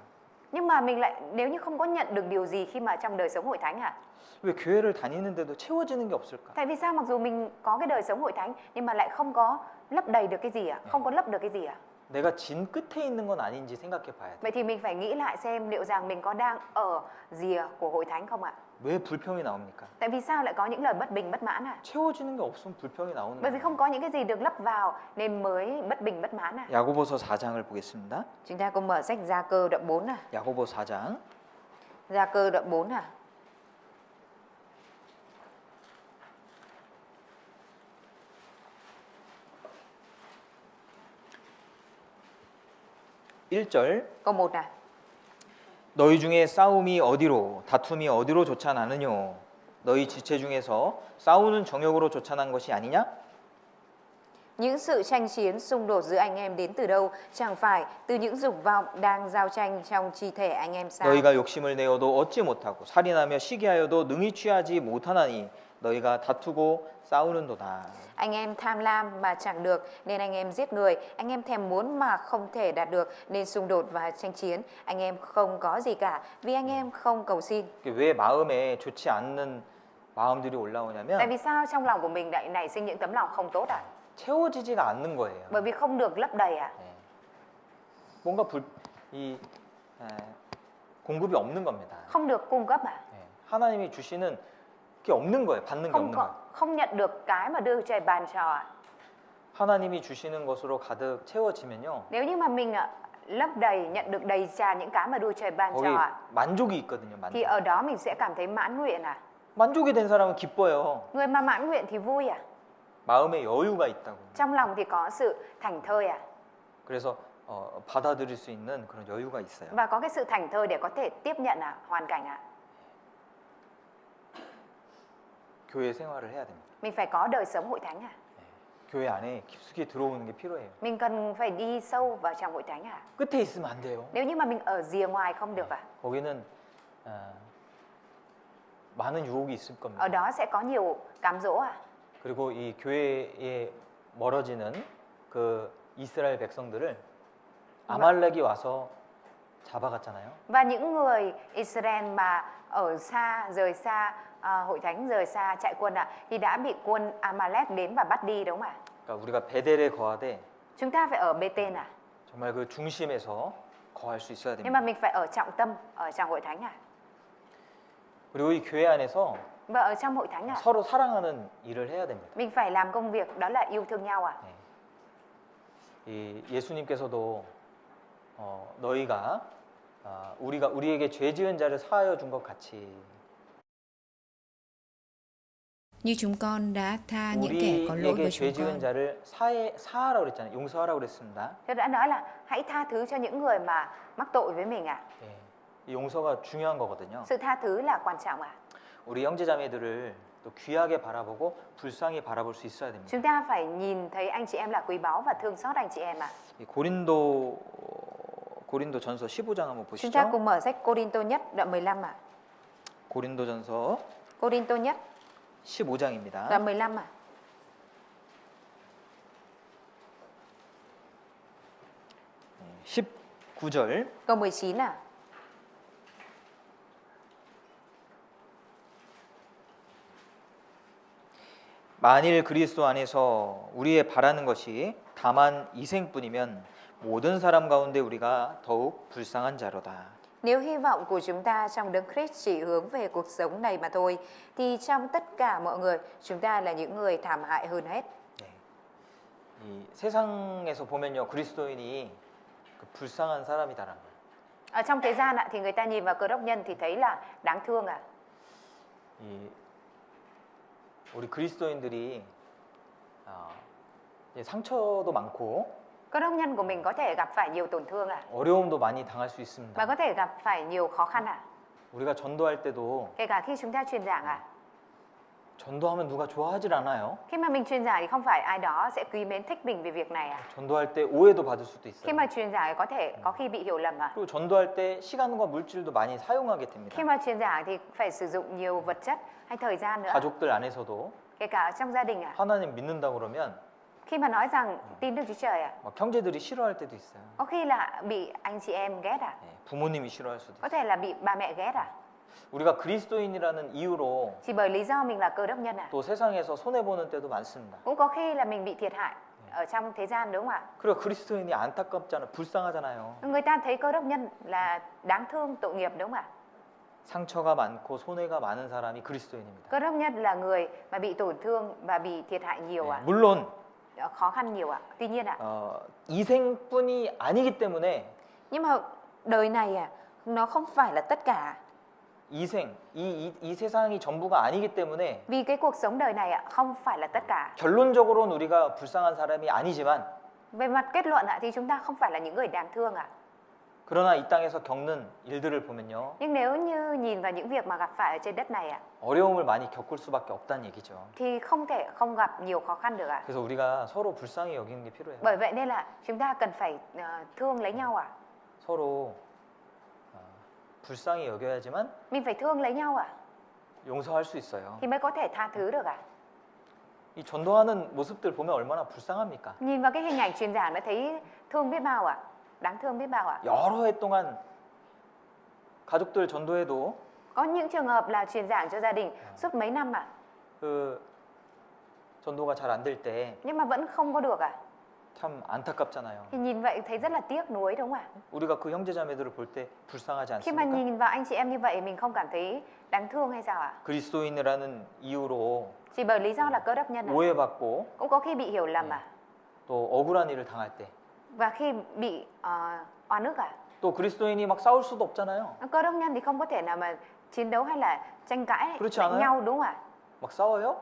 Speaker 2: Nhưng mà mình lại nếu như không có nhận được điều gì khi mà trong đời sống hội thánh ạ.
Speaker 1: 왜 교회를 다니는데도 채워지는 게 없을까?
Speaker 2: Tại vì sao mặc dù mình có cái đời sống hội thánh nhưng mà lại không có lấp đầy được cái gì ạ? Không có lấp được cái gì ạ?
Speaker 1: 내가 진 끝에 있는 건 아닌지 생각해 봐야 돼.
Speaker 2: Vậy thì mình phải nghĩ lại xem liệu rằng mình có đang ở rìa của hội thánh không ạ?
Speaker 1: 왜 불평이 나옵니까?
Speaker 2: Tại vì sao lại có những lời bất bình bất mãn ạ?
Speaker 1: 채워지는 게 없으면 불평이 나오는
Speaker 2: Bởi vì
Speaker 1: 거예요.
Speaker 2: không có những cái gì được lấp vào nên mới bất bình bất mãn ạ.
Speaker 1: 야고보서 4장을 보겠습니다.
Speaker 2: Chúng ta cùng mở sách Gia Cơ đoạn 4 ạ.
Speaker 1: 야고보 4장
Speaker 2: Gia Cơ đoạn 4 ạ.
Speaker 1: 일절
Speaker 2: Câu 1 ạ.
Speaker 1: 너희 중에 싸움이 어디로 다툼이 어디로 쫓아나느뇨 너희 지체 중에서 싸우는 정욕으로 쫓아난 것이 아니냐?
Speaker 2: Những sự tranh chiến xung đột giữa anh em đến từ đâu? Chẳng phải từ những dục vọng đang giao tranh trong chi thể anh em sao?
Speaker 1: 너희가 욕심을 내어도 얻지 못하고 살인하며 시기하여도 능히 취하지 못하나니 너희가 다투고 싸우는도다.
Speaker 2: Anh em tham lam mà chẳng được nên anh em giết người. Anh em thèm muốn mà không thể đạt được nên xung đột và tranh chiến. Anh em không có gì cả vì anh em không cầu xin.
Speaker 1: 왜 마음에 좋지 않는 마음들이
Speaker 2: Tại
Speaker 1: 올라오냐면
Speaker 2: vì sao trong lòng của mình lại nảy sinh những tấm lòng không tốt ạ?
Speaker 1: 채워지지가 않는 거예요.
Speaker 2: Bởi vì không được lấp đầy ạ.
Speaker 1: 네. 뭔가 공급이 없는 겁니다.
Speaker 2: Không được cung cấp ạ.
Speaker 1: 네. 하나님이 주시는 게 없는 거예요. 받는 게 없는 거예요.
Speaker 2: Không nhận được cái mà đưa trời bàn cho ạ.
Speaker 1: 하나님이 주시는 것으로 가득 채워지면요.
Speaker 2: Nếu như mà mình lấp đầy, nhận được đầy tràn những cái mà đưa trời ban
Speaker 1: 거기
Speaker 2: cho ạ,
Speaker 1: 만족이 있거든요.
Speaker 2: thì
Speaker 1: 만족.
Speaker 2: ở đó mình sẽ cảm thấy mãn nguyện ạ.
Speaker 1: 만족이 된 사람은 기뻐요.
Speaker 2: Người mà mãn nguyện thì vui ạ.
Speaker 1: 마음에 여유가 있다고.
Speaker 2: Trong lòng thì có sự thảnh thơi ạ.
Speaker 1: 그래서 받아들일 수 있는 그런 여유가 있어요.
Speaker 2: Và có cái sự thảnh thơi để có thể tiếp nhận hoàn cảnh ạ.
Speaker 1: 교회 생활을 해야 됩니다.
Speaker 2: Mình phải có đời sống hội thánh ạ.
Speaker 1: 교회 안에 깊숙이 들어오는 게 필요해요.
Speaker 2: Mình cần phải đi sâu vào trong hội thánh ạ.
Speaker 1: 끝에 있으면 안 돼요.
Speaker 2: Nếu như mà mình ở rìa ngoài không được ạ,
Speaker 1: 거기는 많은 유혹이 있을 겁니다.
Speaker 2: ở đó sẽ có nhiều cám dỗ ạ.
Speaker 1: 그리고 이 교회에 멀어지는 그 이스라엘 백성들을 아말렉이 와서 잡아갔잖아요.
Speaker 2: Và những người Israel mà ở xa, rời xa hội thánh, rời xa trại quân ạ, thì đã bị quân Amalek đến và bắt đi đúng không ạ?
Speaker 1: 그러니까 우리가 베델에 거하되
Speaker 2: Chúng ta phải ở Bê-tên ạ.
Speaker 1: 정말 그 중심에서 거할 수 있어야
Speaker 2: Nhưng
Speaker 1: 됩니다.
Speaker 2: mà mình phải ở trọng tâm, ở trong hội thánh ạ.
Speaker 1: 그리고 이 교회 안에서
Speaker 2: Và ở trong hội thánh ạ,
Speaker 1: 서로 사랑하는 일을 해야 됩니다.
Speaker 2: mình phải làm công việc đó là yêu thương nhau ạ.
Speaker 1: 이 예수님께서도 너희가 우리에게 죄 지은 자를 사하여 준 것 같이
Speaker 3: Như chúng con đã tha những kẻ có lỗi
Speaker 1: 우리에게
Speaker 3: với
Speaker 1: 죄
Speaker 3: chúng
Speaker 1: 지은
Speaker 3: con,
Speaker 1: 자를 사하라고 그랬잖아요. 용서하라고 그랬습니다.
Speaker 2: Tôi đã nói là hãy tha thứ cho những người mà mắc tội với mình ạ.
Speaker 1: 예, 이 용서가 중요한 거거든요.
Speaker 2: Sự tha thứ là quan trọng ạ.
Speaker 1: 우리 형제자매들을 또 귀하게 바라보고 불쌍히 바라볼 수 있어야 됩니다.
Speaker 2: Chúng ta phải nhìn thấy anh chị em là quý báu và thương xót anh chị em ạ.
Speaker 1: 이 고린도전서 15장 한번
Speaker 2: Chúng ta
Speaker 1: 보시죠.
Speaker 2: cùng mở sách Cô-rin-tô nhất đoạn 15 ạ.
Speaker 1: 고린도전서
Speaker 2: Cô-rin-tô nhất
Speaker 1: 15장입니다.
Speaker 2: đoạn 15 ạ.
Speaker 1: 19절
Speaker 2: Câu 19 ạ.
Speaker 1: 만일 그리스도 안에서 우리의 바라는 것이 다만 이생뿐이면 모든 사람 가운데 우리가 더욱 불쌍한 자로다.
Speaker 2: Nếu hy vọng của chúng ta trong Đấng Christ chỉ hướng về cuộc sống này mà thôi, thì trong tất cả mọi người, chúng ta là những người thảm hại hơn hết.
Speaker 1: 네. 이 세상에서 보면요 그리스도인이 그 불쌍한 사람이다라는 거예요.
Speaker 2: Ở trong thế gian thì người ta nhìn vào cơ đốc nhân thì thấy là đáng thương à.
Speaker 1: 이 우리 그리스도인들이 이제 상처도 많고
Speaker 2: Cơ đốc nhân của mình có thể gặp phải nhiều tổn thương à,
Speaker 1: 어려움도 많이 당할 수
Speaker 2: và
Speaker 1: 있습니다.
Speaker 2: có thể gặp phải nhiều khó khăn à.
Speaker 1: 우리가 전도할 때도
Speaker 2: Kể cả khi chúng ta truyền giảng à,
Speaker 1: 전도하면 누가 좋아하질 않아요.
Speaker 2: khi mà mình truyền giảng thì không phải ai đó sẽ quý mến thích mình vì việc này à.
Speaker 1: 전도할 때 오해도 받을 수도
Speaker 2: Khi
Speaker 1: 있어요.
Speaker 2: mà truyền giảng thì có thể có khi bị hiểu lầm à.
Speaker 1: 그리고 전도할 때 시간과 물질도 많이 사용하게 됩니다.
Speaker 2: Khi mà truyền giảng thì phải sử dụng nhiều vật chất hay thời gian nữa,
Speaker 1: 가족들 안에서도
Speaker 2: kể cả ở trong gia đình à.
Speaker 1: 하나님 믿는다 그러면
Speaker 2: Khi mà nói rằng tin Đức Chúa Trời à,
Speaker 1: 막 형제들이 싫어할 때도 있어요.
Speaker 2: có khi là bị anh chị em ghét à,
Speaker 1: 네, 부모님이 싫어할 수도
Speaker 2: có
Speaker 1: 있어요.
Speaker 2: thể là bị ba mẹ ghét à.
Speaker 1: 우리가 그리스도인이라는 이유로
Speaker 2: Chỉ bởi lý do mình là cơ đốc nhân à.
Speaker 1: 또 세상에서 손해 보는 때도 많습니다.
Speaker 2: Cũng có khi là mình bị thiệt hại ở trong thế gian, đúng không ạ?
Speaker 1: 그리고 그리스도인이 안타깝잖아요. 불쌍하잖아요.
Speaker 2: Người ta thấy cơ đốc nhân là đáng thương, tội nghiệp, đúng không ạ?
Speaker 1: 상처가 많고 손해가 많은 사람이 그리스도인입니다.
Speaker 2: Cơ đốc nhân là người mà bị tổn thương và bị thiệt hại nhiều
Speaker 1: 네,
Speaker 2: ạ,
Speaker 1: 물론
Speaker 2: khó khăn nhiều ạ. Tuy nhiên ạ,
Speaker 1: 이생뿐이 아니기 때문에
Speaker 2: nhưng mà đời này nó không phải là tất cả.
Speaker 1: 이생 이 세상이 전부가 아니기 때문에
Speaker 2: Vì cái cuộc sống đời này không phải là tất cả.
Speaker 1: 결론적으로는 우리가 불쌍한 사람이 아니지만
Speaker 2: Về mặt kết luận thì chúng ta không phải là những người đáng thương ạ.
Speaker 1: 그러나 이 땅에서 겪는 일들을 보면요.
Speaker 2: Nhưng nếu như nhìn vào những việc mà gặp phải ở trên đất này
Speaker 1: 어려움을 많이 겪을 수밖에 없다는 얘기죠.
Speaker 2: thì không thể không gặp nhiều khó khăn được ạ.
Speaker 1: 그래서 우리가 서로 불쌍히 여기는 게 필요해요.
Speaker 2: Bởi vậy nên là chúng ta cần phải thương lấy nhau ạ.
Speaker 1: 서로 불쌍히 여겨야지만
Speaker 2: Mình phải thương lấy nhau ạ,
Speaker 1: 용서할 수 있어요.
Speaker 2: thì mới có thể tha thứ được ạ.
Speaker 1: 이 전도하는 모습들 보면 얼마나 불쌍합니까?
Speaker 2: Nhìn vào cái hình ảnh truyền giảng đã thấy thương biết bao ạ, đáng thương biết bao ạ.
Speaker 1: 여러 해 동안 가족들 전도해도
Speaker 2: Có những trường hợp là truyền giảng cho gia đình suốt mấy năm ạ,
Speaker 1: 그 전도가 잘 안 될 때 참
Speaker 2: nhưng mà vẫn không có được ạ.
Speaker 1: 안타깝잖아요.
Speaker 2: Thì nhìn vậy thấy rất là tiếc nuối, đúng không ạ?
Speaker 1: 우리가 그 형제자매들을 볼 때 불쌍하지
Speaker 2: Khi mà
Speaker 1: 않습니까?
Speaker 2: nhìn vào anh chị em như vậy mình không cảm thấy đáng thương hay sao ạ?
Speaker 1: 그리스도인이라는 이유로
Speaker 2: Chỉ bởi lý do là cơ đốc nhân ạ.
Speaker 1: 오해받고
Speaker 2: Cũng có khi bị hiểu lầm ạ.
Speaker 1: 또 억울한 일을 당할 때 또
Speaker 2: Và khi bị oan ức ạ.
Speaker 1: 그리스도인이 막 싸울 수도 없잖아요.
Speaker 2: Cơ đốc nhân thì không có thể nào mà chiến đấu hay là tranh cãi
Speaker 1: 그렇지
Speaker 2: đánh
Speaker 1: 않아요?
Speaker 2: nhau, đúng không ạ?
Speaker 1: 막 싸워요?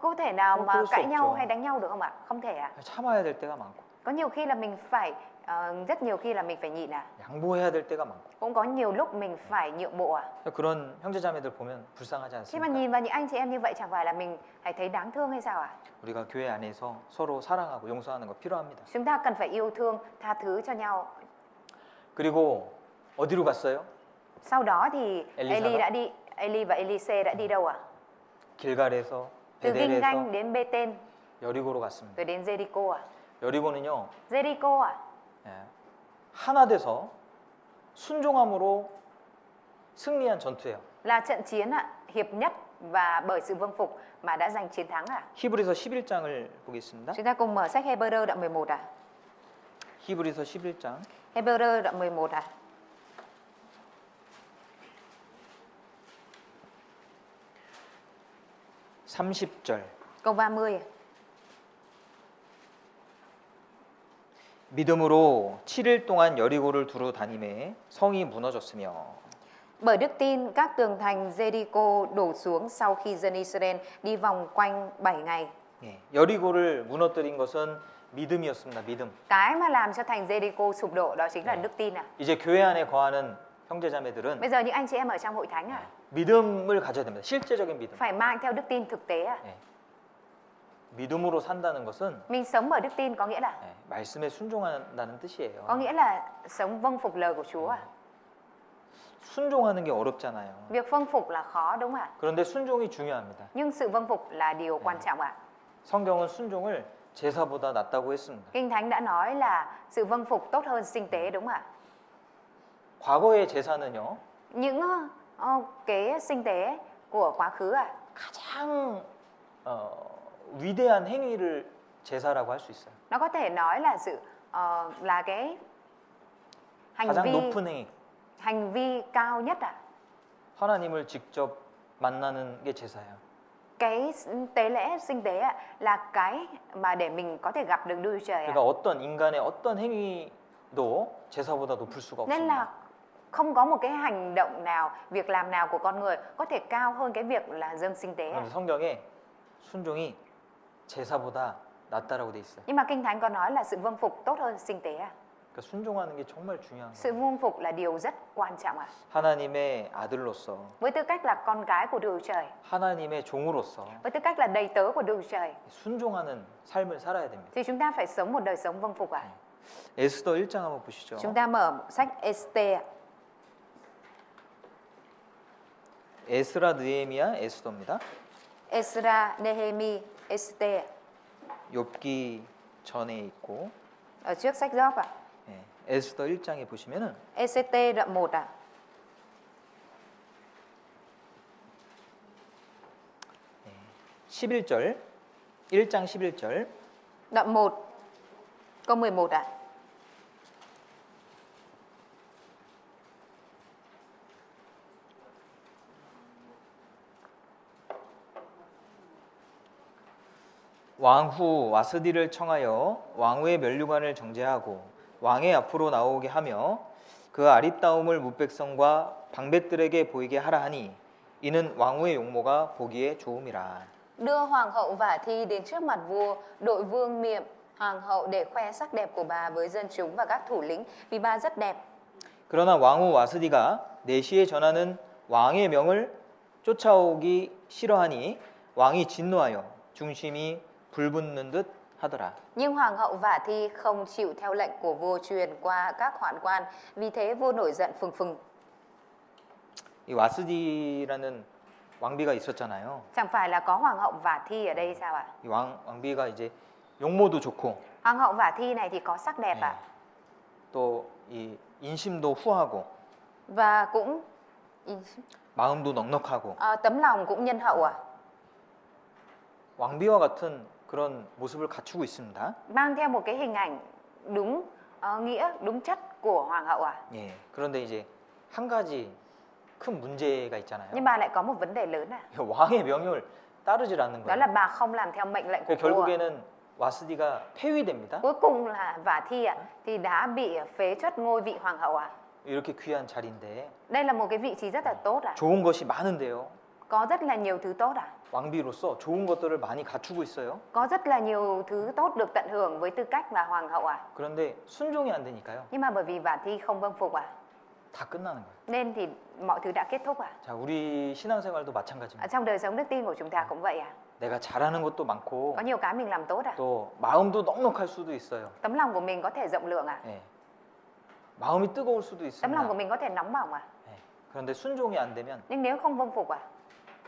Speaker 2: Có thể nào
Speaker 1: Không,
Speaker 2: mà
Speaker 1: 그럴 수
Speaker 2: cãi nhau
Speaker 1: 없죠.
Speaker 2: hay đánh nhau được không ạ? Không thể ạ.
Speaker 1: 참아야 될 때가 많고
Speaker 2: Có nhiều khi là mình phải rất nhiều khi là mình phải nhịn ạ.
Speaker 1: 양보해야 될 때가 많고
Speaker 2: Cũng có nhiều lúc mình phải nhượng bộ ạ.
Speaker 1: 그런 형제자매들 보면 불쌍하지
Speaker 2: Khi mà
Speaker 1: 않습니까?
Speaker 2: nhìn vào những anh chị em như vậy chẳng phải là mình phải thấy đáng thương hay sao ạ?
Speaker 1: 우리가 교회 안에서 서로 사랑하고 용서하는 거 필요합니다.
Speaker 2: Chúng ta cần phải yêu thương, tha thứ cho nhau.
Speaker 1: 그리고 어디로 갔어요?
Speaker 2: Sau đó thì
Speaker 1: Elisa
Speaker 2: Eli và Elise đã đi đâu ạ?
Speaker 1: 길갈에서
Speaker 2: Từ Ginh Ganh
Speaker 1: 베델에서
Speaker 2: đến Bê-tên
Speaker 1: 여리고로 갔습니다.
Speaker 2: rồi đến Jericho ạ.
Speaker 1: 여리고는요
Speaker 2: Jericho ạ.
Speaker 1: 하나 돼서 순종함으로 승리한 전투예요.
Speaker 2: Là trận chiến ạ, hiệp nhất và bởi sự vâng phục mà đã giành chiến thắng ạ.
Speaker 1: 히브리서 11장을 보겠습니다.
Speaker 2: Chúng ta cùng mở sách Hebrew đoạn 11 ạ.
Speaker 1: 히브리서 11장
Speaker 2: Hebrew đoạn 11 ạ.
Speaker 1: 30절
Speaker 2: Câu 30.
Speaker 1: 믿음으로 7일 동안 여리고를 두루 다니매 성이 무너졌으며
Speaker 2: Bởi đức tin, các tường thành Jericho đổ xuống sau khi dân Israel đi vòng quanh 7 ngày.
Speaker 1: 여리고를 무너뜨린 것은 믿음이었습니다. 믿음.
Speaker 2: Cái mà làm cho thành Jericho sụp đổ đó chính là đức tin ạ.
Speaker 1: 이제 교회 안에 거하는 형제자매들은
Speaker 2: Bây giờ những anh chị em ở trong hội thánh
Speaker 1: 믿음을 가져야 됩니다. 실제적인 믿음.
Speaker 2: phải mang theo đức tin thực tế ạ.
Speaker 1: 믿음으로 산다는 것은
Speaker 2: Mình sống bởi đức tin có nghĩa là
Speaker 1: 말씀에 순종한다는 뜻이에요.
Speaker 2: có nghĩa là sống vâng phục lời của Chúa ạ.
Speaker 1: 순종하는 게 어렵잖아요.
Speaker 2: Việc vâng phục là khó, đúng không ạ?
Speaker 1: 그런데 순종이 중요합니다.
Speaker 2: Nhưng sự vâng phục là điều quan trọng ạ.
Speaker 1: 성경은 순종을 제사보다 낫다고 했습니다.
Speaker 2: Kinh Thánh đã nói là sự vâng phục tốt hơn sinh tế, đúng không ạ?
Speaker 1: 과거의 제사는요.
Speaker 2: Những cái sinh tế của quá khứ
Speaker 1: 가장 위대한 행위를 제사라고 할 수 있어요.
Speaker 2: nó có thể nói là sự là cái
Speaker 1: 가장 높은
Speaker 2: hành vi cao nhất ạ.
Speaker 1: 하나님을 직접 만나는 게 제사예요.
Speaker 2: Cái tế lễ sinh tế là cái mà để mình có thể gặp được Đức Chúa Trời ạ.
Speaker 1: 그러니까 어떤 인간의 어떤 행위도 제사보다 높을 수가
Speaker 2: Nên
Speaker 1: 없습니다.
Speaker 2: là Không có một cái hành động nào, việc làm nào của con người có thể cao hơn cái việc là dâng sinh tế.
Speaker 1: 그런데 성경에 순종이 제사보다 낫다라고 돼 있어요.
Speaker 2: Nhưng mà Kinh Thánh có nói là sự vâng phục tốt hơn sinh tế.
Speaker 1: 그러니까 순종하는 게 정말 중요한
Speaker 2: Sự
Speaker 1: 거예요.
Speaker 2: vâng phục là điều rất quan trọng.
Speaker 1: 하나님의 아들로서,
Speaker 2: Với tư cách là con cái của Đức Trời,
Speaker 1: 하나님의 종으로서
Speaker 2: với tư cách là đầy tớ của Đức Trời,
Speaker 1: 순종하는 삶을 살아야 됩니다.
Speaker 2: thì chúng ta phải sống một đời sống vâng phục.
Speaker 1: 에스더 1장 한번 보시죠.
Speaker 2: Chúng ta mở sách Ê-xê.
Speaker 1: 에스라, 느헤미야, 에스더입니다.
Speaker 2: Esra, Nehemi, Ê-xê.
Speaker 1: 욥기 전에 있고
Speaker 2: Ở trước sách Gióp ạ.
Speaker 1: 예, 에스더 1장에 보시면은
Speaker 2: Ê-xê đoạn 1 ạ.
Speaker 1: 11절, 1장 11절.
Speaker 2: Đoạn 1 câu 11 ạ.
Speaker 1: 왕후 와스디를 청하여 왕후의 면류관을 정제하고 왕의 앞으로 나오게 하며 그 아리따움을 뭇백성과 방백들에게 보이게 하라 하니 이는 왕후의 용모가 보기에 좋음이라.
Speaker 2: Đưa hoàng hậu Vả Thi đến trước mặt vua, đội vương miện hoàng hậu để khoe sắc đẹp của bà với dân chúng và các thủ lĩnh, vì bà rất đẹp.
Speaker 1: 그러나 왕후 와스디가 내시에 전하는 왕의 명을 쫓아오기 싫어하니 왕이 진노하여 중심이 불붙는 듯 하더라.
Speaker 2: Nhưng hoàng hậu Vả Thi không chịu theo lệnh của vua truyền qua các hoạn quan, vì thế vua nổi giận phừng phừng.
Speaker 1: 이 와스디라는 왕비가 있었잖아요.
Speaker 2: Chẳng phải là có hoàng hậu Vả Thi ở đây sao ạ?
Speaker 1: 이 왕비가 이제 용모도 좋고
Speaker 2: Hoàng hậu Vả Thi này thì có sắc đẹp ạ.
Speaker 1: 또 이 인심도 후하고
Speaker 2: Và cũng
Speaker 1: 마음도 넉넉하고
Speaker 2: tấm lòng cũng nhân hậu ạ.
Speaker 1: 왕비와 같은 그런 모습을 갖추고 있습니다.
Speaker 2: Mang theo một cái hình ảnh đúng nghĩa, đúng chất của hoàng hậu ạ.
Speaker 1: 예. 그런데 이제 한 가지 큰 문제가 있잖아요.
Speaker 2: Nhưng bà lại có một vấn đề lớn ạ.
Speaker 1: 왕의 명령을 따르질 않는
Speaker 2: Đó
Speaker 1: 거예요.
Speaker 2: là bà không làm theo mệnh lệnh của vua.
Speaker 1: 결국에는 와스디가 폐위됩니다.
Speaker 2: Cuối cùng là Vả Thi ạ thì đã bị phế truất ngôi vị hoàng hậu ạ.
Speaker 1: 이렇게 귀한 자리인데
Speaker 2: Đây là một cái vị trí rất là tốt ạ.
Speaker 1: 좋은 것이 많은데요.
Speaker 2: Có rất là nhiều thứ tốt ạ.
Speaker 1: 왕비로서 좋은 것들을 많이 갖추고 있어요.
Speaker 2: Có rất là nhiều thứ tốt được tận hưởng với tư cách là hoàng hậu ạ.
Speaker 1: 그런데 순종이 안 되니까요.
Speaker 2: Nhưng mà bởi vì Vả Thi không vâng phục ạ,
Speaker 1: 다 끝나는 거예요.
Speaker 2: nên thì mọi thứ đã kết thúc ạ.
Speaker 1: 자, 우리 신앙생활도 마찬가지입니다.
Speaker 2: Trong đời sống đức tin của chúng ta cũng vậy ạ.
Speaker 1: 내가 잘하는 것도 많고
Speaker 2: Có nhiều cái mình làm tốt ạ.
Speaker 1: 또 마음도 넉넉할 수도 있어요.
Speaker 2: Tấm lòng của mình có thể rộng lượng ạ.
Speaker 1: 예. 마음이 뜨거울 수도
Speaker 2: Tấm lòng của
Speaker 1: 있습니다.
Speaker 2: mình có thể nóng bỏng ạ.
Speaker 1: 예. 그런데 순종이 안 되면
Speaker 2: Nhưng nếu không vâng phục ạ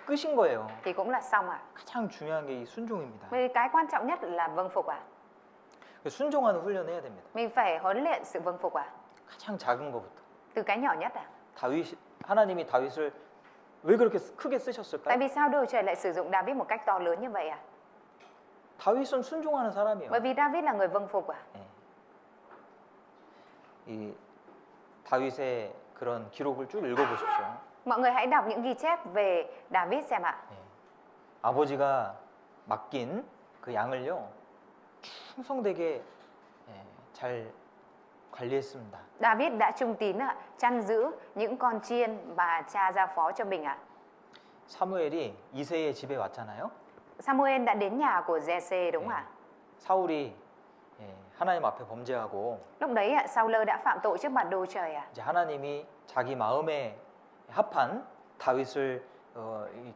Speaker 1: 끝인 거예요.
Speaker 2: thì cũng là xong ạ.
Speaker 1: 가장 중요한 게 이 순종입니다.
Speaker 2: Vì cái quan trọng nhất là vâng phục ạ.
Speaker 1: 순종하는 훈련을 해야 됩니다.
Speaker 2: Mình phải huấn luyện sự vâng phục ạ.
Speaker 1: 가장 작은 것부터.
Speaker 2: Từ cái nhỏ nhất ạ.
Speaker 1: 하나님이 다윗을 왜 그렇게 크게
Speaker 2: Tại
Speaker 1: 쓰셨을까요?
Speaker 2: vì sao Đức Trời lại sử dụng David một cách to lớn như vậy ạ?
Speaker 1: 다윗은 순종하는 사람이에요.
Speaker 2: Bởi vì David là người vâng phục ạ.
Speaker 1: 예. 이 다윗의 그런 기록을 쭉 읽어보십시오.
Speaker 2: Mọi người hãy đọc những ghi chép về David xem ạ.
Speaker 1: 예. 아버지가 맡긴 그 양을요 충성되게 잘 관리했습니다.
Speaker 2: David đã trung tín ạ, chăn giữ những con chiên mà cha giao phó cho mình ạ.
Speaker 1: 사무엘이 이새의 집에 왔잖아요.
Speaker 2: Samuel đã đến nhà của Giê-xê đúng không ạ?
Speaker 1: 사울이 하나님 앞에 범죄하고
Speaker 2: Lúc đấy ạ, Saul đã phạm tội trước mặt Đức Trời ạ.
Speaker 1: 이제 하나님이 자기 마음에 합한 다윗을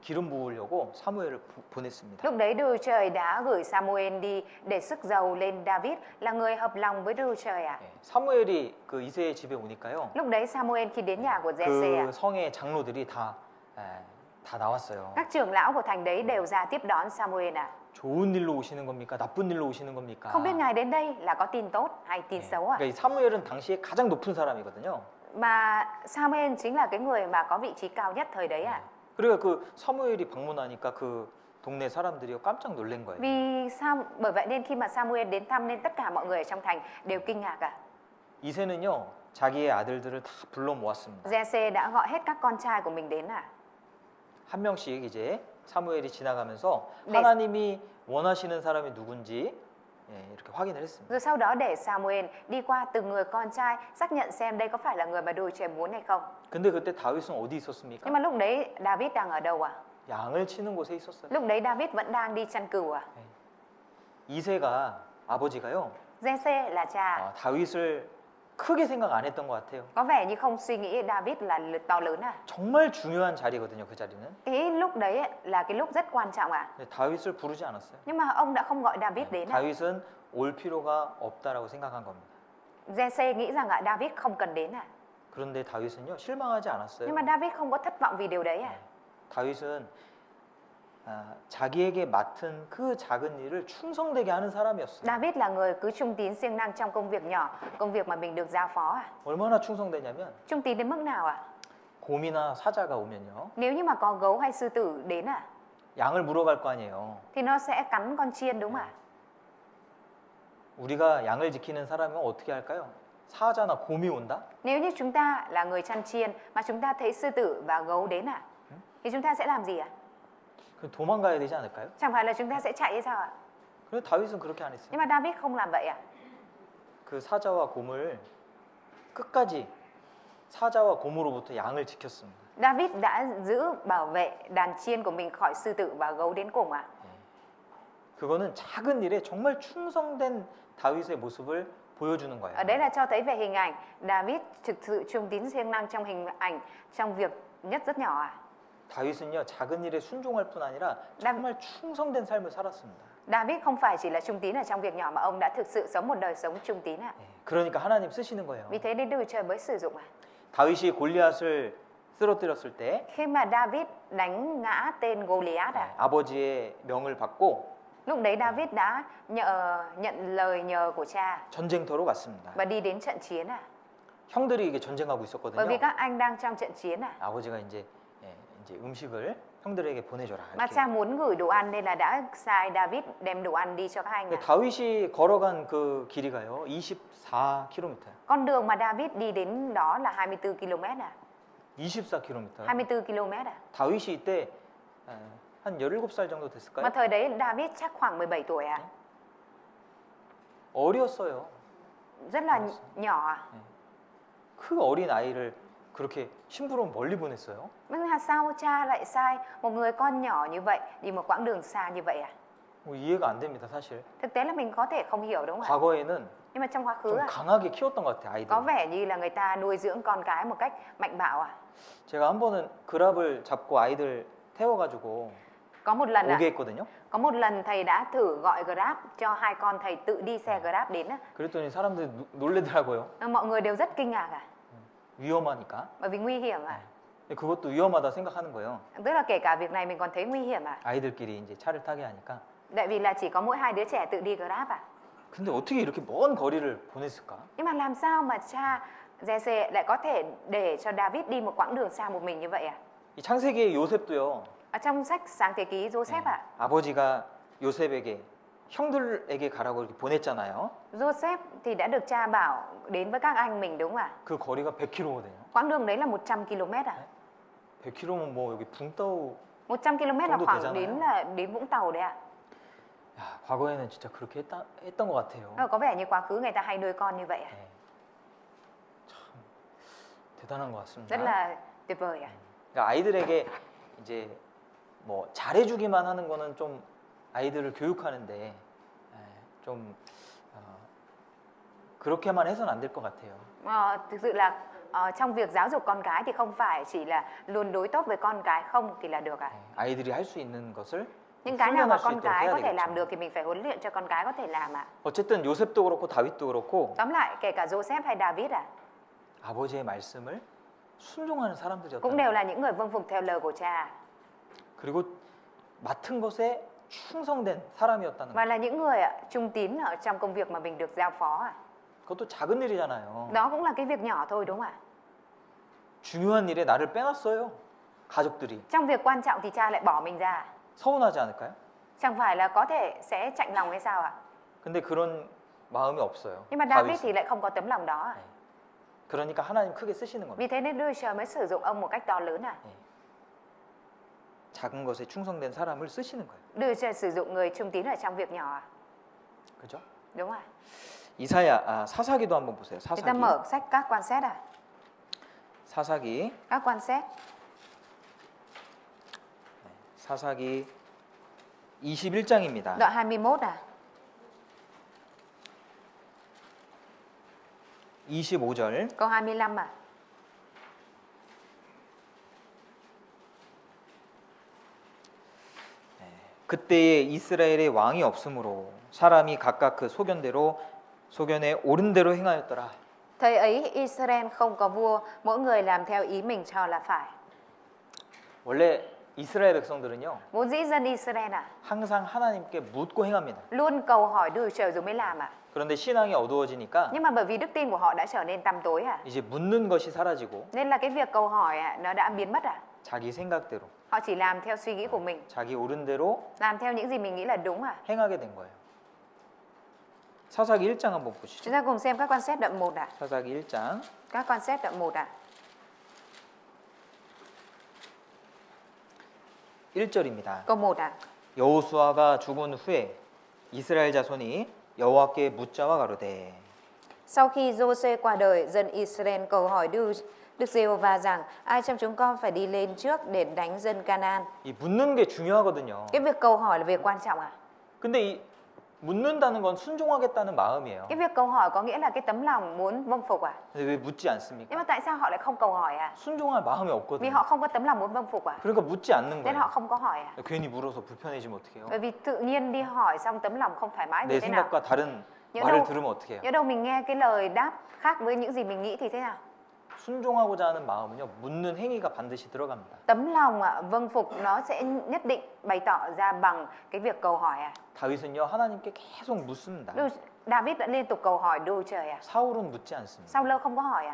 Speaker 1: 기름 부으려고 사무엘을 보냈습니다.
Speaker 2: Lúc đấy Đức Trời đã gửi Samuel đi để sức dầu lên David là người hợp lòng với Đức Trời ạ.
Speaker 1: 사무엘이 그 이새의 집에 오니까요.
Speaker 2: Lúc đấy Samuel khi đến nhà của Giê-xê ạ,
Speaker 1: 그 성의 장로들이 다 나왔어요.
Speaker 2: các trưởng lão của thành đấy đều ra tiếp đón Samuel ạ.
Speaker 1: 좋은 일로 오시는 겁니까? 나쁜 일로 오시는 겁니까?
Speaker 2: Không biết ngài đến đây là có tin tốt hay tin xấu ạ?
Speaker 1: 그러니까 이 사무엘은 당시에 가장 높은 사람이거든요.
Speaker 2: Mà Samuel chính là cái người mà có vị trí cao nhất thời đấy ạ.
Speaker 1: 그러니까 그 사무엘이 방문하니까 그 동네 사람들이 깜짝 놀란 거예요.
Speaker 2: Vì sao? Bởi vậy nên khi mà Samuel đến thăm nên tất cả mọi người ở trong thành đều kinh ngạc ạ.
Speaker 1: 이새는요 자기의 아들들을 다 불러 모았습니다.
Speaker 2: Giê-xê đã gọi hết các con trai của mình đến ạ.
Speaker 1: 한 명씩 이제 사무엘이 지나가면서
Speaker 2: 네.
Speaker 1: 하나님이 원하시는 사람이 누군지 이렇게 확인을 했습니다.
Speaker 2: Rồi sau đó để Samuel đi qua từng người con trai xác nhận xem đây có phải là người mà đôi trẻ muốn hay không.
Speaker 1: 근데 그때 다윗은 어디 있었습니까?
Speaker 2: Nhưng mà lúc đấy David đang ở đâu à?
Speaker 1: 양을 치는 곳에 있었어요.
Speaker 2: Lúc đấy David vẫn đang đi chăn cừu à?
Speaker 1: 이새가 아버지가요.
Speaker 2: Giê-xê là cha.
Speaker 1: 다윗을 크게 생각 안 했던 것 같아요.
Speaker 2: Có vẻ như không suy nghĩ David là to lớn à?
Speaker 1: 정말 중요한 자리거든요, 그 자리는.
Speaker 2: Cái lúc đấy ấy là cái lúc rất quan trọng à?
Speaker 1: 근데 다윗을 부르지 않았어요.
Speaker 2: Nhưng mà ông đã không gọi David đến à?
Speaker 1: 다윗은 올 필요가 없다라고 생각한 겁니다.
Speaker 2: Giê-xê nghĩ rằng David không cần đến à?
Speaker 1: 그런데 다윗은요, 실망하지 않았어요.
Speaker 2: Nhưng mà David không có thất vọng vì điều đấy à?
Speaker 1: 다윗은 자기에게 맡은 그 작은 일을 충성되게 하는 사람이었어요.
Speaker 2: David là người cứ trung tín siêng năng trong công việc nhỏ, công việc mà mình được giao phó à?
Speaker 1: 얼마나 충성되냐면
Speaker 2: Trung tín đến mức nào à?
Speaker 1: 곰이나 사자가 오면요,
Speaker 2: Nếu như mà có gấu hay sư tử đến à?
Speaker 1: 양을 물어갈 거 아니에요.
Speaker 2: Thì nó sẽ cắn con chiên đúng không ạ?
Speaker 1: 우리가 양을 지키는 사람은 어떻게 할까요? 사자나 곰이 온다?
Speaker 2: Nếu như chúng ta là người chăn chiên mà chúng ta thấy sư tử và gấu đến à? Thì chúng ta sẽ làm gì ạ?
Speaker 1: 그럼 도망가야 되지 않을까요?
Speaker 2: Chẳng phải là chúng ta sẽ chạy hay sao ạ?
Speaker 1: 그런데 다윗은 그렇게 안 했어요.
Speaker 2: Nhưng mà David không làm vậy à?
Speaker 1: 그 사자와 곰을 끝까지 사자와 곰으로부터 양을 지켰습니다.
Speaker 2: David đã giữ bảo vệ đàn chiên của mình khỏi sư tử và gấu đến cùng à?
Speaker 1: 그거는 작은 일에 정말 충성된 다윗의 모습을 보여주는 거예요.
Speaker 2: Ở đấy là cho thấy về hình ảnh David thực sự trung tín siêng năng trong hình ảnh trong việc nhất rất nhỏ à?
Speaker 1: 다윗은요, 작은 일에 순종할 뿐 아니라 정말 충성된 삶을 살았습니다.
Speaker 2: David không phải chỉ là trung tín ở trong việc nhỏ mà ông đã thực sự sống một đời sống trung tín à?
Speaker 1: 그러니까 하나님 쓰시는 거예요.
Speaker 2: Vì thế nên Đức Chúa Trời mới sử dụng à?
Speaker 1: 다윗이 골리앗을 쓰러뜨렸을 때
Speaker 2: Khi mà David đánh ngã tên Goliath à?
Speaker 1: 아버지의 명을 받고
Speaker 2: Lúc đấy David đã nhận lời nhờ của cha
Speaker 1: 전쟁터로 갔습니다.
Speaker 2: và đi đến trận chiến à?
Speaker 1: 형들이 이게 전쟁하고
Speaker 2: Bởi vì
Speaker 1: 있었거든요.
Speaker 2: các anh đang trong trận chiến à?
Speaker 1: 아버지가 이제 음식을 형들에게 보내줘라.
Speaker 2: Mà
Speaker 1: 이렇게.
Speaker 2: cha muốn gửi đồ ăn nên là đã sai David đem đồ ăn đi cho các anh à?
Speaker 1: 다윗이 걸어간 그 길이가요, 24km.
Speaker 2: Con đường mà David đi đến đó là 24 km à?
Speaker 1: 24km.
Speaker 2: 24 km à?
Speaker 1: 다윗이 이때 한 17살 정도
Speaker 2: Mà
Speaker 1: 됐을까요?
Speaker 2: thời đấy David chắc khoảng 17 tuổi à?
Speaker 1: 어렸어요.
Speaker 2: Rất là nhỏ à?
Speaker 1: 그 어린 아이를 그렇게 심부름 멀리 보냈어요.
Speaker 2: Nhưng mà sao cha lại sai một người con nhỏ như vậy đi một quãng đường xa như vậy à?
Speaker 1: 뭐 이해가 안 됩니다, 사실.
Speaker 2: Thực tế là mình có thể không hiểu đúng không ạ?
Speaker 1: 과거에는
Speaker 2: Nhưng mà trong quá khứ
Speaker 1: 좀
Speaker 2: à,
Speaker 1: 강하게 키웠던 것 같아요,
Speaker 2: có
Speaker 1: 아이들.
Speaker 2: vẻ như là người ta nuôi dưỡng con cái một cách mạnh bạo à?
Speaker 1: 제가 한 번은 그랍을 잡고 아이들 태워가지고
Speaker 2: Có một lần
Speaker 1: 오게 했거든요.
Speaker 2: có một lần thầy đã thử gọi Grab cho hai con thầy tự đi xe Grab đến á.
Speaker 1: 그랬더니 사람들이 놀래더라고요.
Speaker 2: Mọi người đều rất kinh ngạc à?
Speaker 1: 위험하니까.
Speaker 2: Bởi vì nguy hiểm à?
Speaker 1: 그것도 위험하다 생각하는 거예요.
Speaker 2: Tức là kể cả việc này mình còn thấy nguy hiểm à?
Speaker 1: 아이들끼리 이제 차를 타게 하니까.
Speaker 2: Tại vì là chỉ có mỗi hai đứa trẻ tự đi Grab à?
Speaker 1: 근데 어떻게 이렇게 먼 거리를 보냈을까?
Speaker 2: Nhưng mà làm sao mà cha Giê-xê lại có thể để cho David đi một quãng đường xa một mình như vậy à?
Speaker 1: 이 창세기의 요셉도요.
Speaker 2: Ở trong sách Sáng Thế Ký Joseph ạ,
Speaker 1: 아버지가 요셉에게 형들에게 가라고 이렇게 보냈잖아요.
Speaker 2: Joseph thì đã được cha bảo đến với các anh mình đúng không ạ?
Speaker 1: 그 거리가 100km거든요.
Speaker 2: Quãng đường đấy là 100 km à?
Speaker 1: 100km면 뭐 여기 붕떠우.
Speaker 2: 100 km là
Speaker 1: 정도
Speaker 2: khoảng
Speaker 1: 되잖아요.
Speaker 2: đến Vũng Tàu đấy ạ.
Speaker 1: 야, 과거에는 진짜 그렇게 했던 것 같아요.
Speaker 2: Có vẻ như quá khứ người ta hay nuôi con như vậy ạ.
Speaker 1: 네. 참 대단한 것 같습니다.
Speaker 2: Rất là tuyệt vời ạ.
Speaker 1: 그러니까 아이들에게 이제 뭐 잘해주기만 하는 거는 좀 아이들을 교육하는데 좀 그렇게만 해서는 안 될 것 같아요.
Speaker 2: Thực sự là trong việc giáo dục con cái thì không phải chỉ là luôn đối tốt với con cái không thì là được ạ.
Speaker 1: 아이들이 할 수 있는 것을
Speaker 2: Những cái nào mà
Speaker 1: 훈련할 수
Speaker 2: con
Speaker 1: 있도록
Speaker 2: cái
Speaker 1: 해야
Speaker 2: có thể làm
Speaker 1: 되겠죠.
Speaker 2: được thì mình phải huấn luyện cho con cái có thể làm ạ.
Speaker 1: 어쨌든 요셉도 그렇고 다윗도 그렇고
Speaker 2: Tóm lại kể cả Joseph hay David ạ,
Speaker 1: 아버지의 말씀을 순종하는 사람들이었다.
Speaker 2: cũng đều là những người vâng phục theo lời của cha
Speaker 1: 그리고 맡은 것에 충성된 사람이었다는
Speaker 2: và
Speaker 1: 거.
Speaker 2: là những người trung tín ở trong công việc mà mình được giao phó ạ.
Speaker 1: 그것도 작은 일이잖아요.
Speaker 2: Đó cũng là cái việc nhỏ thôi đúng không ạ?
Speaker 1: 중요한 일에 나를 빼놨어요. 가족들이.
Speaker 2: Trong việc quan trọng thì cha lại bỏ mình ra,
Speaker 1: 서운하지 않을까요?
Speaker 2: chẳng phải là có thể sẽ chạnh lòng hay sao ạ?
Speaker 1: 근데 그런 마음이 없어요.
Speaker 2: Nhưng mà David
Speaker 1: 다윗은.
Speaker 2: thì lại không có tấm lòng đó ạ.
Speaker 1: 그러니까 하나님 크게 쓰시는 겁니다.
Speaker 2: Vì thế nên Đức Chúa Trời mới sử dụng ông một cách to lớn ạ.
Speaker 1: 작은 것에 충성된 사람을 쓰시는 거예요.
Speaker 2: Đức Chúa Trời sử dụng người trung tín ở trong việc nhỏ ạ.
Speaker 1: 그죠?
Speaker 2: Đúng rồi.
Speaker 1: 이사야, 사사기도 한번 보세요.
Speaker 2: Chúng ta
Speaker 1: 사사기.
Speaker 2: mở sách các quan xét
Speaker 1: 사사기.
Speaker 2: Các quan xét.
Speaker 1: 사사기 21장입니다.
Speaker 2: Đoạn 21
Speaker 1: 25절.
Speaker 2: câu 25
Speaker 1: 그때에 이스라엘의 왕이 없으므로 사람이 각각 그 소견에 옳은 대로 행하였더라.
Speaker 2: Thời ấy Israel không có vua, mỗi người làm theo ý mình cho là phải.
Speaker 1: 원래 이스라엘 백성들은요,
Speaker 2: Vốn dĩ dân Israel
Speaker 1: 항상 하나님께 묻고 행합니다.
Speaker 2: luôn cầu hỏi Đức Chúa Trời rồi mới làm
Speaker 1: 그런데 신앙이 어두워지니까
Speaker 2: Nhưng mà bởi vì đức tin của họ đã trở nên tăm tối
Speaker 1: 이제 묻는 것이 사라지고
Speaker 2: Nên là cái việc cầu hỏi nó đã biến mất
Speaker 1: 자기 생각대로,
Speaker 2: Họ chỉ làm theo suy nghĩ của mình,
Speaker 1: 자기 옳은 대로
Speaker 2: làm theo những gì mình nghĩ là đúng
Speaker 1: 행하게 된 거예요. 사사기 1장 한번 보시죠.
Speaker 2: Chúng ta cùng xem các quan xét đoạn 1
Speaker 1: 사사기 1장
Speaker 2: Các quan xét đoạn 1
Speaker 1: 1절입니다.
Speaker 2: Câu 1
Speaker 1: 여호수아가 죽은 후에 이스라엘 자손이 여호와께 묻자와 가로되
Speaker 2: Sau khi Giô-suê qua đời, dân Israel cầu hỏi Đức Giê-hô-va rằng ai trong chúng con phải đi lên trước để đánh dân Canaan.
Speaker 1: 이 묻는 게 중요하거든요.
Speaker 2: Cái việc cầu hỏi là việc quan trọng
Speaker 1: 근데 이 묻는다는 건 순종하겠다는 마음이에요.
Speaker 2: Cái việc cầu hỏi có nghĩa là cái tấm lòng muốn vâng phục
Speaker 1: 근데 왜 묻지 않습니까?
Speaker 2: Nhưng mà tại sao họ lại không cầu hỏi
Speaker 1: 순종할 마음이
Speaker 2: Vì
Speaker 1: 없거든요.
Speaker 2: họ không có tấm lòng muốn vâng phục
Speaker 1: 그러니까 묻지 않는
Speaker 2: Nên họ
Speaker 1: 거예요.
Speaker 2: không có hỏi
Speaker 1: 괜히 물어서 불편해지면 어떡해요?
Speaker 2: Bởi vì tự nhiên đi hỏi xong tấm lòng không thoải mái
Speaker 1: 내
Speaker 2: như thế nào.
Speaker 1: 생각과 다른
Speaker 2: nhớ
Speaker 1: 말을
Speaker 2: đâu,
Speaker 1: 들으면 어떡해요?
Speaker 2: nhớ đâu mình nghe cái lời đáp khác với những gì mình nghĩ thì thế nào?
Speaker 1: 순종하고자 하는 마음은요, 묻는 행위가 반드시 들어갑니다.
Speaker 2: Tấm lòng vâng phục nó sẽ nhất định bày tỏ ra bằng cái việc cầu hỏi
Speaker 1: 다윗은요, 하나님께 계속 묻습니다.
Speaker 2: David đã liên tục cầu hỏi Đức Trời
Speaker 1: 사울은 묻지 않습니다.
Speaker 2: Sao lâu không có hỏi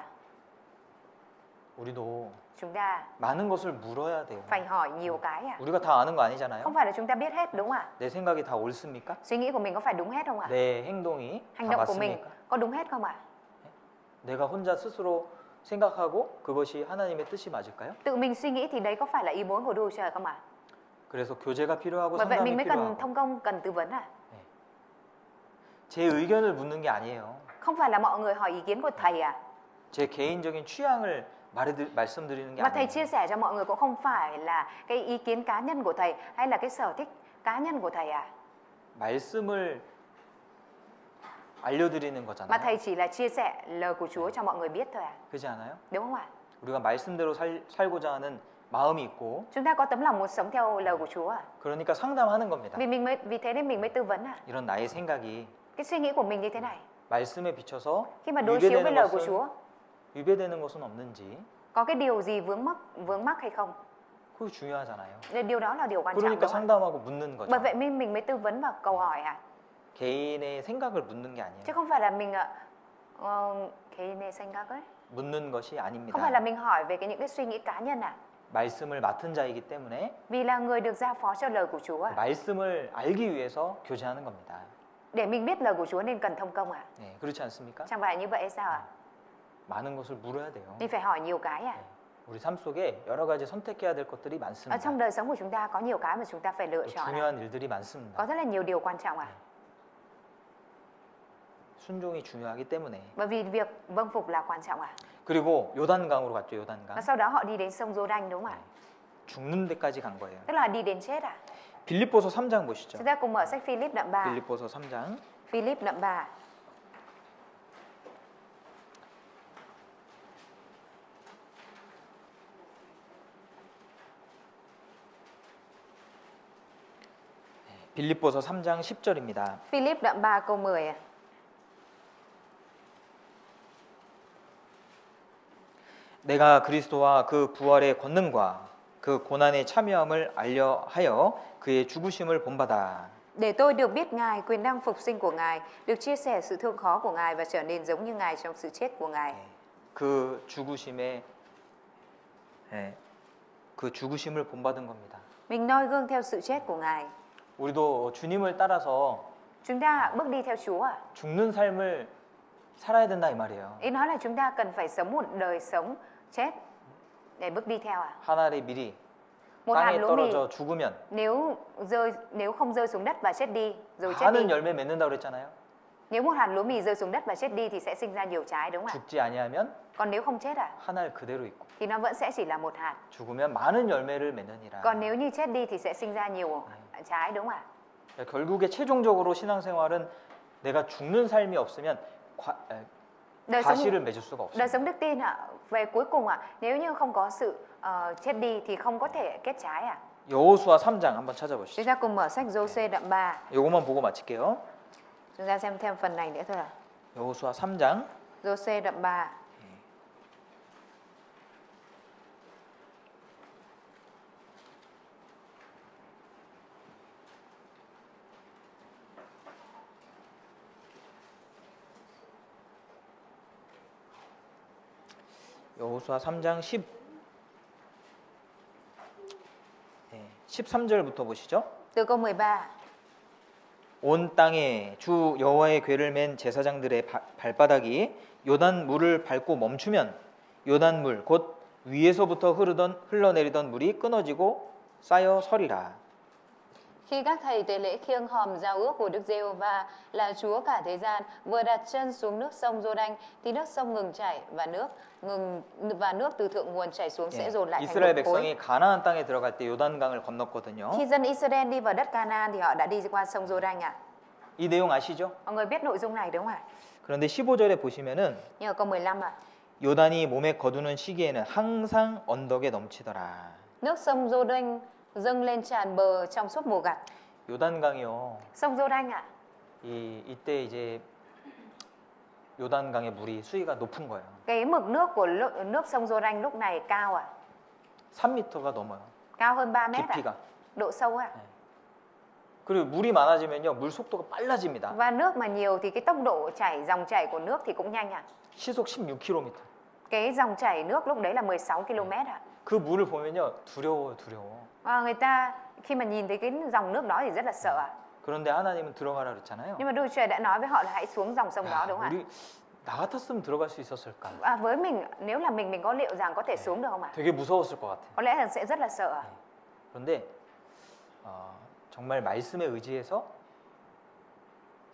Speaker 1: 우리도
Speaker 2: Chúng ta
Speaker 1: 많은 것을 물어야 돼요.
Speaker 2: phải hỏi nhiều cái
Speaker 1: 우리가 다 아는 거 아니잖아요.
Speaker 2: Không phải là chúng ta biết hết đúng
Speaker 1: 내 생각이 다 옳습니까?
Speaker 2: Suy nghĩ của mình có phải đúng hết không
Speaker 1: 내 행동이
Speaker 2: Hành
Speaker 1: 다
Speaker 2: động của mình
Speaker 1: 맞습니까?
Speaker 2: có đúng hết không
Speaker 1: 내가 혼자 스스로 생각하고 그것이 하나님의 뜻이 맞을까요?
Speaker 2: Tự mình suy nghĩ thì đấy có phải là ý muốn của Đức Trời không
Speaker 1: 그래서 교제가 필요하고
Speaker 2: Bởi vậy
Speaker 1: 상담이
Speaker 2: mình mới cần
Speaker 1: 필요하고
Speaker 2: thông công, cần tư vấn
Speaker 1: 제 의견을 묻는 게 아니에요.
Speaker 2: Không phải là mọi người hỏi ý kiến của thầy
Speaker 1: 제 개인적인 취향을 말씀드리는 게
Speaker 2: Mà thầy
Speaker 1: 아니에요.
Speaker 2: chia sẻ cho mọi người cũng không phải là cái ý kiến cá nhân của thầy hay là cái sở thích cá nhân của thầy
Speaker 1: 말씀을 알려드리는
Speaker 2: Mà
Speaker 1: 거잖아요.
Speaker 2: thầy chỉ là chia sẻ lời của Chúa cho mọi người biết thôi
Speaker 1: 그렇지 않아요?
Speaker 2: Đúng không
Speaker 1: 우리가 말씀대로 살고자 하는 마음이 있고
Speaker 2: Chúng ta có tấm lòng muốn sống theo lời của Chúa
Speaker 1: 그러니까 상담하는 겁니다.
Speaker 2: Vì thế nên mình mới tư vấn
Speaker 1: 이런 나의 생각이
Speaker 2: Cái suy nghĩ của mình như thế này
Speaker 1: 말씀에 비춰서
Speaker 2: Khi mà đối chiếu với lời của
Speaker 1: 유배되는
Speaker 2: Chúa
Speaker 1: 유배되는 것은 없는지
Speaker 2: Có cái điều gì vướng mắc hay không
Speaker 1: 그거 중요하잖아요.
Speaker 2: Nên điều đó là điều quan trọng
Speaker 1: 그러니까
Speaker 2: đúng không?
Speaker 1: 상담하고 묻는 거죠.
Speaker 2: Bởi vậy mình mới tư vấn và cầu hỏi
Speaker 1: 개인의 생각을 묻는 게 아니에요.
Speaker 2: Chứ không phải là mình cái này 생각을
Speaker 1: 묻는 것이
Speaker 2: Không phải là
Speaker 1: 아닙니다.
Speaker 2: mình hỏi về những cái suy nghĩ cá nhân
Speaker 1: 말씀을 맡은 자이기 때문에
Speaker 2: Vì là người được giao phó cho lời của Chúa
Speaker 1: 말씀을 알기 위해서 교제하는 겁니다.
Speaker 2: Để mình biết lời của Chúa nên cần thông công
Speaker 1: 네, 그렇지 않습니까?
Speaker 2: Chẳng phải như vậy hay sao
Speaker 1: 많은 것을 물어야 돼요.
Speaker 2: Mình phải hỏi nhiều cái
Speaker 1: 우리 삶 속에 여러 가지 선택해야 될 것들이
Speaker 2: Ở
Speaker 1: 많습니다.
Speaker 2: trong đời sống của chúng ta có nhiều cái mà chúng ta phải lựa chọn
Speaker 1: 중요한 일들이 많습니다.
Speaker 2: Có rất là nhiều điều quan trọng
Speaker 1: 순종이 중요하기 때문에.
Speaker 2: Bởi vì việc vâng phục là quan trọng
Speaker 1: 그리고 요단강으로 갔죠. 요단강.
Speaker 2: Và sau đó họ đi đến sông Giô-đanh đúng không
Speaker 1: 죽는 데까지 간 거예요.
Speaker 2: Tức là đi đến chết
Speaker 1: 빌립보서 3장 보시죠.
Speaker 2: Chúng ta cùng mở sách Philip đoạn 3
Speaker 1: 빌립보서 3장
Speaker 2: Philip đoạn 3
Speaker 1: 빌립보서 3장 10절입니다.
Speaker 2: Philip đoạn 3 câu 10
Speaker 1: 내가 그리스도와 그 부활의 권능과 그 고난의 참여함을 알려 하여 그의 죽으심을 본받아.
Speaker 2: Để tôi được biết Ngài, quyền năng phục sinh của Ngài, được chia sẻ sự thương khó của Ngài và trở nên giống như Ngài trong sự chết của Ngài.
Speaker 1: 그 죽으심에 그 죽으심을 본받은 겁니다.
Speaker 2: Mình noi gương theo sự chết của Ngài.
Speaker 1: 우리도 주님을 따라서
Speaker 2: Chúng ta bước đi theo Chúa
Speaker 1: 죽는 삶을 살아야 된다 이 말이에요.
Speaker 2: Ý nói là chúng ta cần phải sống một đời sống chết để bước đi theo
Speaker 1: 한 알의 밀이
Speaker 2: Một hạt
Speaker 1: 땅에
Speaker 2: lúa mì
Speaker 1: 떨어져 죽으면
Speaker 2: nếu không rơi xuống đất và chết đi rồi chết đi
Speaker 1: 많은 열매 맺는다고 그랬잖아요.
Speaker 2: Nếu một hạt lúa mì rơi xuống đất và chết đi thì sẽ sinh ra nhiều trái đúng không ạ?
Speaker 1: 죽지 아니하면
Speaker 2: Còn nếu không chết
Speaker 1: 한 알 그대로 있고
Speaker 2: thì nó vẫn sẽ chỉ là một hạt.
Speaker 1: 죽으면 많은 열매를 맺느니라.
Speaker 2: Còn nếu như chết đi thì sẽ sinh ra nhiều trái đúng không ạ?
Speaker 1: 결국에 최종적으로 신앙생활은 내가 죽는 삶이 없으면
Speaker 2: Đời sống
Speaker 1: 과실을 맺을 수가
Speaker 2: đời
Speaker 1: 없습니다.
Speaker 2: sống đức tin ạ, về cuối cùng ạ, nếu như không có sự chết đi thì không có thể kết trái ạ.
Speaker 1: 여호수아 3장 한번 찾아보시죠.
Speaker 2: Chúng ta cùng mở sách Giô-xê đoạn 3.
Speaker 1: 요것만 보고 마칠게요.
Speaker 2: Chúng ta xem thêm phần này nữa thôi ạ.
Speaker 1: 여호수아 3장
Speaker 2: Giô-xê đoạn 3.
Speaker 1: 여호수아 3장 13절부터 보시죠.
Speaker 2: Từ câu 13.
Speaker 1: 온 땅에 주 여호와의 궤를 맨 제사장들의 발바닥이 요단 물을 밟고 멈추면 요단 물 곧 위에서부터 흘러내리던 물이 끊어지고 쌓여 서리라.
Speaker 2: Khi các thầy tế lễ khiêng hòm giao ước của Đức Giê-hô-va là Chúa cả thế gian vừa đặt chân xuống nước sông Giô-đanh thì nước sông ngừng chảy và nước từ thượng nguồn chảy xuống sẽ dồn lại thành
Speaker 1: 이스라엘
Speaker 2: một khối.
Speaker 1: 백성이 가나안 땅에 들어갈 때 요단강을 건넜거든요.
Speaker 2: Khi dân Israel đi vào đất Canaan thì họ đã đi qua sông Giô-đanh ạ.
Speaker 1: 이 내용 아시죠?
Speaker 2: Mọi người biết nội dung này đúng không ạ?
Speaker 1: 그런데 15절에 보시면은
Speaker 2: Nhưng ở câu 15 ạ.
Speaker 1: 요단이 몸에 거두는 시기에는 항상 언덕에 넘치더라.
Speaker 2: Nước sông Giô-đanh dâng lên tràn bờ trong suốt mùa gặt.
Speaker 1: 요단강이요.
Speaker 2: Sông Giô-đanh ạ.
Speaker 1: 이때 이제 요단강의 물이 수위가 높은 거예요.
Speaker 2: Cái mực nước của nước sông Giô-đanh lúc này cao ạ.
Speaker 1: 3m가 넘어요.
Speaker 2: Cao hơn 3 mét ạ.
Speaker 1: 깊이가.
Speaker 2: Độ sâu ạ.
Speaker 1: 그리고 물이 많아지면요, 물 속도가 빨라집니다.
Speaker 2: Và nước mà nhiều thì cái tốc độ dòng chảy của nước thì cũng nhanh ạ.
Speaker 1: 시속 16km.
Speaker 2: Cái dòng chảy nước lúc đấy là 16 km ạ.
Speaker 1: 그 물을 보면요, 두려워요.
Speaker 2: Và người ta khi mà nhìn thấy cái dòng nước đó thì rất là sợ ạ.
Speaker 1: 그런데 하나님은 들어가라 그랬잖아요.
Speaker 2: Nhưng mà Đức Trời đã nói với họ là hãy xuống dòng sông đó đúng không ạ?
Speaker 1: 우리 나 같았으면 들어갈 수 있었을까?
Speaker 2: Với mình, nếu là mình có liệu rằng có thể xuống được không ạ?
Speaker 1: 되게 무서웠을 것 같아요.
Speaker 2: Có lẽ là sẽ rất là sợ ạ.
Speaker 1: 그런데 정말 말씀에 의지해서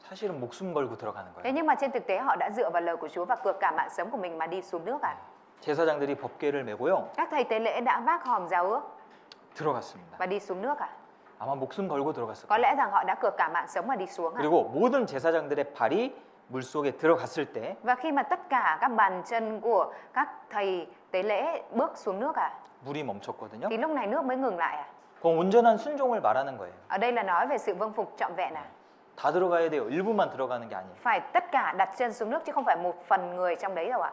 Speaker 1: 사실은 목숨 걸고 들어가는
Speaker 2: Thế
Speaker 1: 거예요.
Speaker 2: nhưng mà trên thực tế họ đã dựa vào lời của Chúa và cược cả mạng sống của mình mà đi xuống nước ạ.
Speaker 1: 제사장들이 법궤를 메고요,
Speaker 2: Các thầy tế lễ đã vác hòm giao ước
Speaker 1: 들어갔습니다.
Speaker 2: và đi xuống nước ạ.
Speaker 1: 아마 목숨 걸고 들어갔을
Speaker 2: Có
Speaker 1: 거예요.
Speaker 2: lẽ rằng họ đã cược cả mạng sống mà đi xuống ạ.
Speaker 1: 그리고 모든 제사장들의 발이 물 속에 들어갔을 때
Speaker 2: Và khi mà tất cả các bàn chân của các thầy tế lễ bước xuống nước ạ,
Speaker 1: 물이 멈췄거든요.
Speaker 2: thì lúc này nước mới ngừng lại ạ.
Speaker 1: 그건 온전한 순종을 말하는 거예요.
Speaker 2: Ở đây là nói về sự vâng phục trọn vẹn ạ.
Speaker 1: 다 들어가야 돼요. 일부만 들어가는 게 아니에요.
Speaker 2: Phải tất cả đặt chân xuống nước chứ không phải một phần người trong đấy đâu ạ.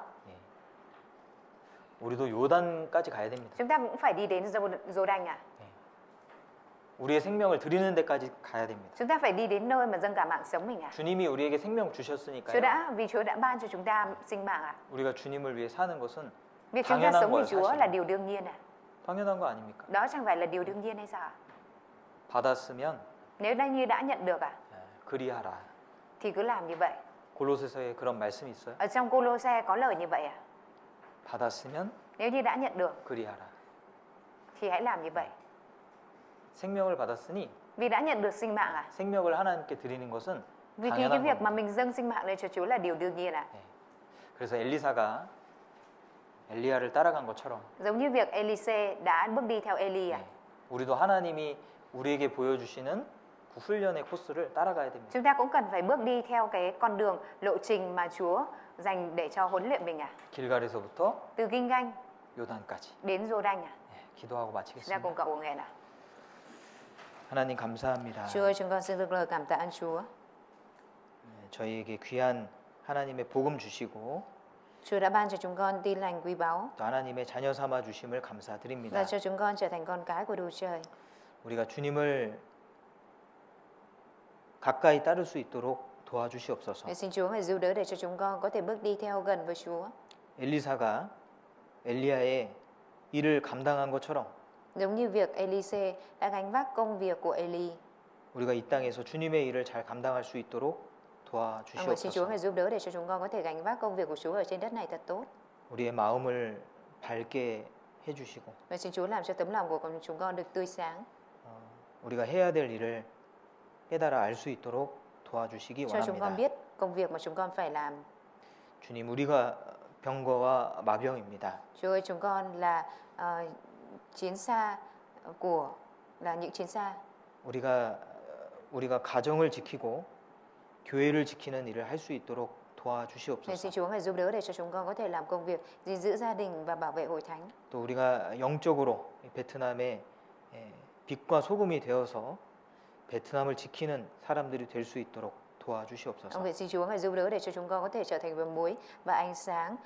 Speaker 1: 우리도 요단까지 가야 됩니다.
Speaker 2: Chúng ta cũng phải đi đến Giô-đanh ạ.
Speaker 1: 우리의 생명을 드리는 데까지 가야 됩니다.
Speaker 2: Chúng ta phải đi đến nơi mà dâng cả mạng sống mình ạ.
Speaker 1: 주님이 우리에게 생명 주셨으니까요.
Speaker 2: Vì Chúa đã ban cho chúng ta sinh mạng ạ.
Speaker 1: 우리가 주님을 위해 사는 것은
Speaker 2: Việc chúng ta
Speaker 1: 당연한
Speaker 2: sống vì
Speaker 1: 거예요,
Speaker 2: Chúa
Speaker 1: 사실은.
Speaker 2: là điều đương nhiên ạ.
Speaker 1: 당연한 거 아닙니까?
Speaker 2: Đó chẳng phải là điều đương nhiên hay sao ạ?
Speaker 1: 받았으면
Speaker 2: Nếu như đã nhận được ạ,
Speaker 1: 그리하라.
Speaker 2: thì cứ làm như vậy.
Speaker 1: 골로새서에 그런 말씀이 있어요.
Speaker 2: Ở trong Cô-lô-se có lời như vậy ạ.
Speaker 1: 받았으면
Speaker 2: Nếu như đã nhận được
Speaker 1: 그리하라.
Speaker 2: thì hãy làm như vậy.
Speaker 1: 생명을 받았으니
Speaker 2: Vì đã nhận được sinh mạng ạ.
Speaker 1: 생명을 하나님께 드리는 것은
Speaker 2: Vì cái
Speaker 1: 당연한
Speaker 2: việc mà
Speaker 1: 겁니다.
Speaker 2: mình dâng sinh mạng lên cho Chúa là điều đương nhiên ạ.
Speaker 1: 그래서 엘리사가 엘리야를 따라간 것처럼
Speaker 2: Giống như việc Elise đã bước đi theo Eli ạ.
Speaker 1: 우리도 하나님이 우리에게 보여주시는 그 훈련의 코스를 따라가야 됩니다.
Speaker 2: Chúng ta cũng cần phải bước đi theo cái con đường lộ trình mà Chúa dành để cho huấn luyện mình ạ.
Speaker 1: 길갈에서부터
Speaker 2: Từ Ginh-ganh
Speaker 1: 요단까지.
Speaker 2: đến Giô-đanh ạ.
Speaker 1: 기도하고
Speaker 2: Chúng ta
Speaker 1: 마치겠습니다.
Speaker 2: cùng cầu nguyện ạ.
Speaker 1: 하나님 감사합니다.
Speaker 2: Chúa ơi, chúng con xin dâng lời cảm tạ ơn Chúa.
Speaker 1: 저희에게 귀한 하나님의 복음 주시고
Speaker 2: Chúa đã ban cho chúng con tin lành quý báu
Speaker 1: 또 하나님의 자녀 삼아 주심을 감사드립니다.
Speaker 2: và cho chúng con trở thành con cái của Đức Trời.
Speaker 1: 우리가 주님을 가까이 따를 수 있도록 도와주시옵소서.
Speaker 2: Xin Chúa hãy giúp đỡ để cho chúng con có thể bước đi theo gần với Chúa.
Speaker 1: 엘리사가 엘리야의 일을 감당한 것처럼
Speaker 2: Giống như việc Elise đã gánh vác công việc của Eli.
Speaker 1: 우리가 이 땅에서 주님의 일을 잘 감당할 수 있도록
Speaker 2: Nguyện xin Chúa
Speaker 1: 도와주시옵소서.
Speaker 2: hãy giúp đỡ để cho chúng con có thể gánh vác công việc của Chúa ở trên đất này thật tốt.
Speaker 1: 우리의 마음을 밝게 해주시고
Speaker 2: Nguyện xin Chúa làm cho tấm lòng của chúng con được tươi sáng.
Speaker 1: 우리가 해야 될 일을 깨달아 알 수 있도록 도와주시기
Speaker 2: cho chúng con
Speaker 1: 원합니다.
Speaker 2: biết công việc mà chúng con phải làm.
Speaker 1: 주님, 우리가 병거와 마병입니다.
Speaker 2: Chúa ơi, chúng con là chiến xa là những chiến xa.
Speaker 1: 우리가 가정을 지키고 교회를 지키는 일을 할 수 있도록
Speaker 2: Nên
Speaker 1: 도와주시옵소서.
Speaker 2: xin Chúa ngài giúp đỡ để cho chúng con có thể làm công việc gìn giữ gia đình và bảo vệ hội thánh.
Speaker 1: 또 우리가 영적으로 이 베트남의 빛과 소금이 되어서 베트남을 지키는 사람들이 될 수 있도록 도와주시옵소서.
Speaker 2: Nguyện xin Chúa ngài giúp đỡ để cho chúng con có thể trở thành vầng muối và ánh sáng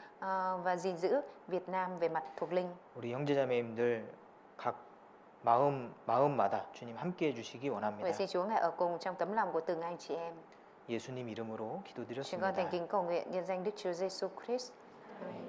Speaker 2: và gìn giữ Việt Nam về mặt thuộc linh.
Speaker 1: 우리 형제자매님들 각 마음마다 주님 함께 해주시기 원합니다.
Speaker 2: Nguyện xin Chúa ngài ở cùng trong tấm lòng của từng anh chị em.
Speaker 1: 예수님 이름으로
Speaker 2: Chúng con
Speaker 1: 기도드렸습니다.
Speaker 2: thành kính cầu nguyện nhân danh Đức Chúa Giêsu Christ. Amen.